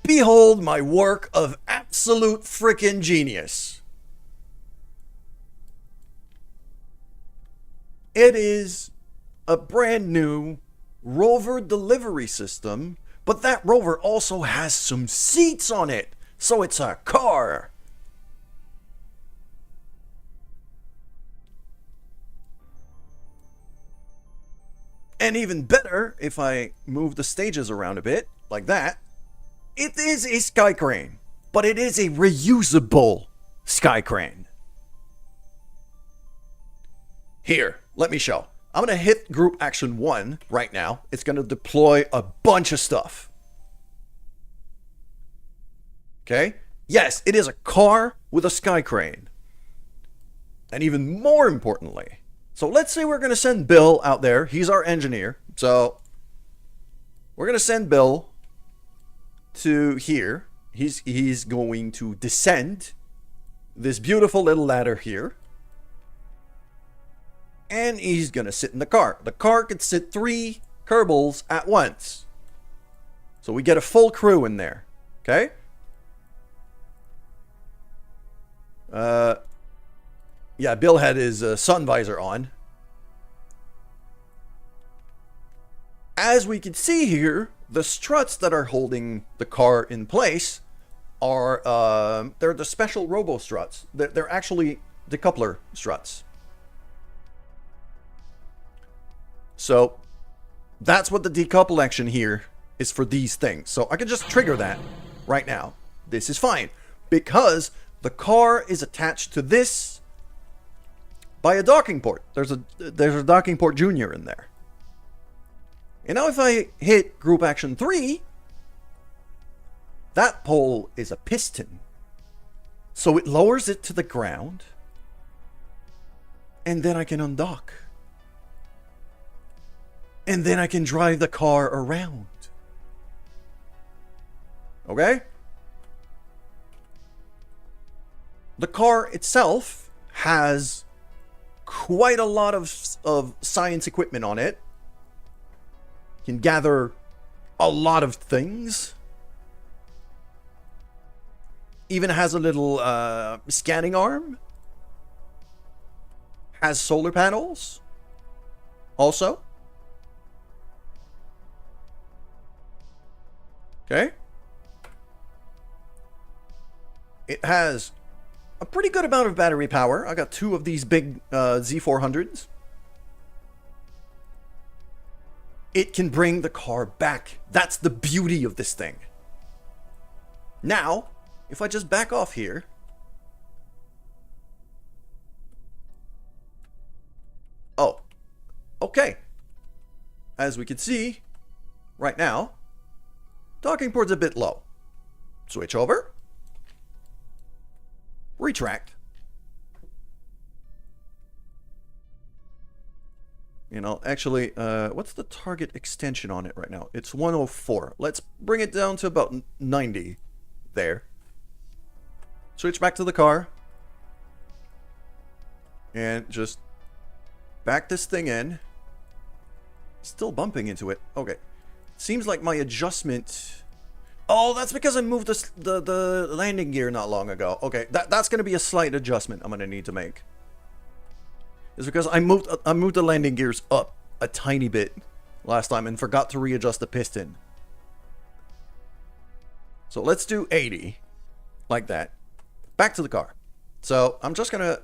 Behold my work of absolute frickin' genius. It is a brand new rover delivery system, but that rover also has some seats on it, so it's a car. And even better, if I move the stages around a bit, like that, it is a sky crane, but it is a reusable sky crane. Here, let me show. I'm going to hit group action 1 right now. It's going to deploy a bunch of stuff. Okay? Yes, it is a car with a sky crane. And even more importantly, so let's say we're going to send Bill out there. He's our engineer. So we're going to send Bill to here. He's going to descend this beautiful little ladder here. And he's going to sit in the car. The car could sit 3 Kerbals at once. So we get a full crew in there. Okay? Yeah, Bill had his sun visor on. As we can see here, the struts that are holding the car in place are, they're the special robo struts. They're actually decoupler struts. So that's what the decouple action here is for these things. So I can just trigger that right now. This is fine because the car is attached to this by a docking port. There's a docking port junior in there. And now if I hit group action 3, that pole is a piston. So it lowers it to the ground. And then I can undock. And then I can drive the car around. Okay? The car itself has quite a lot of science equipment on it. Can gather a lot of things. Even has a little scanning arm. Has solar panels. Also. Okay. It has a pretty good amount of battery power. I got 2 of these big Z400s. It can bring the car back. That's the beauty of this thing. Now, if I just back off here. Oh. Okay. As we can see right now, docking port's a bit low. Switch over. Retract. You know, actually, what's the target extension on it right now? It's 104. Let's bring it down to about 90. There. Switch back to the car. And just back this thing in. Still bumping into it. Okay. Seems like my adjustment... Oh, that's because I moved the landing gear not long ago. Okay, that's going to be a slight adjustment I'm going to need to make. It's because I moved the landing gears up a tiny bit last time and forgot to readjust the piston. So let's do 80. Like that. Back to the car. So I'm just going to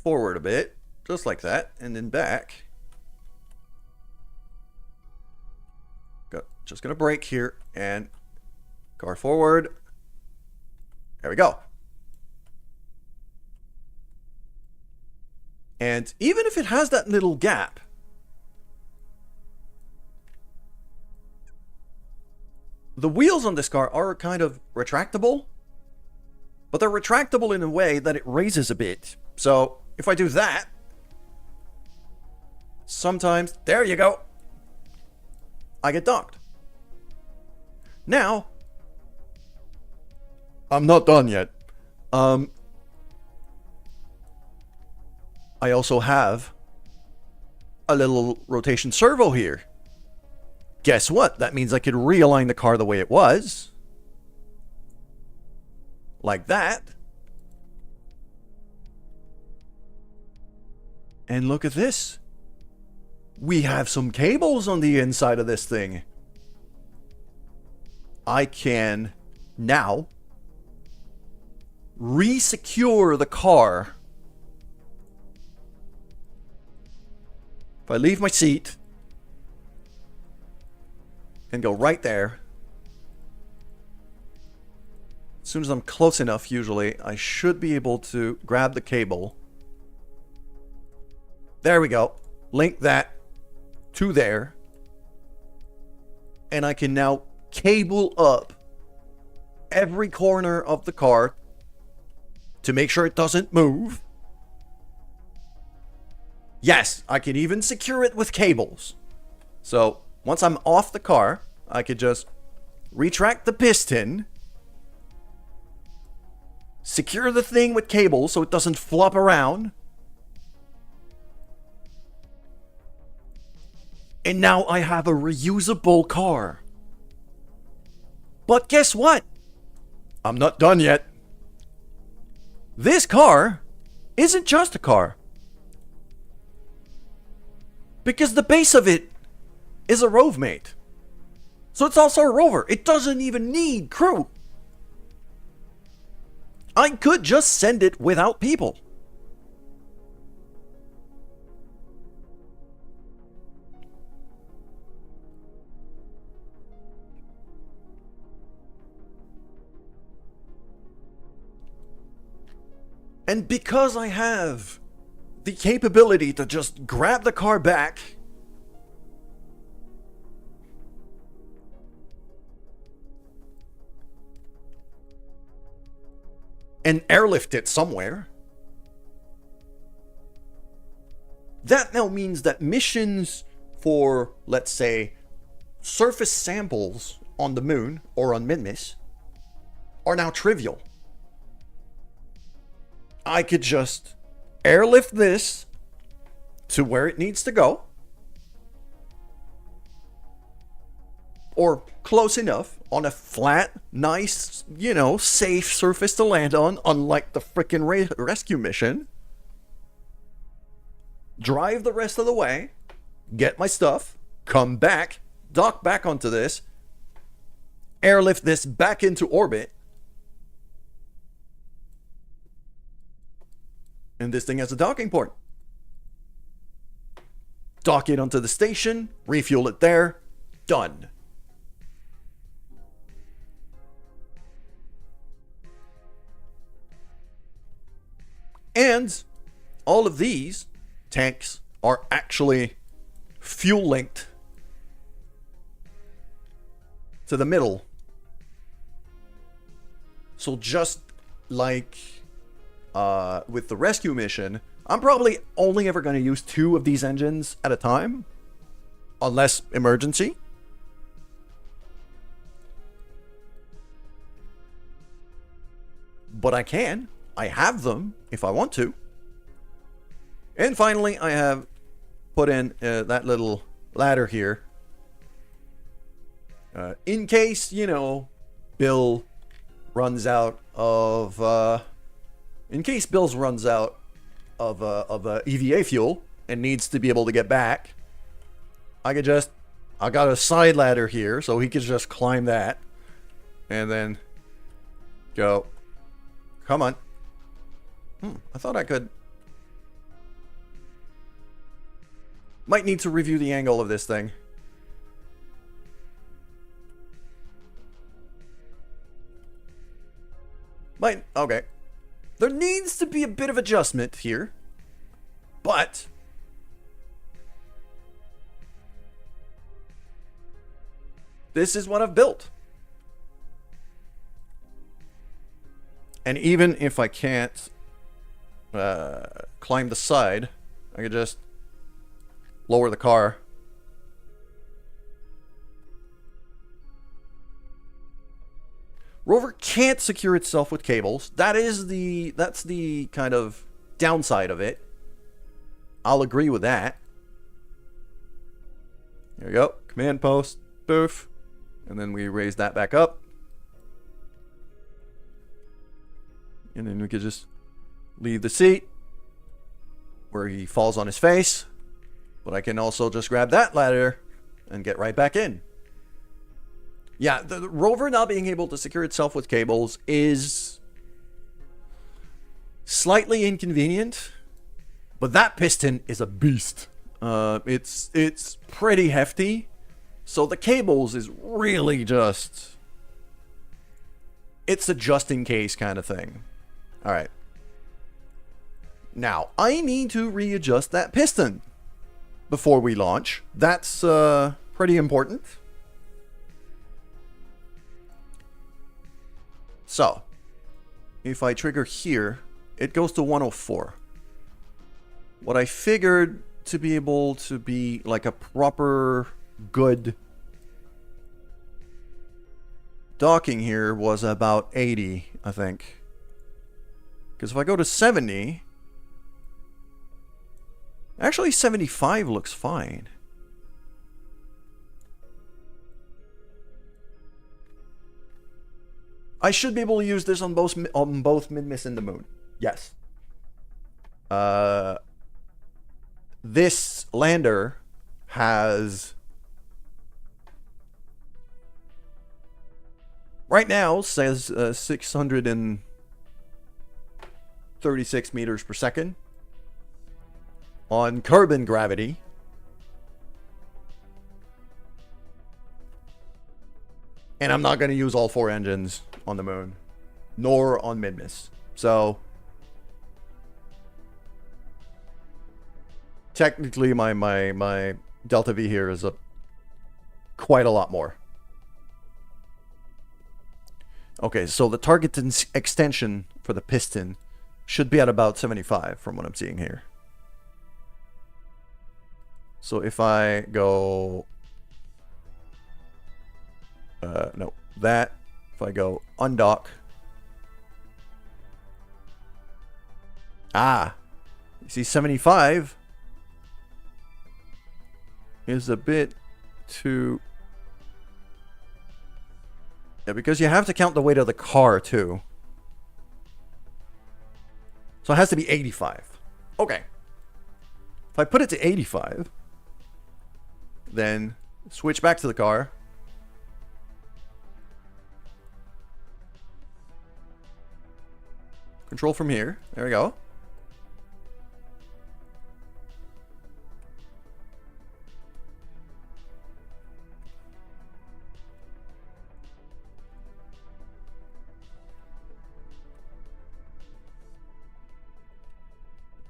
forward a bit. Just like that. And then back. Just going to brake here and car forward. There we go. And even if it has that little gap, the wheels on this car are kind of retractable, but they're retractable in a way that it raises a bit. So if I do that, sometimes, there you go, I get docked. Now, I'm not done yet. I also have a little rotation servo here. Guess what? That means I could realign the car the way it was. Like that. And look at this. We have some cables on the inside of this thing. I can now re-secure the car. If I leave my seat and go right there. As soon as I'm close enough, usually, I should be able to grab the cable. There we go. Link that to there. And I can now cable up every corner of the car to make sure it doesn't move. Yes, I can even secure it with cables. So, once I'm off the car, I could just retract the piston, secure the thing with cables so it doesn't flop around, and now I have a reusable car. But guess what? I'm not done yet. This car isn't just a car. Because the base of it is a rovemate. So it's also a rover. It doesn't even need crew. I could just send it without people. And because I have the capability to just grab the car back and airlift it somewhere, that now means that missions for, let's say, surface samples on the moon or on Minmus are now trivial. I could just airlift this to where it needs to go, or close enough on a flat, nice, safe surface to land on, unlike the frickin' rescue mission. Drive the rest of the way, get my stuff, come back, dock back onto this, airlift this back into orbit, and this thing has a docking port. Dock it onto the station, refuel it there, done. And all of these tanks are actually fuel linked to the middle. So just like with the rescue mission, I'm probably only ever going to use 2 of these engines at a time, unless emergency. But I have them if I want to. And finally, I have put in that little ladder here. In case, Bill runs out of... in case Bill's runs out of EVA fuel and needs to be able to get back, I got a side ladder here, so he could just climb that. And then go. Come on. I thought I could. Might need to review the angle of this thing. Okay. There needs to be a bit of adjustment here. But this is what I've built. And even if I can't climb the side, I could just lower the car. Rover can't secure itself with cables. That's the kind of downside of it. I'll agree with that. There we go. Command post. Boof. And then we raise that back up. And then we could just leave the seat where he falls on his face. But I can also just grab that ladder and get right back in. Yeah, the rover not being able to secure itself with cables is slightly inconvenient, but that piston is a beast. It's pretty hefty, So the cables is really just... It's a just in case kind of thing. Alright. Now, I need to readjust that piston before we launch. That's pretty important. So, if I trigger here, it goes to 104. What I figured to be able to be like a proper, good docking here was about 80, I think. Because if I go to 70... Actually, 75 looks fine. I should be able to use this on both Minmus and the Moon. Yes. This lander has... Right now, says 636 meters per second. On Kerbin gravity. And I'm not going to use all 4 engines on the Moon. Nor on Minmus. So... Technically, my Delta V here is quite a lot more. Okay, so the target extension for the piston should be at about 75 from what I'm seeing here. So if I go... no, that. If I go undock. Ah! You see 75 is a bit too... Yeah, because you have to count the weight of the car too. So it has to be 85. Okay. If I put it to 85, then switch back to the car. Control from here. There we go.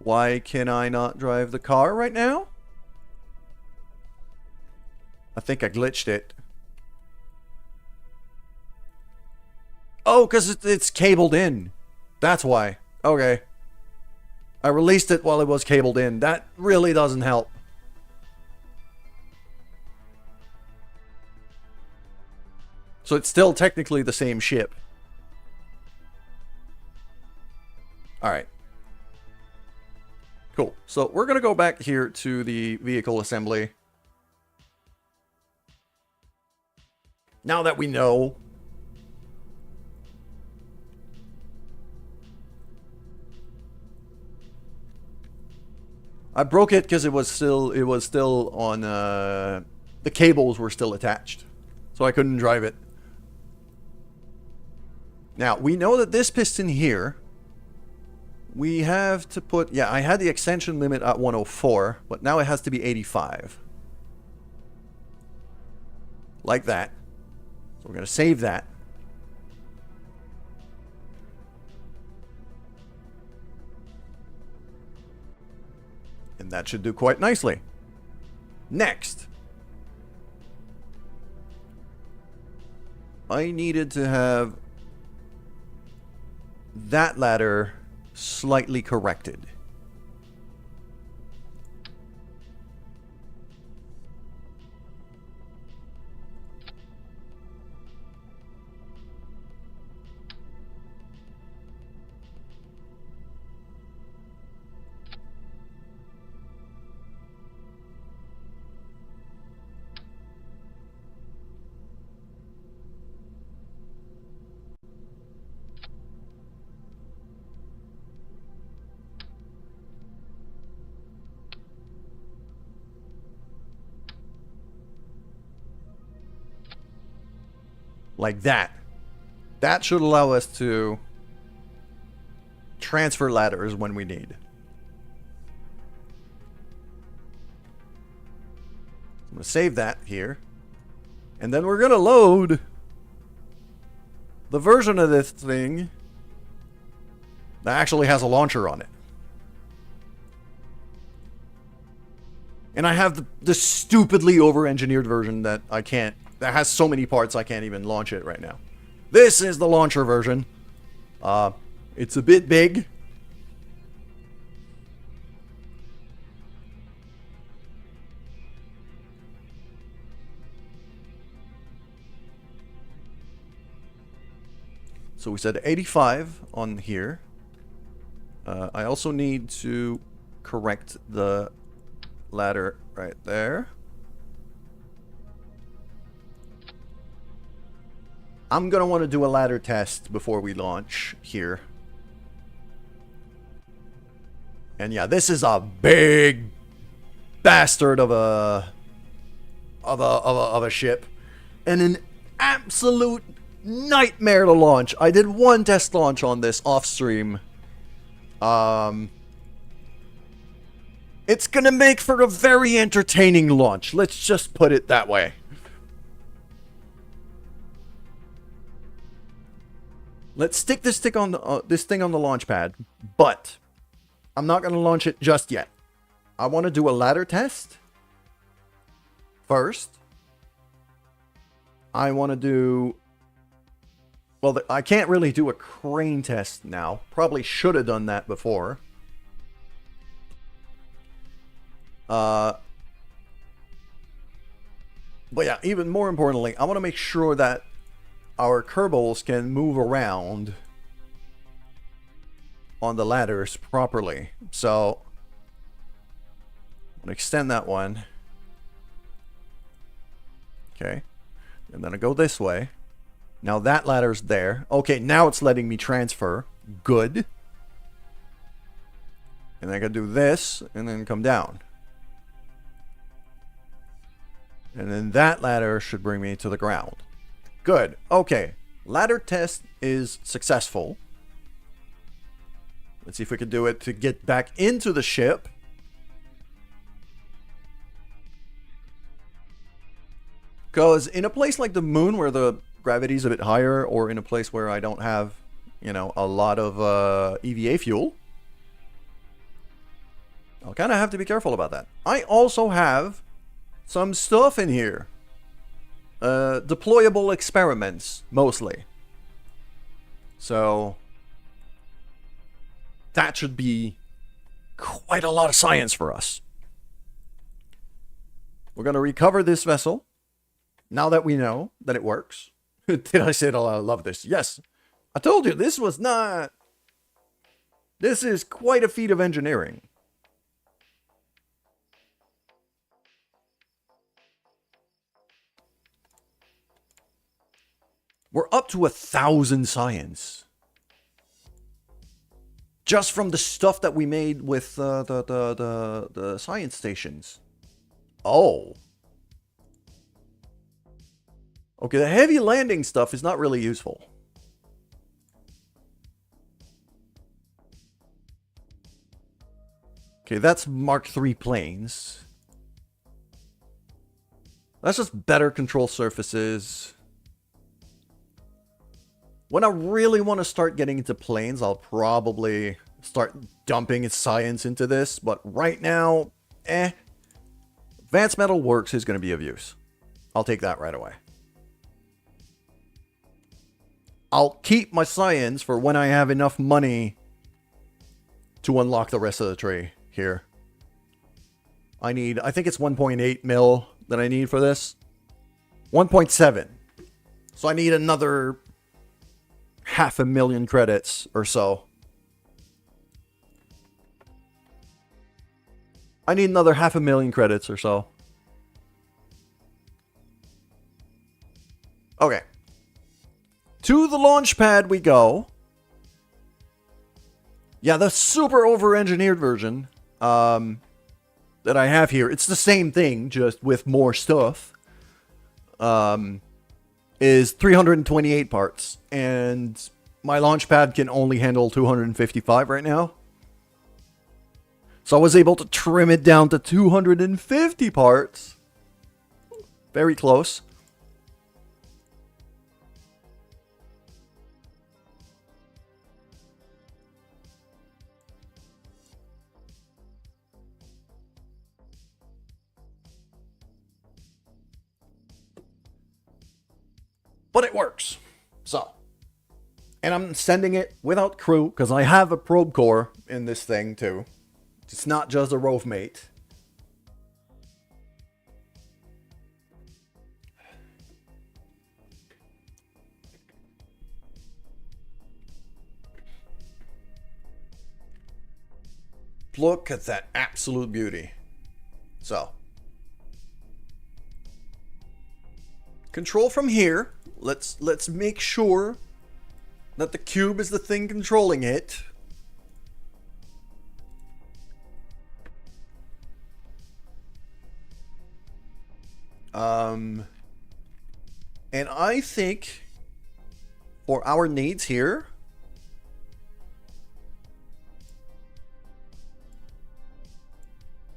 Why can I not drive the car right now? I think I glitched it. Oh, because it's cabled in. That's why. Okay. I released it while it was cabled in. That really doesn't help. So it's still technically the same ship. Alright. Cool. So we're going to go back here to the vehicle assembly. Now that we know. I broke it because it was still on, the cables were still attached. So I couldn't drive it. Now, we know that this piston here, we have to put, yeah, I had the extension limit at 104, but now it has to be 85. Like that. So we're going to save that. And that should do quite nicely. Next. I needed to have that ladder slightly corrected. Like that. That should allow us to transfer ladders when we need. I'm going to save that here. And then we're gonna load the version of this thing that actually has a launcher on it. And I have the stupidly over-engineered version that has so many parts I can't even launch it right now. This is the launcher version. It's a bit big. So we said 85 on here. I also need to correct the ladder right there. I'm gonna want to do a ladder test before we launch here. And yeah, this is a big bastard of a ship, and an absolute nightmare to launch. I did one test launch on this off stream. It's gonna make for a very entertaining launch. Let's just put it that way. Let's stick this thing on the launch pad, but I'm not gonna launch it just yet. I want to do a ladder test first. I want to do... Well, I can't really do a crane test now. Probably should have done that before. But yeah, even more importantly, I want to make sure that our Kerbals can move around on the ladders properly. So, I'm going to extend that one. Okay. And then I go this way. Now that ladder's there. Okay, now it's letting me transfer. Good. And I can do this and then come down. And then that ladder should bring me to the ground. Good. Okay. Ladder test is successful. Let's see if we can do it to get back into the ship. Because in a place like the moon where the gravity's a bit higher, or in a place where I don't have, you know, a lot of EVA fuel, I'll kind of have to be careful about that. I also have some stuff in here. Deployable experiments, mostly. So that should be quite a lot of science for us. We're going to recover this vessel. Now that we know that it works. Did I say it? I love this. Yes. I told you, this was not... This is quite a feat of engineering. We're up to 1,000 science. Just from the stuff that we made with the science stations. Oh. Okay, the heavy landing stuff is not really useful. Okay, that's Mark III planes. That's just better control surfaces. When I really want to start getting into planes, I'll probably start dumping its science into this. But right now, Advanced Metal Works is going to be of use. I'll take that right away. I'll keep my science for when I have enough money to unlock the rest of the tree here. I think it's 1.8 mil that I need for this. 1.7. So I need another 500,000 credits or so. I need another 500,000 credits or so. Okay. To the launch pad we go. Yeah, the super over-engineered version that I have here, it's the same thing, just with more stuff, is 328 parts. And my launch pad can only handle 255 right now. So I was able to trim it down to 250 parts. Very close. But it works. So. And I'm sending it without crew, because I have a probe core in this thing too. It's not just a rove mate. Look at that absolute beauty. So. Control from here. Let's make sure that the cube is the thing controlling it. And I think for our needs here,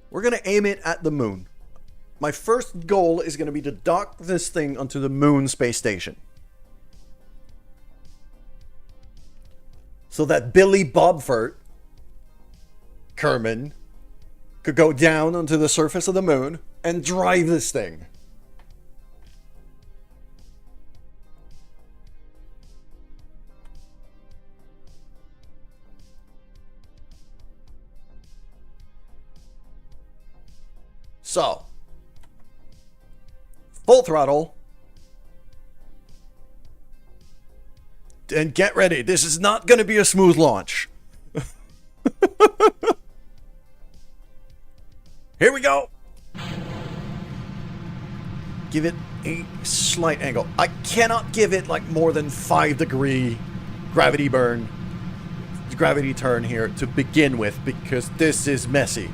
we're going to aim it at the moon. My first goal is going to be to dock this thing onto the moon space station. So that Billy Bobfort, Kerman, could go down onto the surface of the moon and drive this thing. So, full throttle. And get ready. This is not going to be a smooth launch. Here we go. Give it a slight angle. I cannot give it like more than 5-degree gravity burn, gravity turn here to begin with, because this is messy.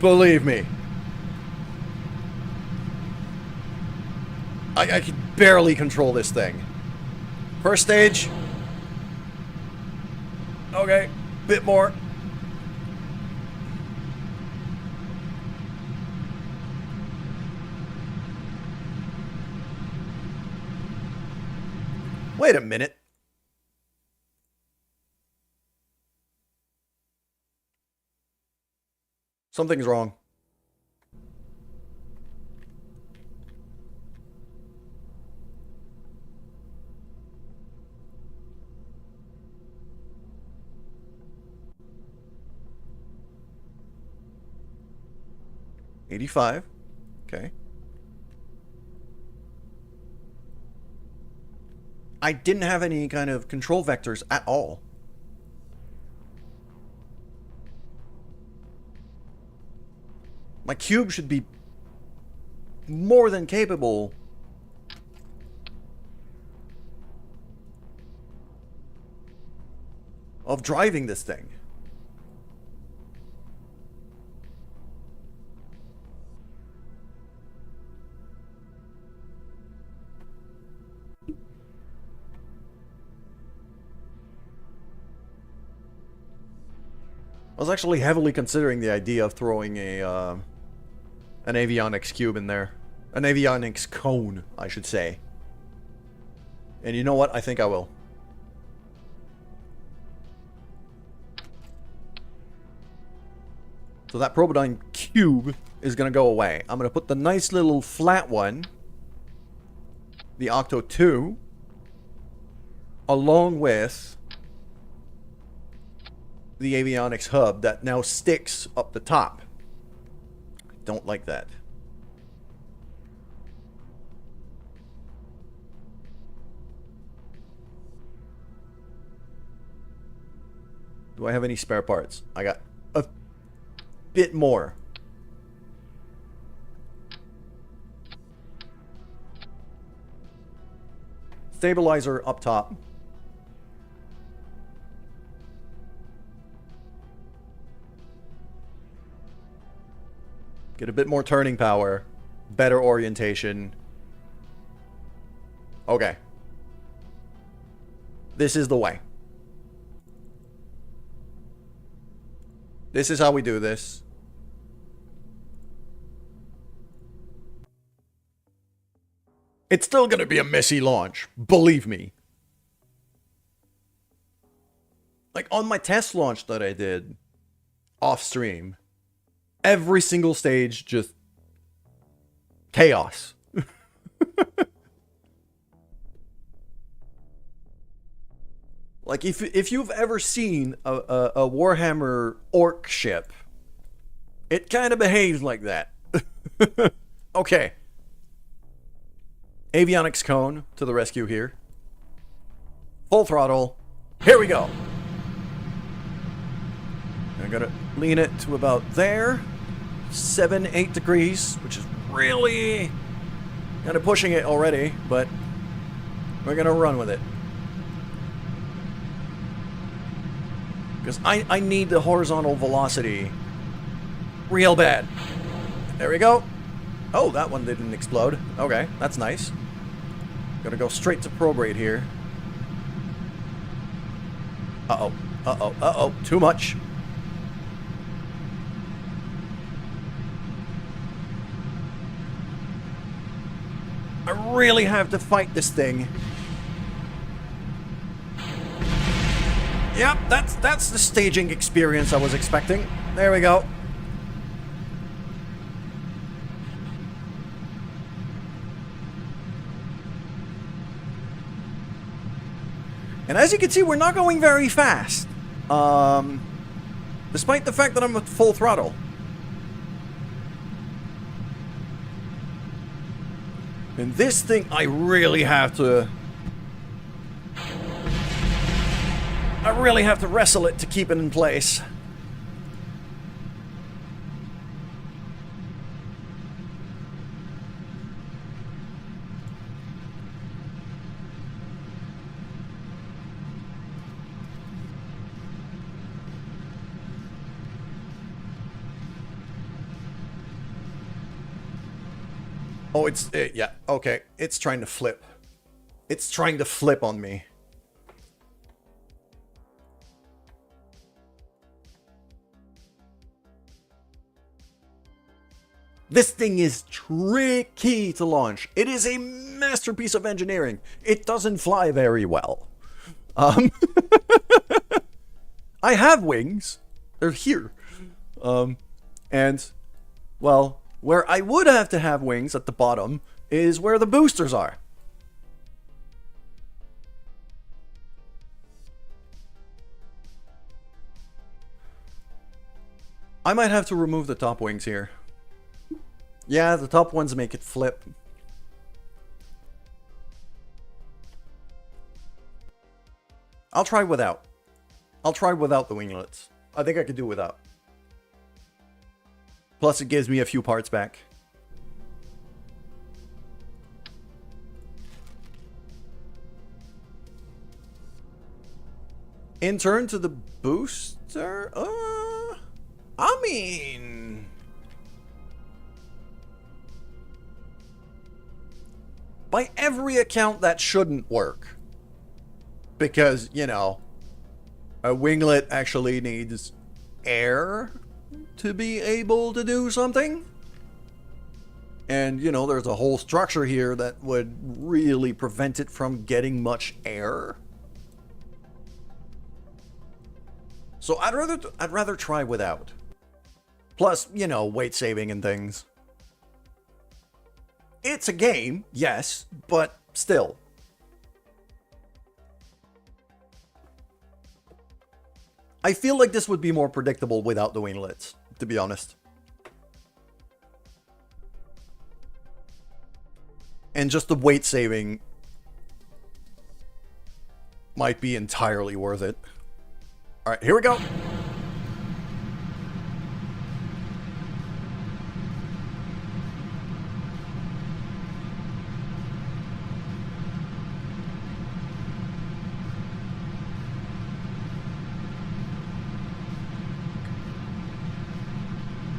Believe me. I can barely control this thing. First stage. Okay, bit more. Wait a minute. Something's wrong. $85. Okay. I didn't have any kind of control vectors at all. My cube should be more than capable of driving this thing. I was actually heavily considering the idea of throwing an avionics cube in there. An avionics cone, I should say. And you know what? I think I will. So that Probodyne cube is going to go away. I'm going to put the nice little flat one, the Octo 2, along with the avionics hub that now sticks up the top. I don't like that. Do I have any spare parts? I got a bit more. Stabilizer up top. Get a bit more turning power. Better orientation. Okay. This is the way. This is how we do this. It's still gonna be a messy launch. Believe me. Like on my test launch that I did off stream, every single stage just chaos. Like, if you've ever seen a Warhammer orc ship, it kind of behaves like that. Okay. Avionics cone to the rescue here. Full throttle. Here we go. I'm gonna lean it to about there. 7-8 degrees, which is really kind of pushing it already, but we're gonna run with it. Because I need the horizontal velocity real bad. There we go. Oh, that one didn't explode. Okay, that's nice. Gonna go straight to probrate here. Uh-oh. Uh-oh. Uh-oh. Too much. I really have to fight this thing. Yep, that's the staging experience I was expecting. There we go. And as you can see, we're not going very fast. Despite the fact that I'm at full throttle. And this thing, I really have to wrestle it to keep it in place. Oh, yeah, okay. It's trying to flip. It's trying to flip on me. This thing is tricky to launch. It is a masterpiece of engineering. It doesn't fly very well. I have wings. They're here. And, well, where I would have to have wings at the bottom is where the boosters are. I might have to remove the top wings here. Yeah, the top ones make it flip. I'll try without. I'll try without the winglets. I think I could do without. Plus, it gives me a few parts back. In turn to the booster? I mean... by every account, that shouldn't work. Because, you know, a winglet actually needs air to be able to do something. And, you know, there's a whole structure here that would really prevent it from getting much air. So I'd rather try without. Plus, you know, weight saving and things. It's a game, yes, but still. I feel like this would be more predictable without the winglets, to be honest. And just the weight saving might be entirely worth it. Alright, here we go.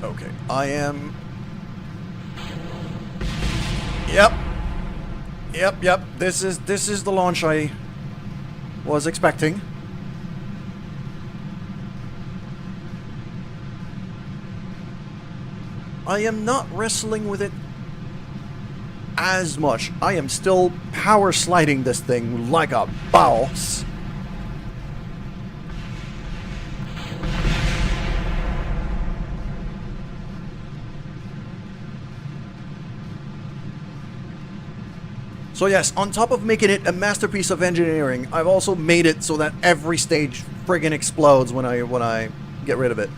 Okay, I am... Yep. This is the launch I was expecting. I am not wrestling with it as much. I am still power sliding this thing like a boss. So yes, on top of making it a masterpiece of engineering, I've also made it so that every stage friggin' explodes when I get rid of it.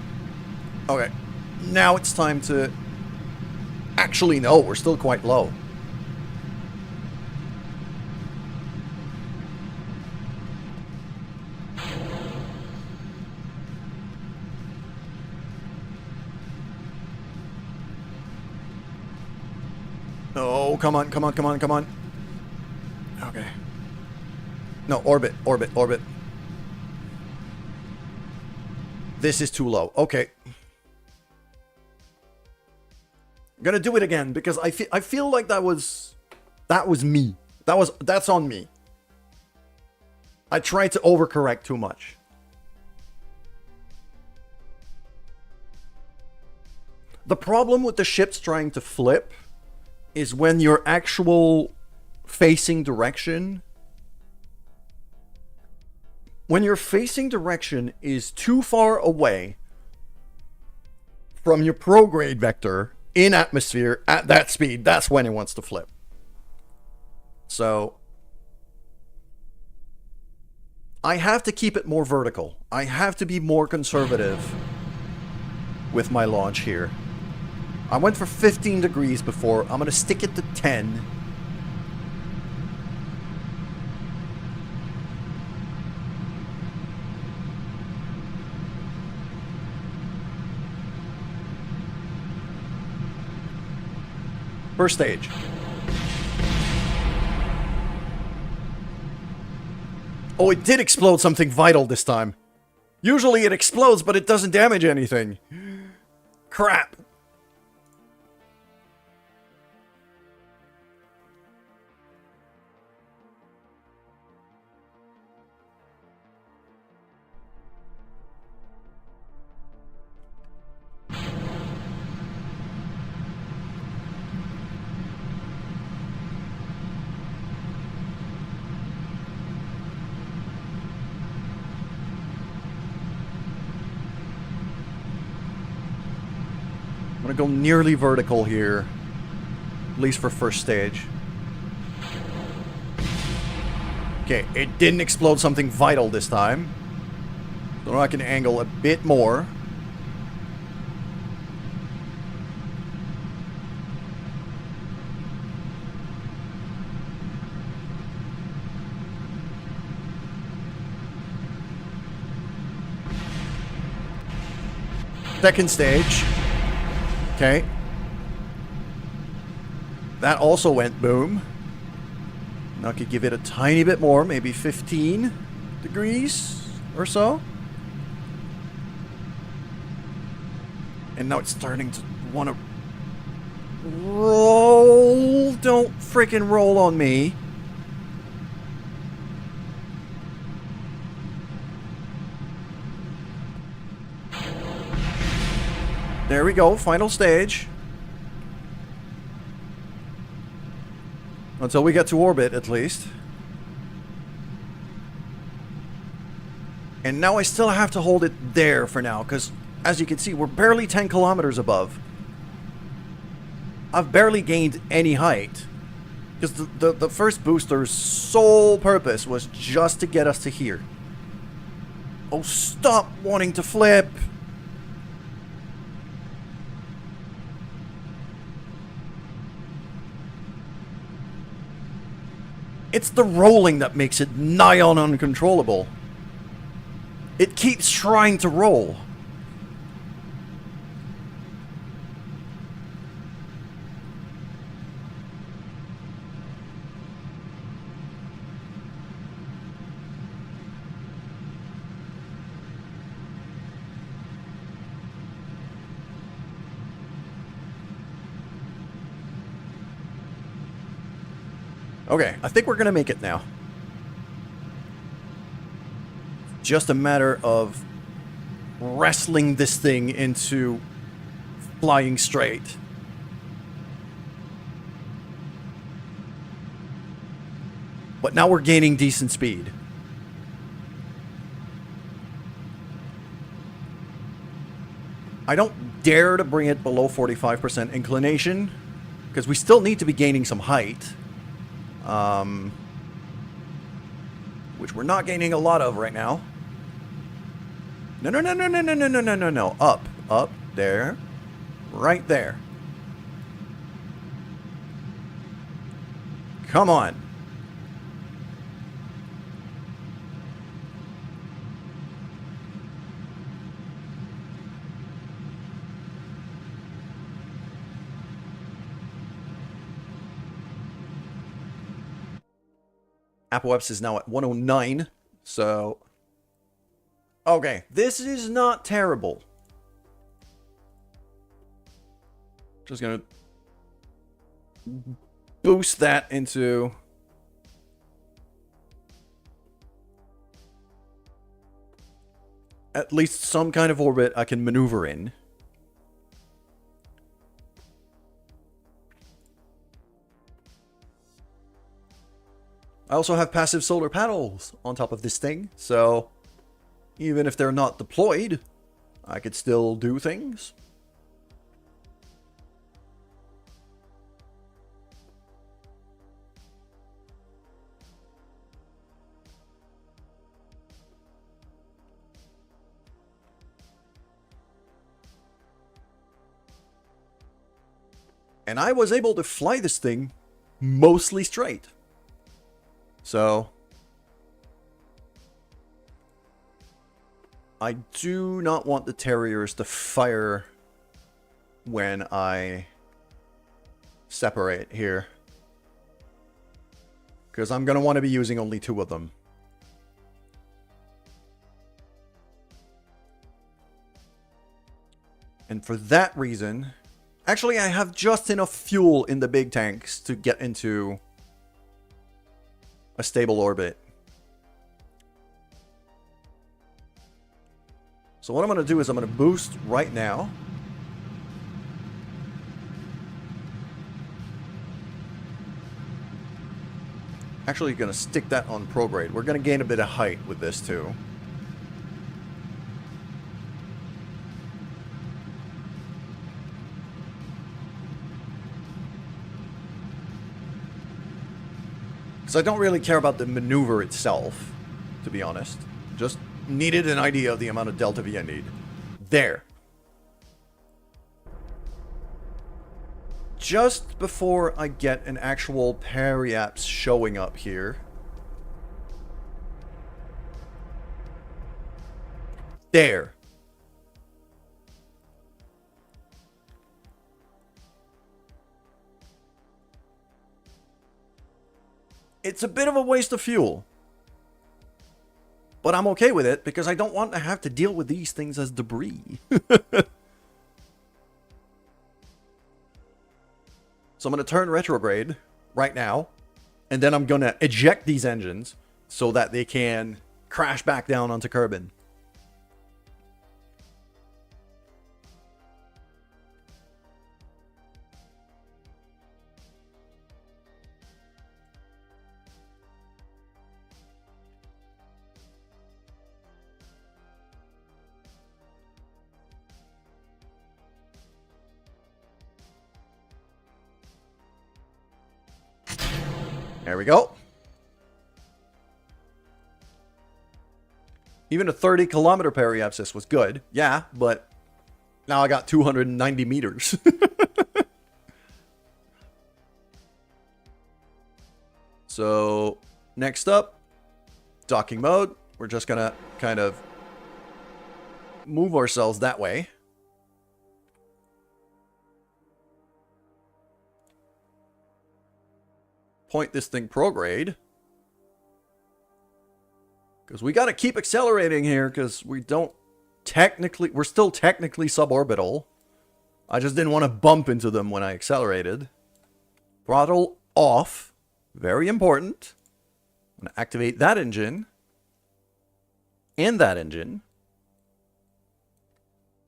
Okay, now it's time to... Actually, no, we're still quite low. Oh, come on, come on, come on, come on. Okay. No, orbit, orbit, orbit. This is too low. Okay. I'm gonna do it again because I feel like that was me. That's on me. I tried to overcorrect too much. The problem with the ships trying to flip is when your actual facing direction... When your facing direction is too far away from your prograde vector in atmosphere at that speed, that's when it wants to flip. So I have to keep it more vertical. I have to be more conservative with my launch here. I went for 15 degrees before. I'm going to stick it to 10. First stage. Oh, it did explode something vital this time. Usually it explodes, but it doesn't damage anything. Crap. I'm gonna go nearly vertical here, at least for first stage. Okay, it didn't explode something vital this time. So now I can angle a bit more. Second stage. Okay. That also went boom. Now I could give it a tiny bit more, maybe 15 degrees or so. And now it's starting to want to roll. Don't freaking roll on me. There we go, final stage. Until we get to orbit, at least. And now I still have to hold it there for now, because, as you can see, we're barely 10 kilometers above. I've barely gained any height. Because the first booster's sole purpose was just to get us to here. Oh, stop wanting to flip! It's the rolling that makes it nigh on uncontrollable. It keeps trying to roll. Okay, I think we're gonna make it now. Just a matter of wrestling this thing into flying straight. But now we're gaining decent speed. I don't dare to bring it below 45% inclination, because we still need to be gaining some height. Which we're not gaining a lot of right now. No, no, no, no, no, no, no, no, no, no, no. Up, up, there. Right there. Come on. Apoeps is now at 109, so... Okay, this is not terrible. Just gonna boost that into at least some kind of orbit I can maneuver in. I also have passive solar panels on top of this thing, so even if they're not deployed, I could still do things. And I was able to fly this thing mostly straight. So I do not want the Terriers to fire when I separate here, because I'm going to want to be using only 2 of them. And for that reason, actually I have just enough fuel in the big tanks to get into a stable orbit. So what I'm going to do is I'm going to boost right now. Actually going to stick that on prograde. We're going to gain a bit of height with this too. So I don't really care about the maneuver itself, to be honest. Just needed an idea of the amount of delta V I need. There. Just before I get an actual periaps showing up here. There. It's a bit of a waste of fuel. But I'm okay with it because I don't want to have to deal with these things as debris. So I'm going to turn retrograde right now. And then I'm going to eject these engines so that they can crash back down onto Kerbin. There we go. Even a 30-kilometer periapsis was good. Yeah, but now I got 290 meters. So, next up, docking mode. We're just going to kind of move ourselves that way. Point this thing prograde. Because we got to keep accelerating here because we don't technically... We're still technically suborbital. I just didn't want to bump into them when I accelerated. Throttle off. Very important. I'm going to activate that engine. And that engine.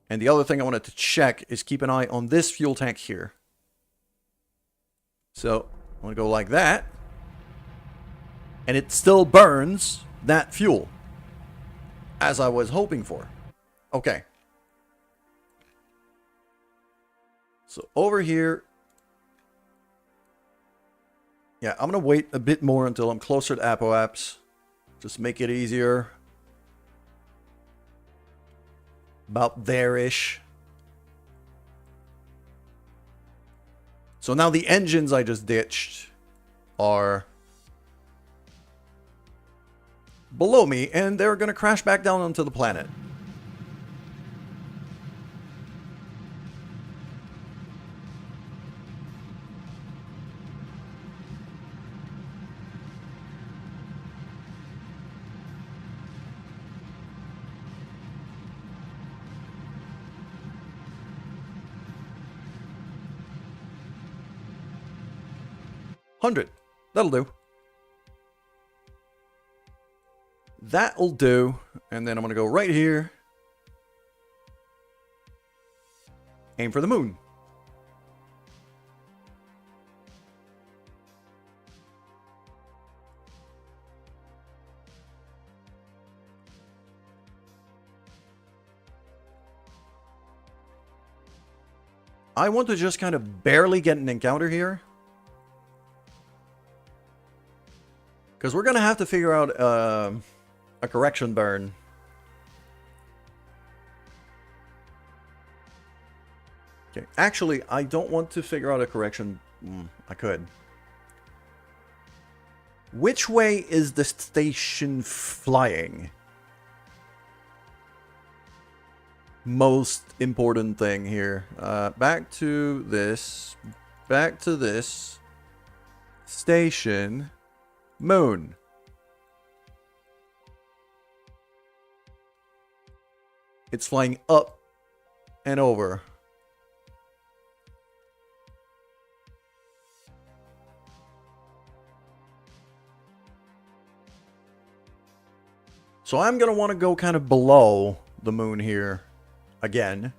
And the other thing I wanted to check is keep an eye on this fuel tank here. So... I'm going to go like that. And it still burns that fuel. As I was hoping for. Okay. So over here Yeah, I'm going to wait a bit more until I'm closer to Apoaps. Just make it easier. About there-ish. So now the engines I just ditched are below me, and they're going to crash back down onto the planet. $100. That'll do. That'll do. And then I'm going to go right here. Aim for the moon. I want to just kind of barely get an encounter here. Because we're going to have to figure out a correction burn. Okay, actually, I don't want to figure out a correction. I could. Which way is the station flying? Most important thing here. Back to this. Back to this. Station. Moon. It's flying up and over. So I'm going to want to go kind of below the moon here again.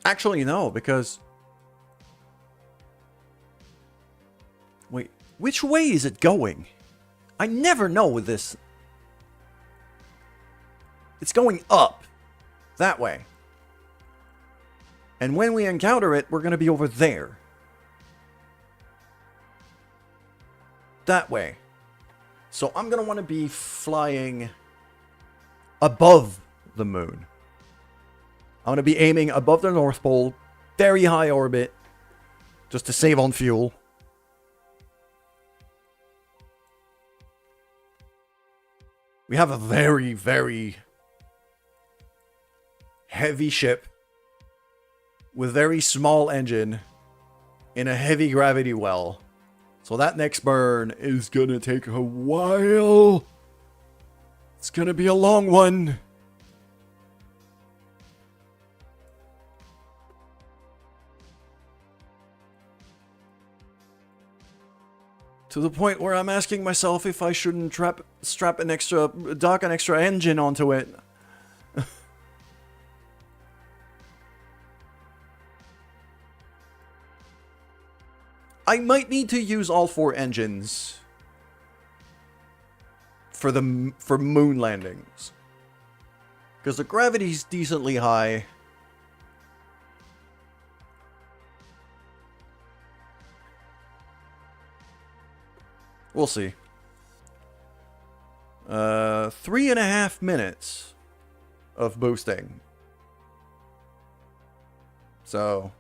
Actually, no, because... Wait, which way is it going? I never know with this. It's going up. That way. And when we encounter it, we're going to be over there. That way. So I'm going to want to be flying above the moon. I'm going to be aiming above the North Pole, very high orbit, just to save on fuel. We have a very, very heavy ship with very small engine in a heavy gravity well. So that next burn is going to take a while. It's going to be a long one. To the point where I'm asking myself if I shouldn't dock an extra engine onto it. I might need to use all 4 engines for moon landings, because the gravity's decently high. We'll see. 3.5 minutes of boosting. So...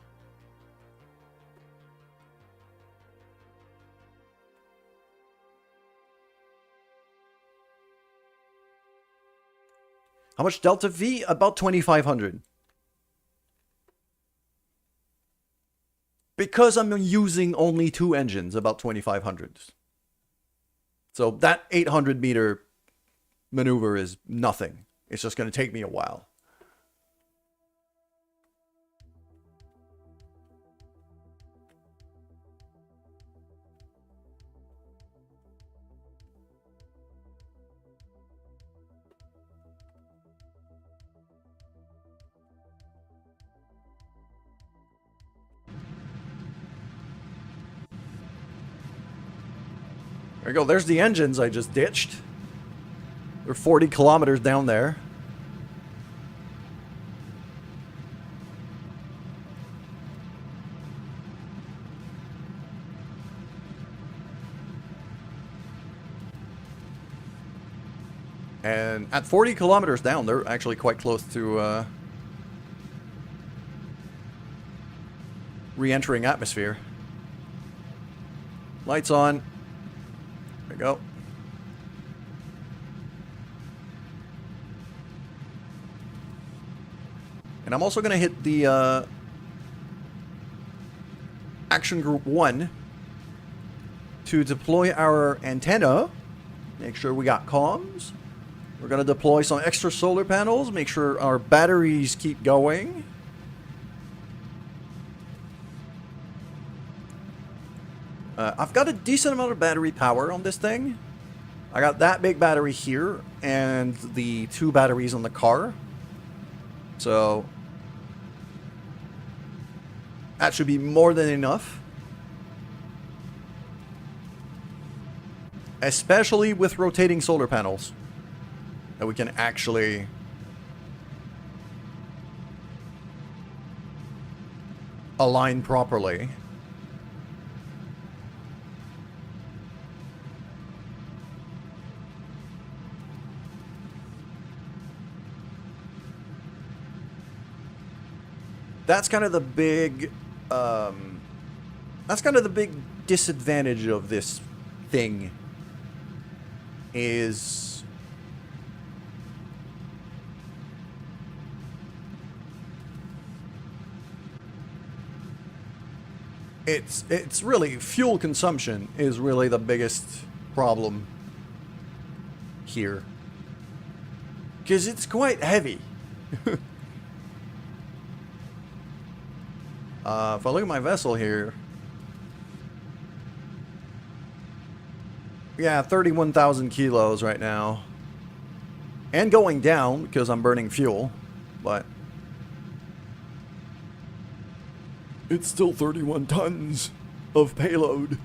How much Delta V? About 2,500. Because I'm using only 2 engines, about 2,500. So that 800 meter maneuver is nothing. It's just going to take me a while. There you go. There's the engines I just ditched. They're 40 kilometers down there. And at 40 kilometers down, they're actually quite close to re-entering atmosphere. Lights on. There we go. And I'm also going to hit the Action Group 1 to deploy our antenna. Make sure we got comms. We're going to deploy some extra solar panels. Make sure our batteries keep going. I've got a decent amount of battery power on this thing. I got that big battery here and the 2 batteries on the car. So that should be more than enough. Especially with rotating solar panels. That we can actually align properly. That's kind of the big, disadvantage of this thing. Is it's really fuel consumption is really the biggest problem here. Because it's quite heavy. If I look at my vessel here, yeah, 31,000 kilos right now. And going down because I'm burning fuel, but it's still 31 tons of payload.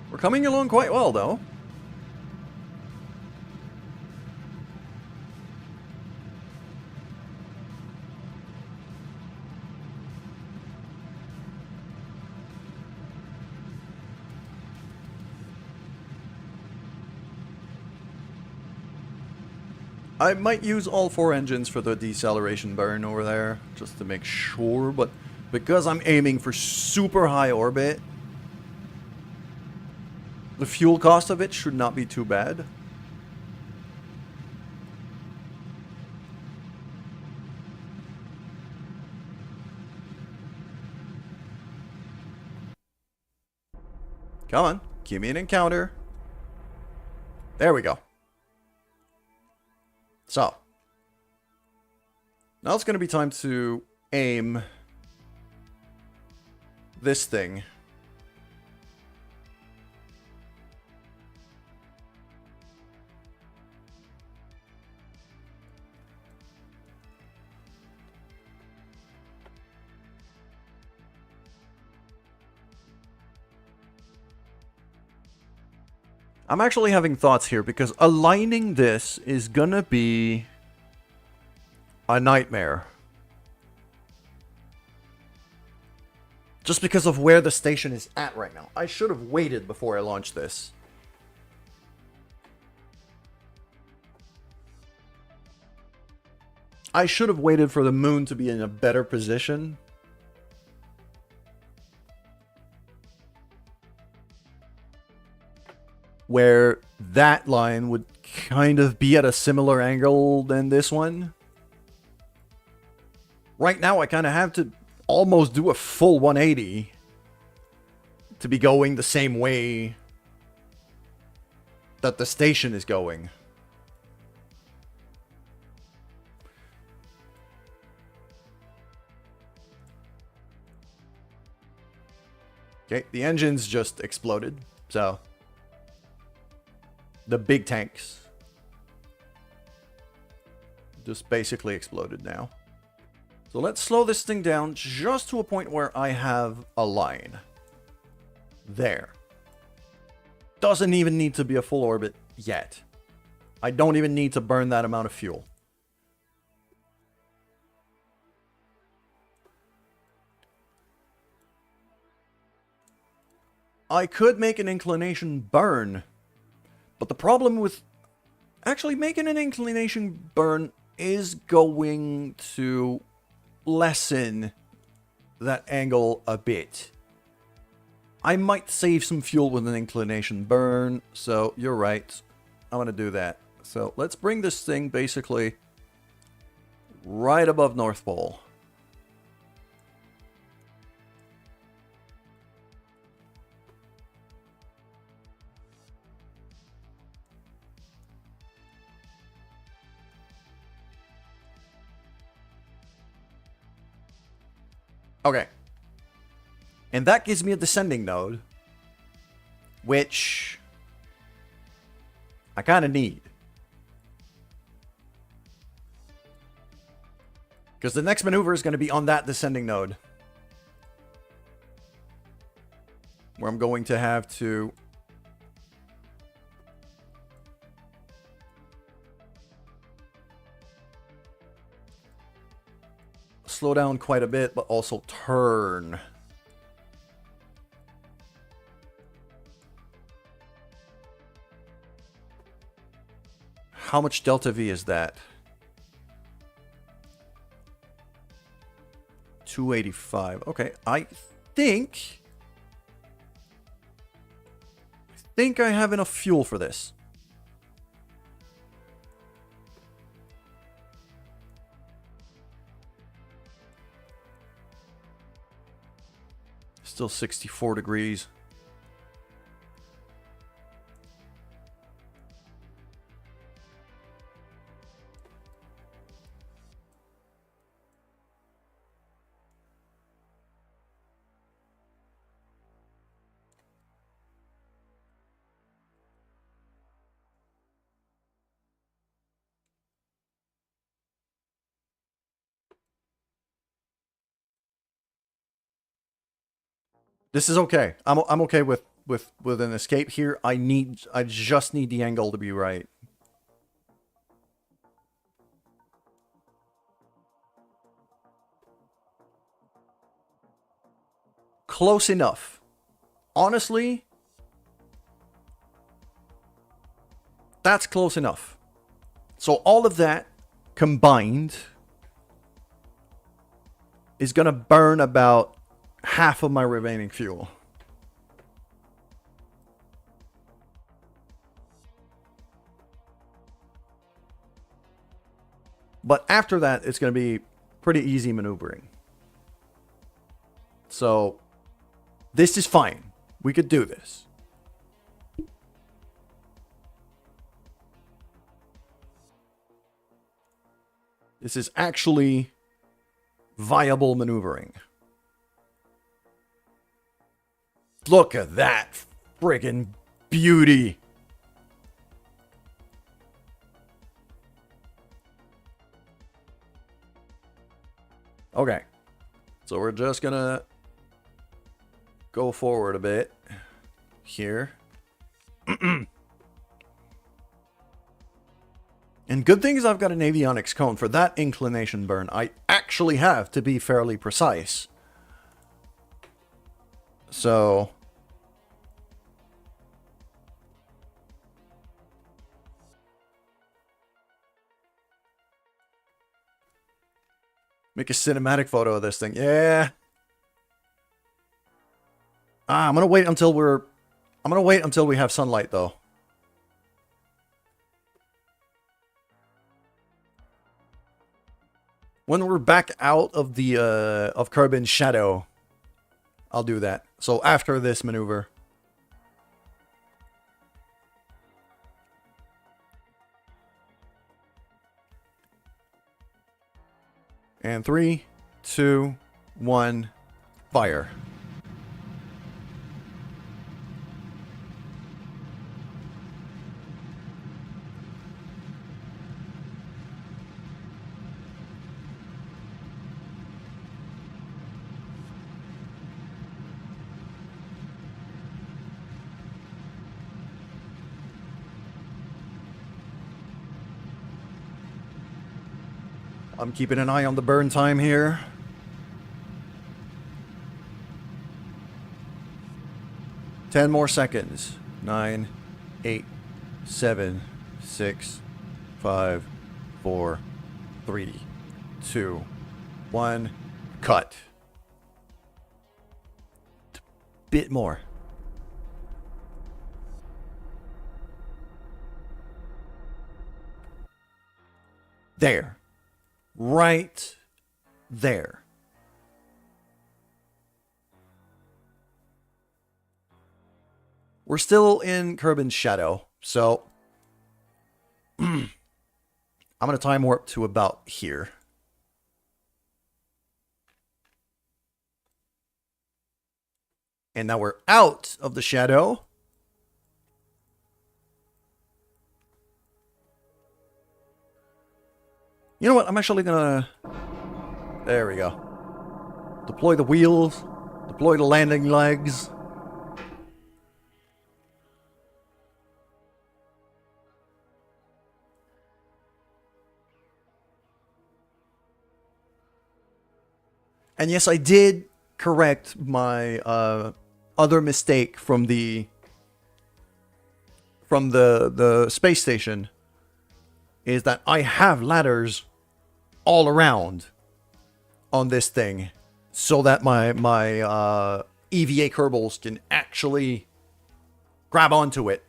We're coming along quite well, though. I might use all 4 engines for the deceleration burn over there, just to make sure, but because I'm aiming for super high orbit, the fuel cost of it should not be too bad. Come on, give me an encounter. There we go. So, now it's going to be time to aim this thing. I'm actually having thoughts here because aligning this is gonna be a nightmare. Just because of where the station is at right now. I should have waited before I launched this. I should have waited for the moon to be in a better position. Where that line would kind of be at a similar angle than this one. Right now, I kind of have to almost do a full 180 to be going the same way that the station is going. Okay, the engines just exploded, so the big tanks just basically exploded now. So let's slow this thing down just to a point where I have a line. There. Doesn't even need to be a full orbit yet. I don't even need to burn that amount of fuel. I could make an inclination burn, but the problem with actually making an inclination burn is going to lessen that angle a bit. I might save some fuel with an inclination burn, so you're right. I'm going to do that. So let's bring this thing basically right above North Pole. Okay. And that gives me a descending node, which I kind of need. Because the next maneuver is going to be on that descending node. Where I'm going to have to slow down quite a bit, but also turn. How much delta V is that? 285. Okay, I think I have enough fuel for this. Still 64 degrees. This is okay. I'm okay with an escape here. I just need the angle to be right. Close enough. Honestly, that's close enough. So all of that combined is going to burn about half of my remaining fuel. But after that, it's going to be pretty easy maneuvering. So this is fine. We could do this. This is actually viable maneuvering. Look at that friggin' beauty. Okay. So we're just gonna go forward a bit here. And good thing is I've got an avionics cone for that inclination burn. I actually have to be fairly precise. So make a cinematic photo of this thing. Yeah. I'm gonna wait until we have sunlight though. When we're back out of the of Kerbin's shadow, I'll do that. So after this maneuver. And 3, 2, 1, fire. I'm keeping an eye on the burn time here. Ten more seconds. 9, 8, 7, 6, 5, 4, 3, 2, 1. Cut. Bit more. There. Right there. We're still in Kerbin's shadow, so I'm going to time warp to about here. And now we're out of the shadow. You know what? I'm actually gonna... There we go. Deploy the wheels. Deploy the landing legs. And yes, I did correct my other mistake from the space station. Is that I have ladders all around on this thing, so that my EVA Kerbals can actually grab onto it.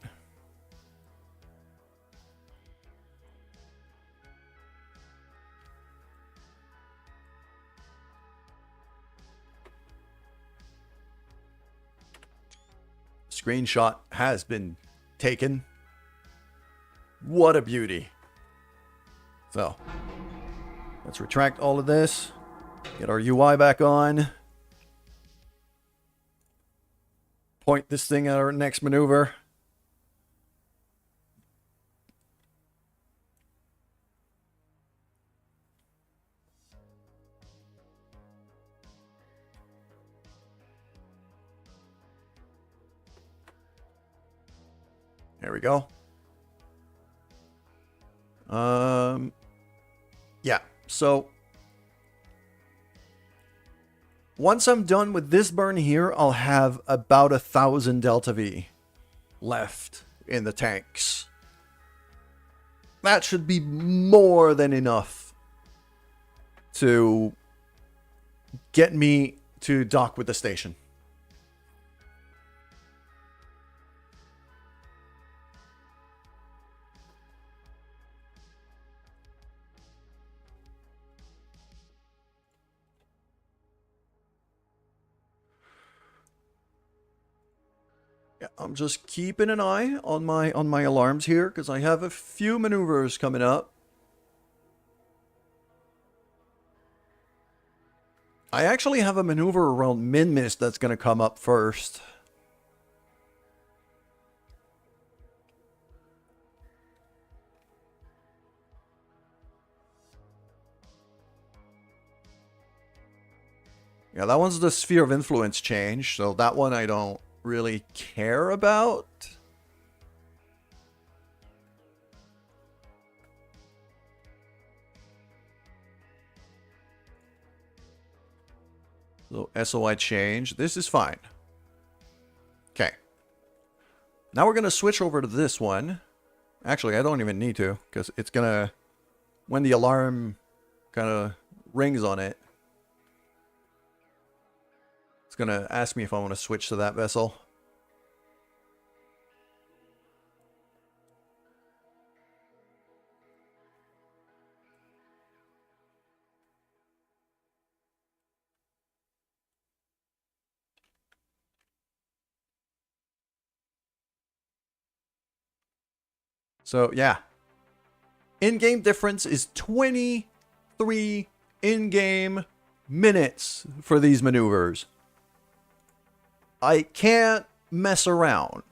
Screenshot has been taken. What a beauty. So, let's retract all of this. Get our UI back on. Point this thing at our next maneuver. There we go. Yeah, so once I'm done with this burn here, I'll have about 1,000 Delta V left in the tanks. That should be more than enough to get me to dock with the station. Yeah, I'm just keeping an eye on my alarms here because I have a few maneuvers coming up. I actually have a maneuver around Minmus that's going to come up first. Yeah, that one's the sphere of influence change, so that one I don't really care about. So SOI change. This is fine. Okay. Now we're going to switch over to this one. Actually, I don't even need to, because it's going to... When the alarm kind of rings on it, it's going to ask me if I want to switch to that vessel. So, yeah. In-game difference is 23 in-game minutes for these maneuvers. I can't mess around.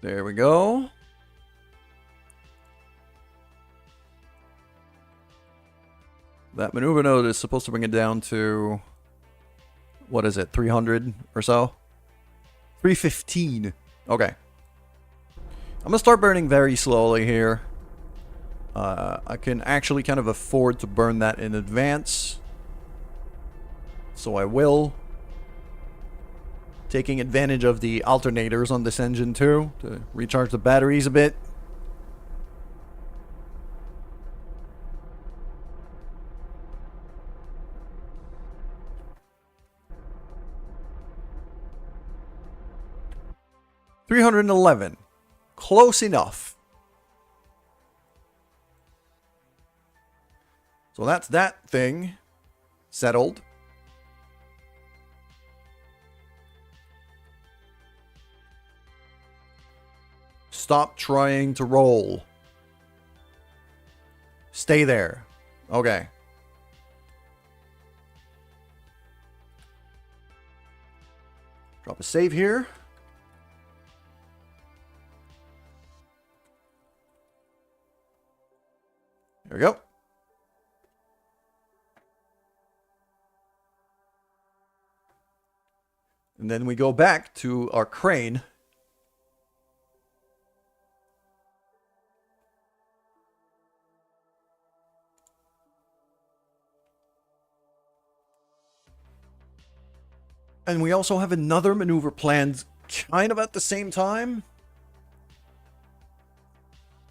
There we go. That maneuver node is supposed to bring it down to, what is it, 300 or so? 315. Okay. I'm going to start burning very slowly here. I can actually kind of afford to burn that in advance. So I will. Taking advantage of the alternators on this engine too, to recharge the batteries a bit. $311. Close enough. So that's that thing settled. Stop trying to roll. Stay there. Okay. Drop a save here. There we go. And then we go back to our crane. And we also have another maneuver planned kind of at the same time.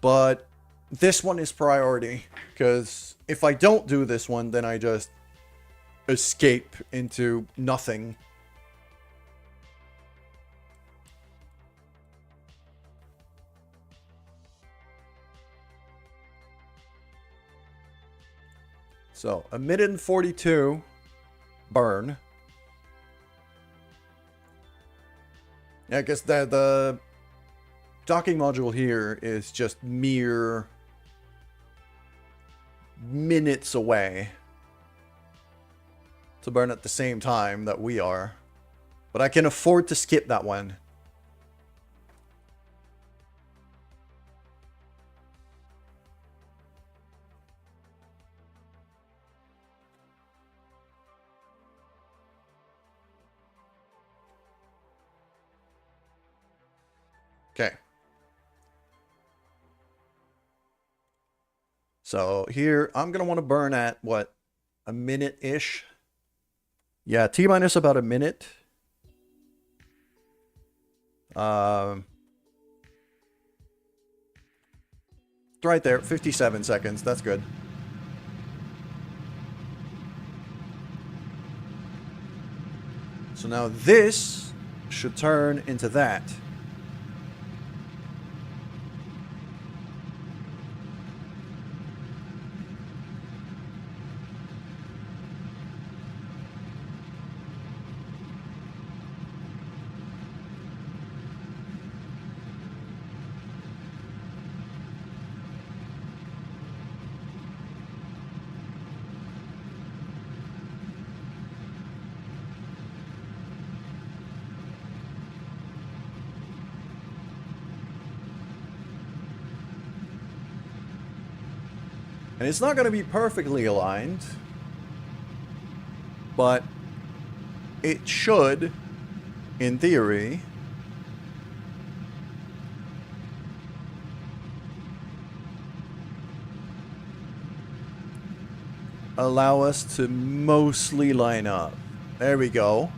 But this one is priority, because if I don't do this one, then I just escape into nothing. So, a minute and 42 burn. Yeah, I guess the docking module here is just mere minutes away to burn at the same time that we are. But I can afford to skip that one. Okay. So here, I'm going to want to burn at, what, a minute-ish? Yeah, T-minus about a minute. It's right there, 57 seconds. That's good. So now this should turn into that. And it's not going to be perfectly aligned, but it should, in theory, allow us to mostly line up. There we go.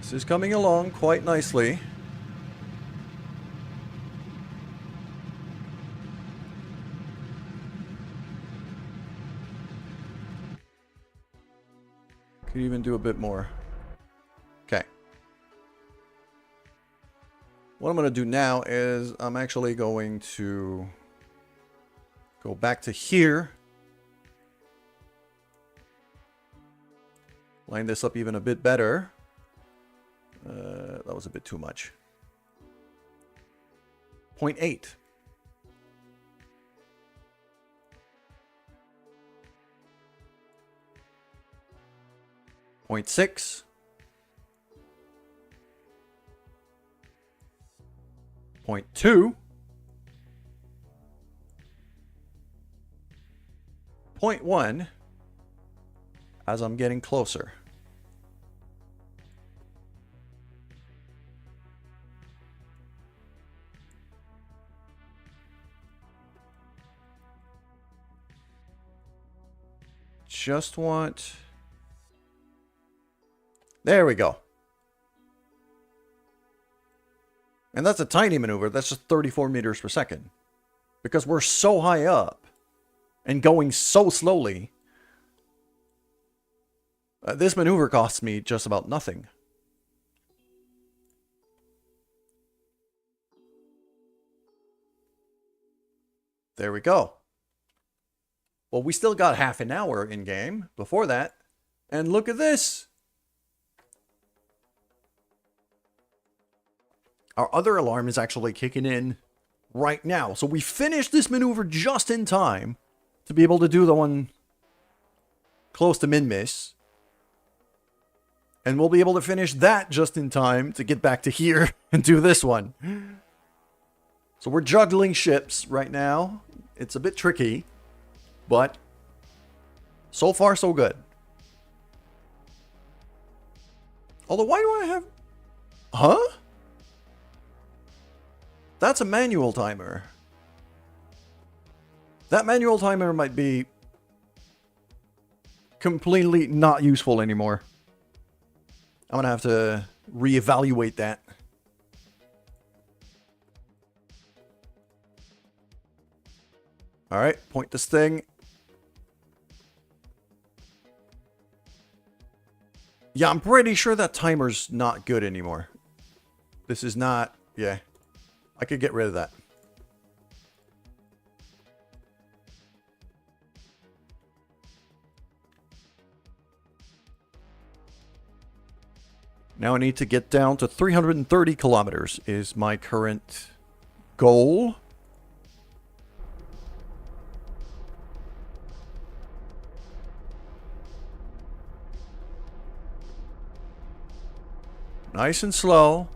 This is coming along quite nicely. Could even do a bit more. Okay. What I'm going to do now is I'm actually going to go back to here Line this up even a bit better. That was a bit too much. 0.8. 0.6. 0.2. 0.1 as I'm getting closer. Just want... There we go. And that's a tiny maneuver. That's just 34 meters per second. Because we're so high up and going so slowly. This maneuver costs me just about nothing. There we go. Well, we still got half an hour in game before that. And look at this. Our other alarm is actually kicking in right now. So we finished this maneuver just in time to be able to do the one close to Minmus. And we'll be able to finish that just in time to get back to here and do this one. So we're juggling ships right now. It's a bit tricky, but so far so good. Although, why do I have... Huh? That's a manual timer. That manual timer might be completely not useful anymore. I'm gonna have to reevaluate that. Alright, point this thing. Yeah, I'm pretty sure that timer's not good anymore. This is not... Yeah. I could get rid of that. Now I need to get down to 330 kilometers is my current goal. Nice and slow.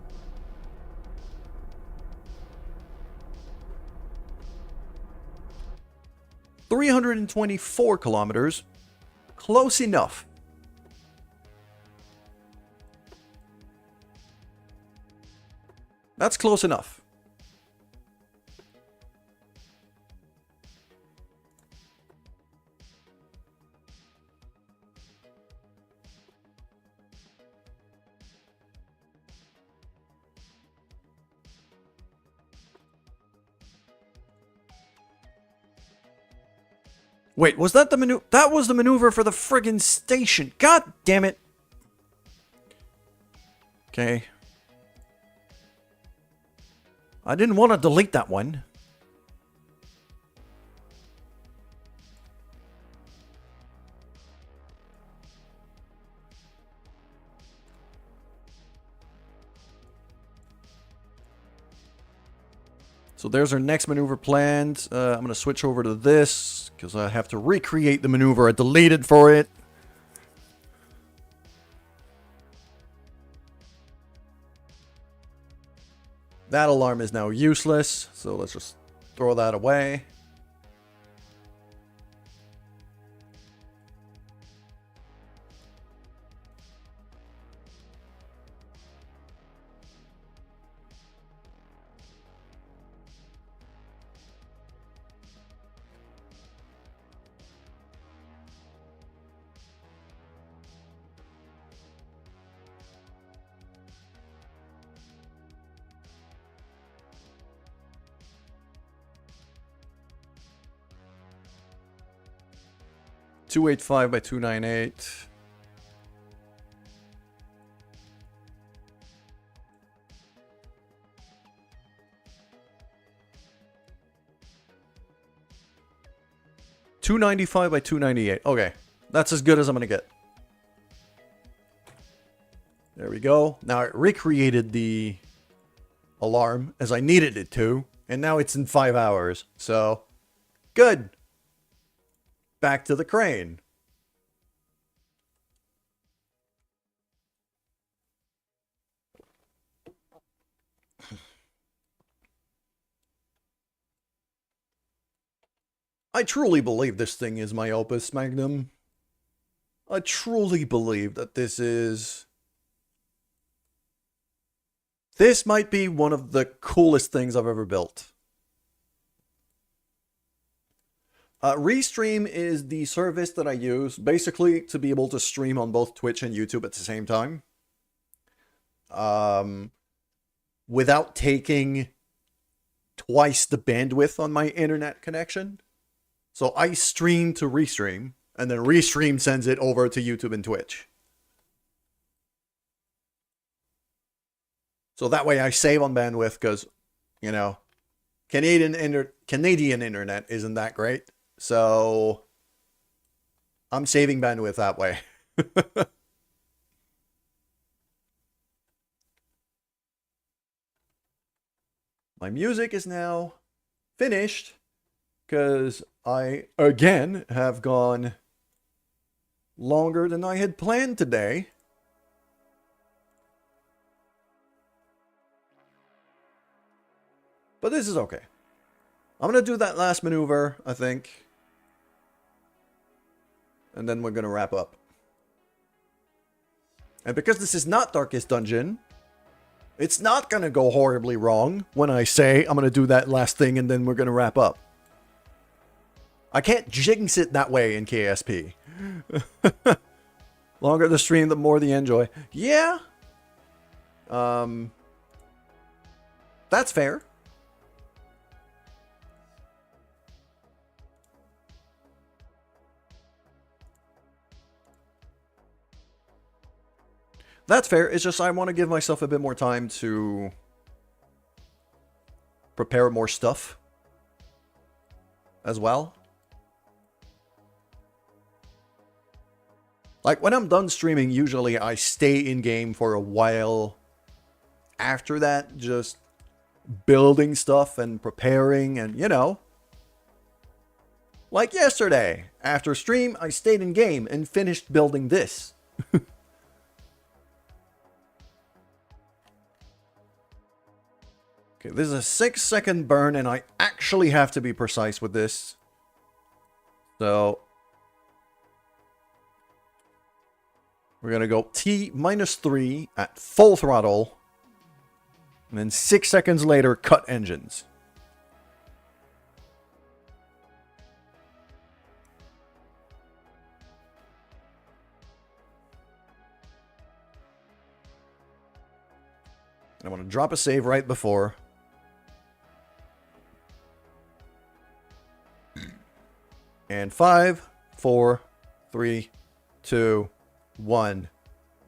$324 kilometers. Close enough. That's close enough. Wait, was that the maneuver? That was the maneuver for the friggin' station. God damn it. Okay. I didn't want to delete that one. So there's our next maneuver planned. I'm going to switch over to this because I have to recreate the maneuver I deleted for it. That alarm is now useless, so let's just throw that away. .285 by 298. .295 by 298. Okay, that's as good as I'm gonna get. go. Now it recreated the alarm as I needed it to, and now it's in 5 hours. So, good. Back to the crane. I truly believe this thing is my opus magnum. I truly believe that this might be one of the coolest things I've ever built. Restream is the service that I use basically to be able to stream on both Twitch and YouTube at the same time. Without taking twice the bandwidth on my internet connection. So I stream to Restream, and then Restream sends it over to YouTube and Twitch. So that way I save on bandwidth because, you know, Canadian internet isn't that great. So I'm saving bandwidth that way. My music is now finished because I, again, have gone longer than I had planned today. But this is okay. I'm going to do that last maneuver, I think. And then we're going to wrap up. And because this is not Darkest Dungeon, it's not going to go horribly wrong when I say I'm going to do that last thing and then we're going to wrap up. I can't jinx it that way in KSP. Longer the stream, the more the enjoy. Yeah. That's fair. That's fair. It's just I want to give myself a bit more time to prepare more stuff as well. Like, when I'm done streaming, usually I stay in-game for a while after that, just building stuff and preparing and, you know. Like yesterday, after stream, I stayed in-game and finished building this. Okay, this is a 6-second burn, and I actually have to be precise with this. So we're going to go T-3 at full throttle. And then 6 seconds later, cut engines. I want to drop a save right before. And 5, 4, 3, 2, 1.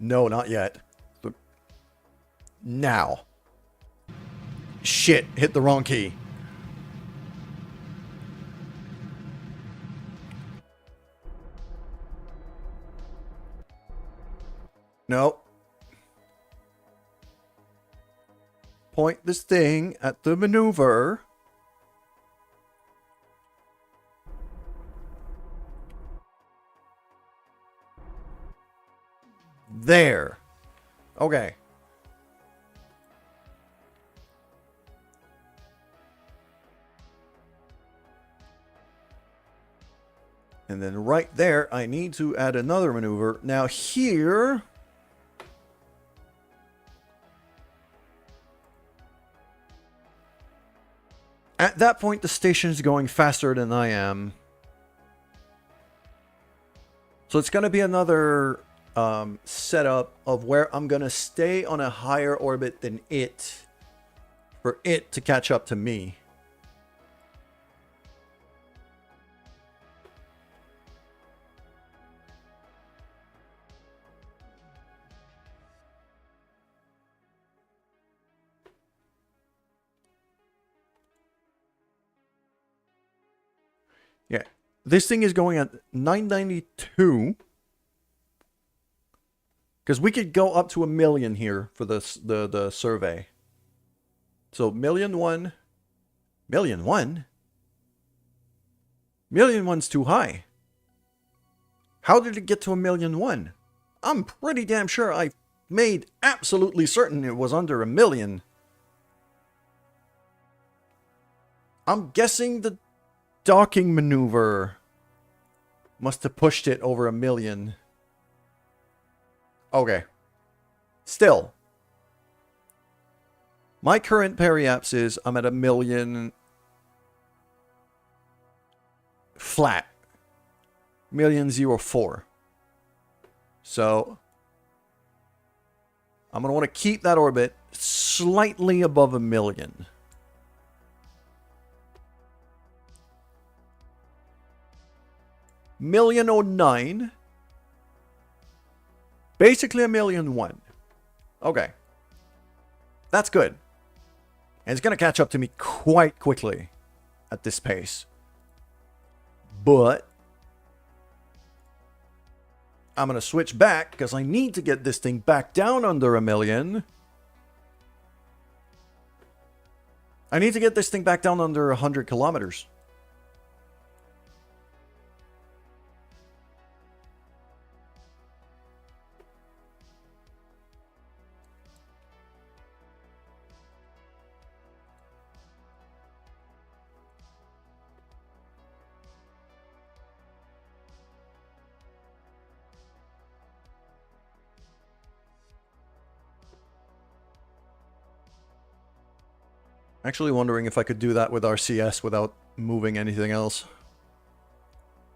No, not yet. Now. Shit, hit the wrong key. No. Point this thing at the maneuver. There. Okay. And then right there, I need to add another maneuver. Now here... At that point, the station's going faster than I am. So it's going to be another setup of where I'm going to stay on a higher orbit than it for it to catch up to me. Yeah, this thing is going at 992. Because we could go up to 1 million here for the survey. So, million one. Million one? Million one's too high. How did it get to 1 million one? I'm pretty damn sure I made absolutely certain it was under 1 million. I'm guessing the docking maneuver must have pushed it over 1 million. Okay. Still. My current periapse is I'm at 1 million flat. 1,004,000. So I'm going to want to keep that orbit slightly above 1 million. Million 09. Basically 1,000,001. Okay. That's good. And it's going to catch up to me quite quickly at this pace. But I'm going to switch back because I need to get this thing back down under 1 million. I need to get this thing back down under 100 kilometers. Actually wondering if I could do that with RCS without moving anything else.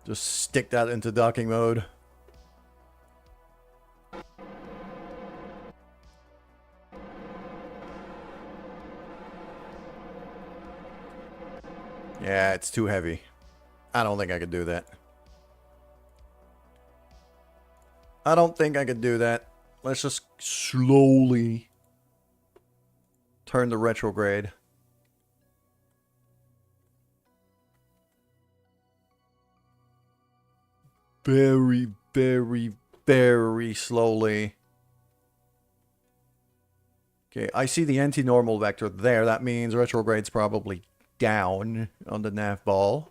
Just stick that into docking mode. Yeah, it's too heavy. I don't think I could do that. I don't think I could do that. Let's just slowly turn the retrograde. Very, very, very slowly. Okay, I see the anti-normal vector there. That means retrograde's probably down on the nav ball.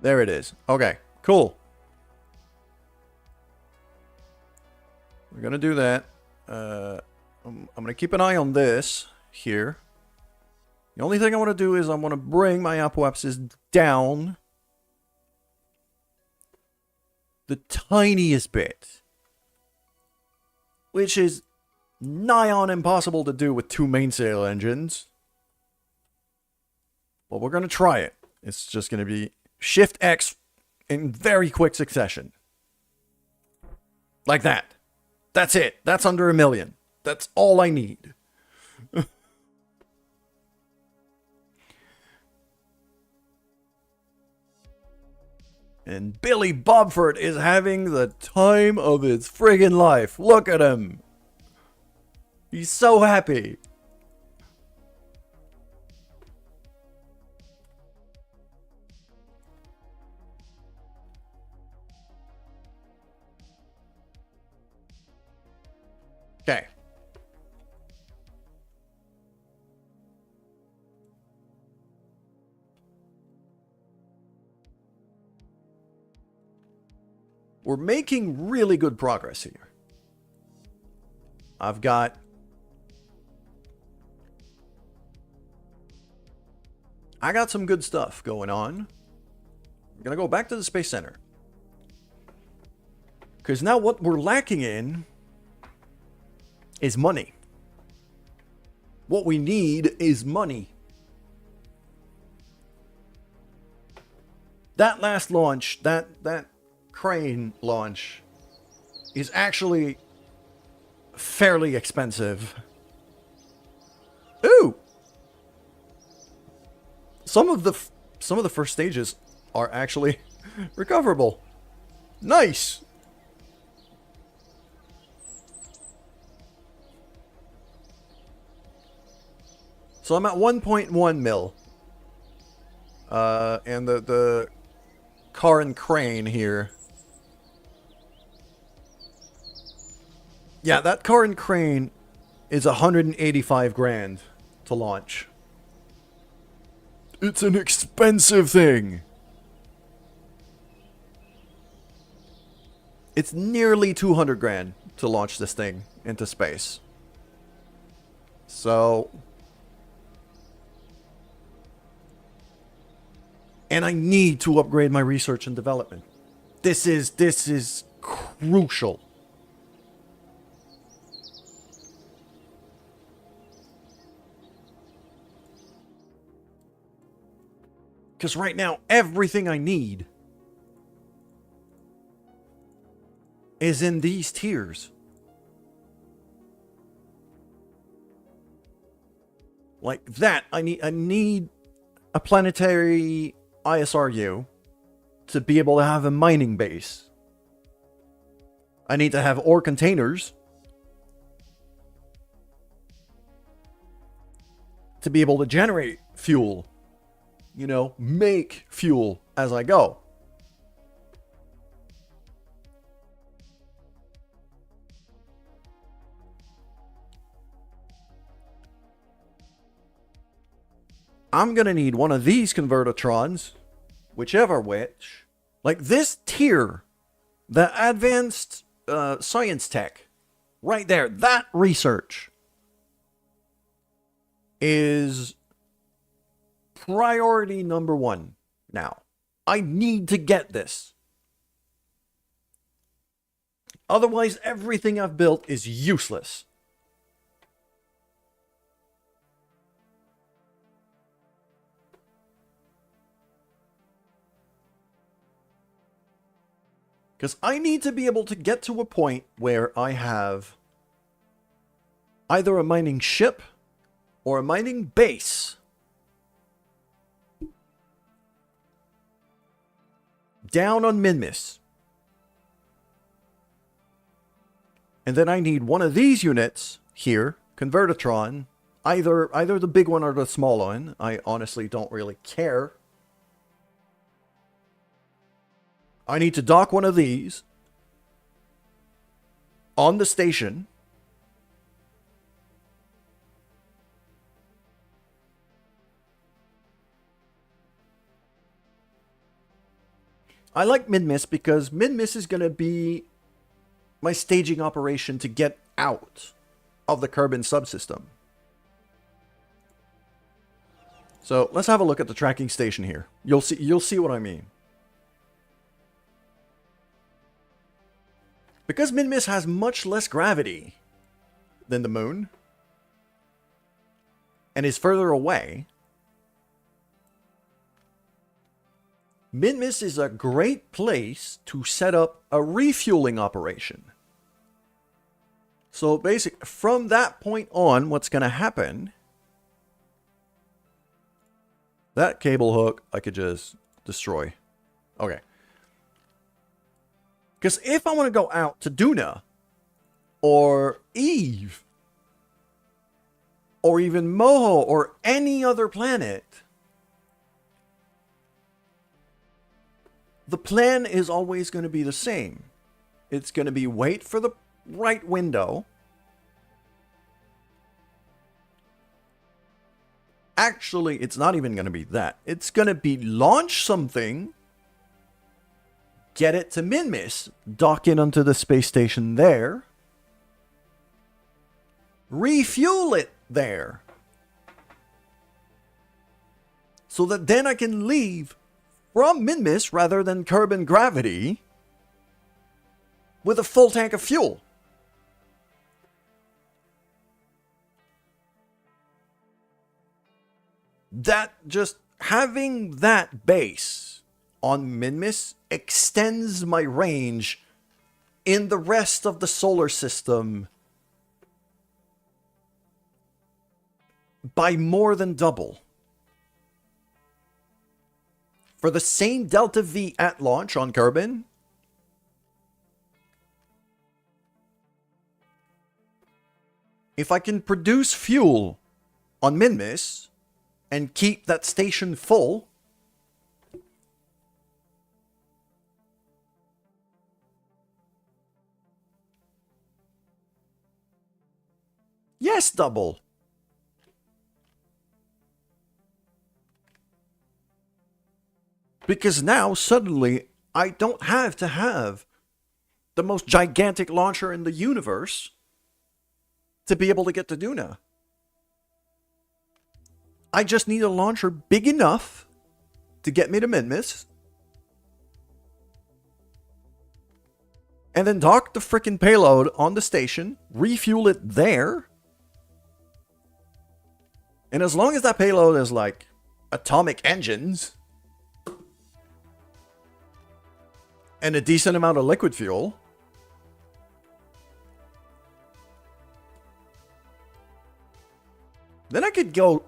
There it is. Okay, cool. We're going to do that. I'm going to keep an eye on this here. The only thing I want to do is I want to bring my apoapsis down the tiniest bit, which is nigh on impossible to do with 2 mainsail engines. But we're going to try it. It's just going to be Shift X in very quick succession. Like that. That's it. That's under 1 million. That's all I need. And Billy Bobford is having the time of his friggin' life. Look at him. He's so happy. Okay. We're making really good progress here. I've got some good stuff going on. We're going to go back to the Space Center. Because now what we're lacking in is money. What we need is money. That last launch, that crane launch, is actually fairly expensive. Ooh! some of the first stages are actually recoverable. Nice. So I'm at 1.1 mil. And the car and crane here. Yeah, that car and crane is 185 grand to launch. It's an expensive thing. It's nearly 200 grand to launch this thing into space. So... And I need to upgrade my research and development. This is crucial. Because right now, everything I need is in these tiers. Like that, I need a planetary ISRU to be able to have a mining base. I need to have ore containers to be able to generate fuel. You know, make fuel as I go. I'm gonna need one of these convertitrons, whichever which. Like this tier, the advanced science tech, right there, that research is priority number one now. I need to get this. Otherwise, everything I've built is useless. Because I need to be able to get to a point where I have either a mining ship or a mining base down on Minmus. And then I need one of these units here, Convertitron, either the big one or the small one. I honestly don't really care. I need to dock one of these on the station. I like Minmus because Minmus is going to be my staging operation to get out of the Kerbin subsystem. So let's have a look at the tracking station here. You'll see what I mean. Because Minmus has much less gravity than the moon and is further away, Minmus is a great place to set up a refueling operation. So basically, from that point on, what's going to happen, that cable hook I could just destroy. Okay. Because if I want to go out to Duna, or Eve, or even Moho, or any other planet, the plan is always going to be the same. It's going to be wait for the right window. Actually, it's not even going to be that. It's going to be launch something, get it to Minmus, dock in onto the space station there, refuel it there, so that then I can leave from Minmus rather than Kerbin Gravity with a full tank of fuel. That just having that base on Minmus extends my range in the rest of the solar system by more than double. for the same delta V at launch on Kerbin, if I can produce fuel on Minmus and keep that station full, yes, double. Because now, suddenly, I don't have to have the most gigantic launcher in the universe to be able to get to Duna. I just need a launcher big enough to get me to Minmus, and then dock the frickin' payload on the station, refuel it there, and as long as that payload is like atomic engines and a decent amount of liquid fuel, then I could go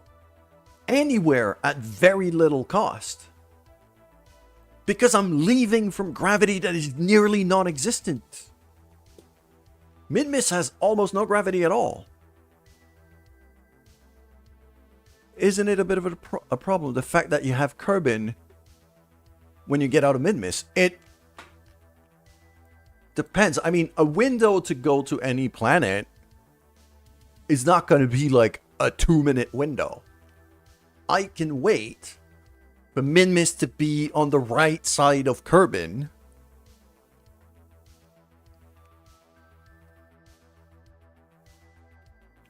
anywhere at very little cost. Because I'm leaving from gravity that is nearly non-existent. Minmus has almost no gravity at all. Isn't it a bit of a problem, the fact that you have Kerbin when you get out of Minmus? It depends. I mean, a window to go to any planet is not going to be like a 2-minute window. I can wait for Minmus to be on the right side of Kerbin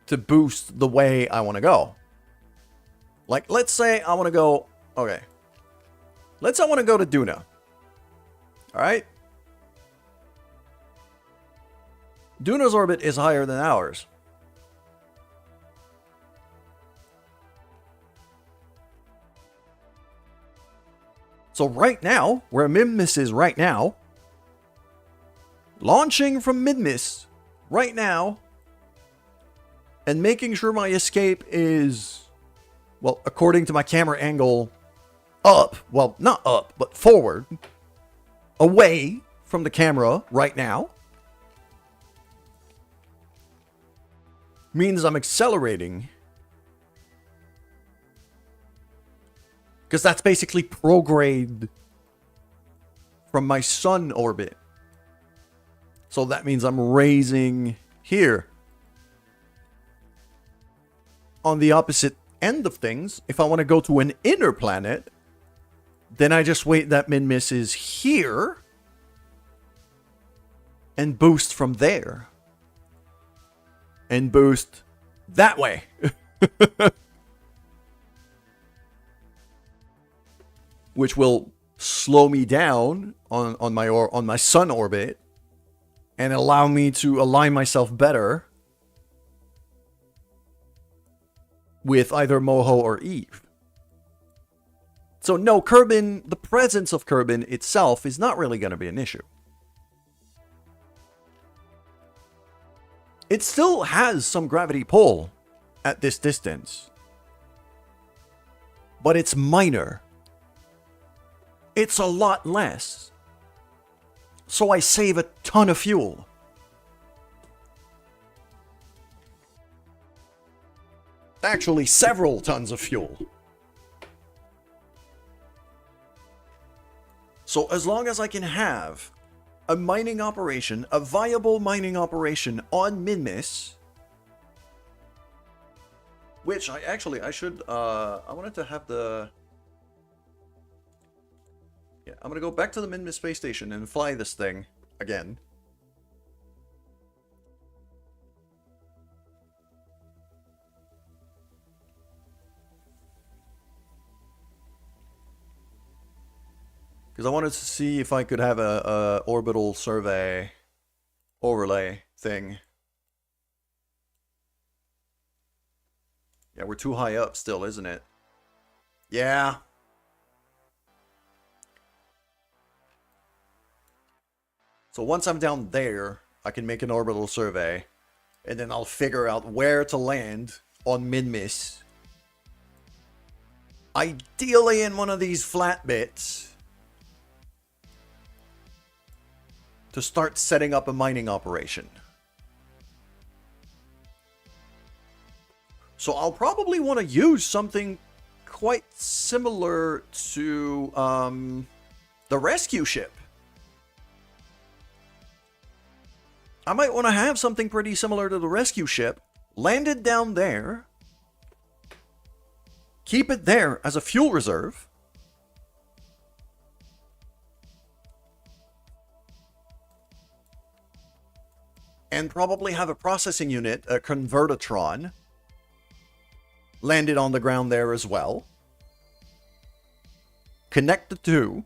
to boost the way I want to go. Like, let's say I want to go... Okay. Let's say I want to go to Duna. Alright? Duna's orbit is higher than ours. So right now, where Minmus is right now, launching from Minmus right now, and making sure my escape is, well, according to my camera angle, up. Well, not up, but forward. Away from the camera right now. Means I'm accelerating. Because that's basically prograde from my sun orbit. So that means I'm raising here. On the opposite end of things, if I want to go to an inner planet, then I just wait that Minmus is here and boost from there. And boost that way. Which will slow me down on my sun orbit and allow me to align myself better with either Moho or Eve. So no, Kerbin, the presence of Kerbin itself is not really going to be an issue. It still has some gravity pull at this distance, but it's minor. It's a lot less. So I save a ton of fuel. Actually, several tons of fuel. So as long as I can have a mining operation, a viable mining operation on Minmus, which I wanted to have the... Yeah, I'm gonna go back to the Minmus space station and fly this thing again. Because I wanted to see if I could have a orbital survey overlay thing. Yeah, we're too high up still, isn't it? Yeah. So once I'm down there, I can make an orbital survey, and then I'll figure out where to land on Minmus. Ideally in one of these flat bits to start setting up a mining operation. So I'll probably want to use something quite similar to the rescue ship. I might want to have something pretty similar to the rescue ship, landed down there, keep it there as a fuel reserve, and probably have a processing unit, a convertatron, landed on the ground there as well. Connect the two,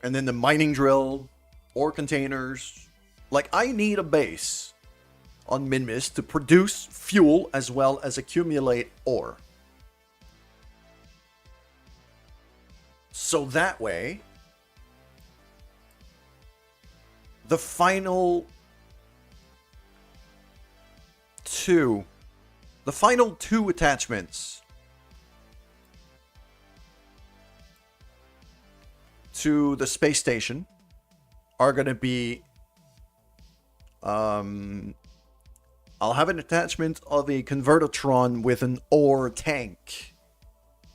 and then the mining drill, ore containers. Like, I need a base on Minmus to produce fuel as well as accumulate ore. So that way, the final two attachments to the space station are going to be I'll have an attachment of a convertatron with an ore tank,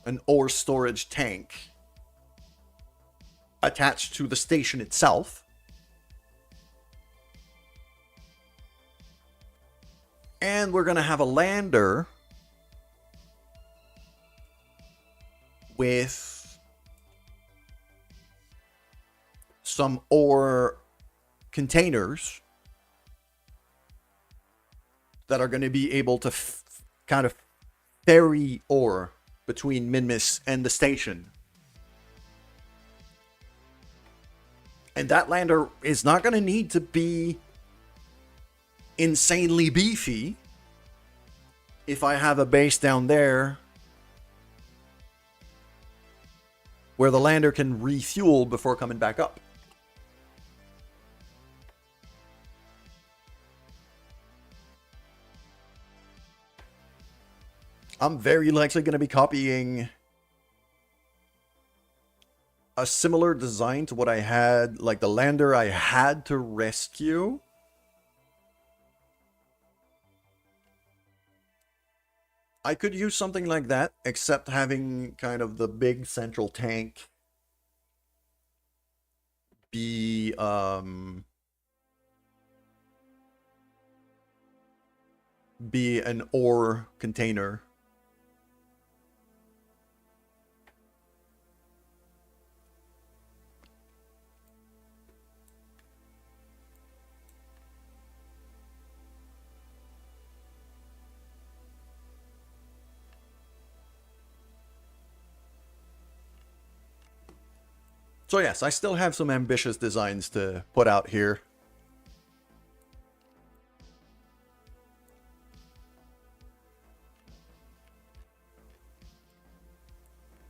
an ore storage tank attached to the station itself. And we're going to have a lander with some ore containers that are going to be able to kind of ferry ore between Minmus and the station. And that lander is not going to need to be insanely beefy if I have a base down there where the lander can refuel before coming back up. I'm very likely going to be copying a similar design to what I had, like the lander I had to rescue. I could use something like that, except having kind of the big central tank be an ore container. So yes, I still have some ambitious designs to put out here.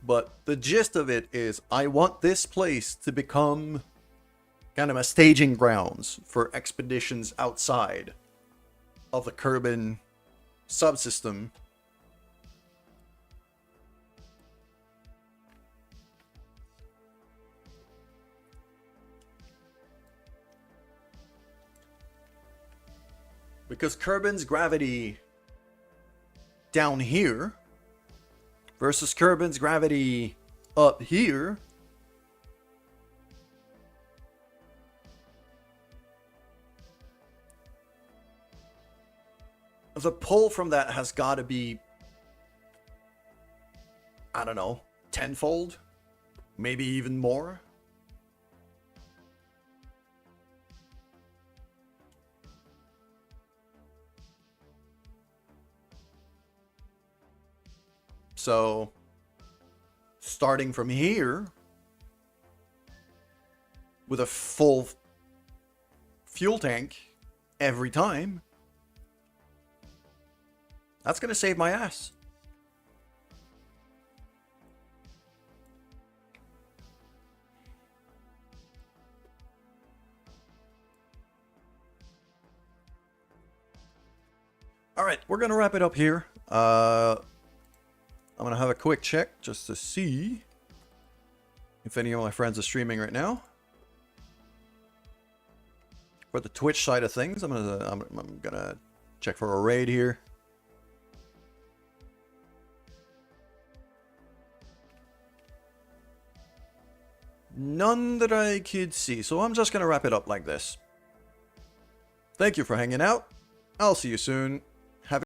But the gist of it is I want this place to become kind of a staging grounds for expeditions outside of the Kerbin subsystem. Because Kerbin's gravity down here versus Kerbin's gravity up here the pull from that has got to be, I don't know, tenfold, maybe even more. So, starting from here, with a full fuel tank every time, that's going to save my ass. All right, we're going to wrap it up here. I'm gonna have a quick check just to see if any of my friends are streaming right now. For the Twitch side of things, I'm gonna check for a raid here. None that I could see, so I'm just gonna wrap it up like this. Thank you for hanging out. I'll see you soon.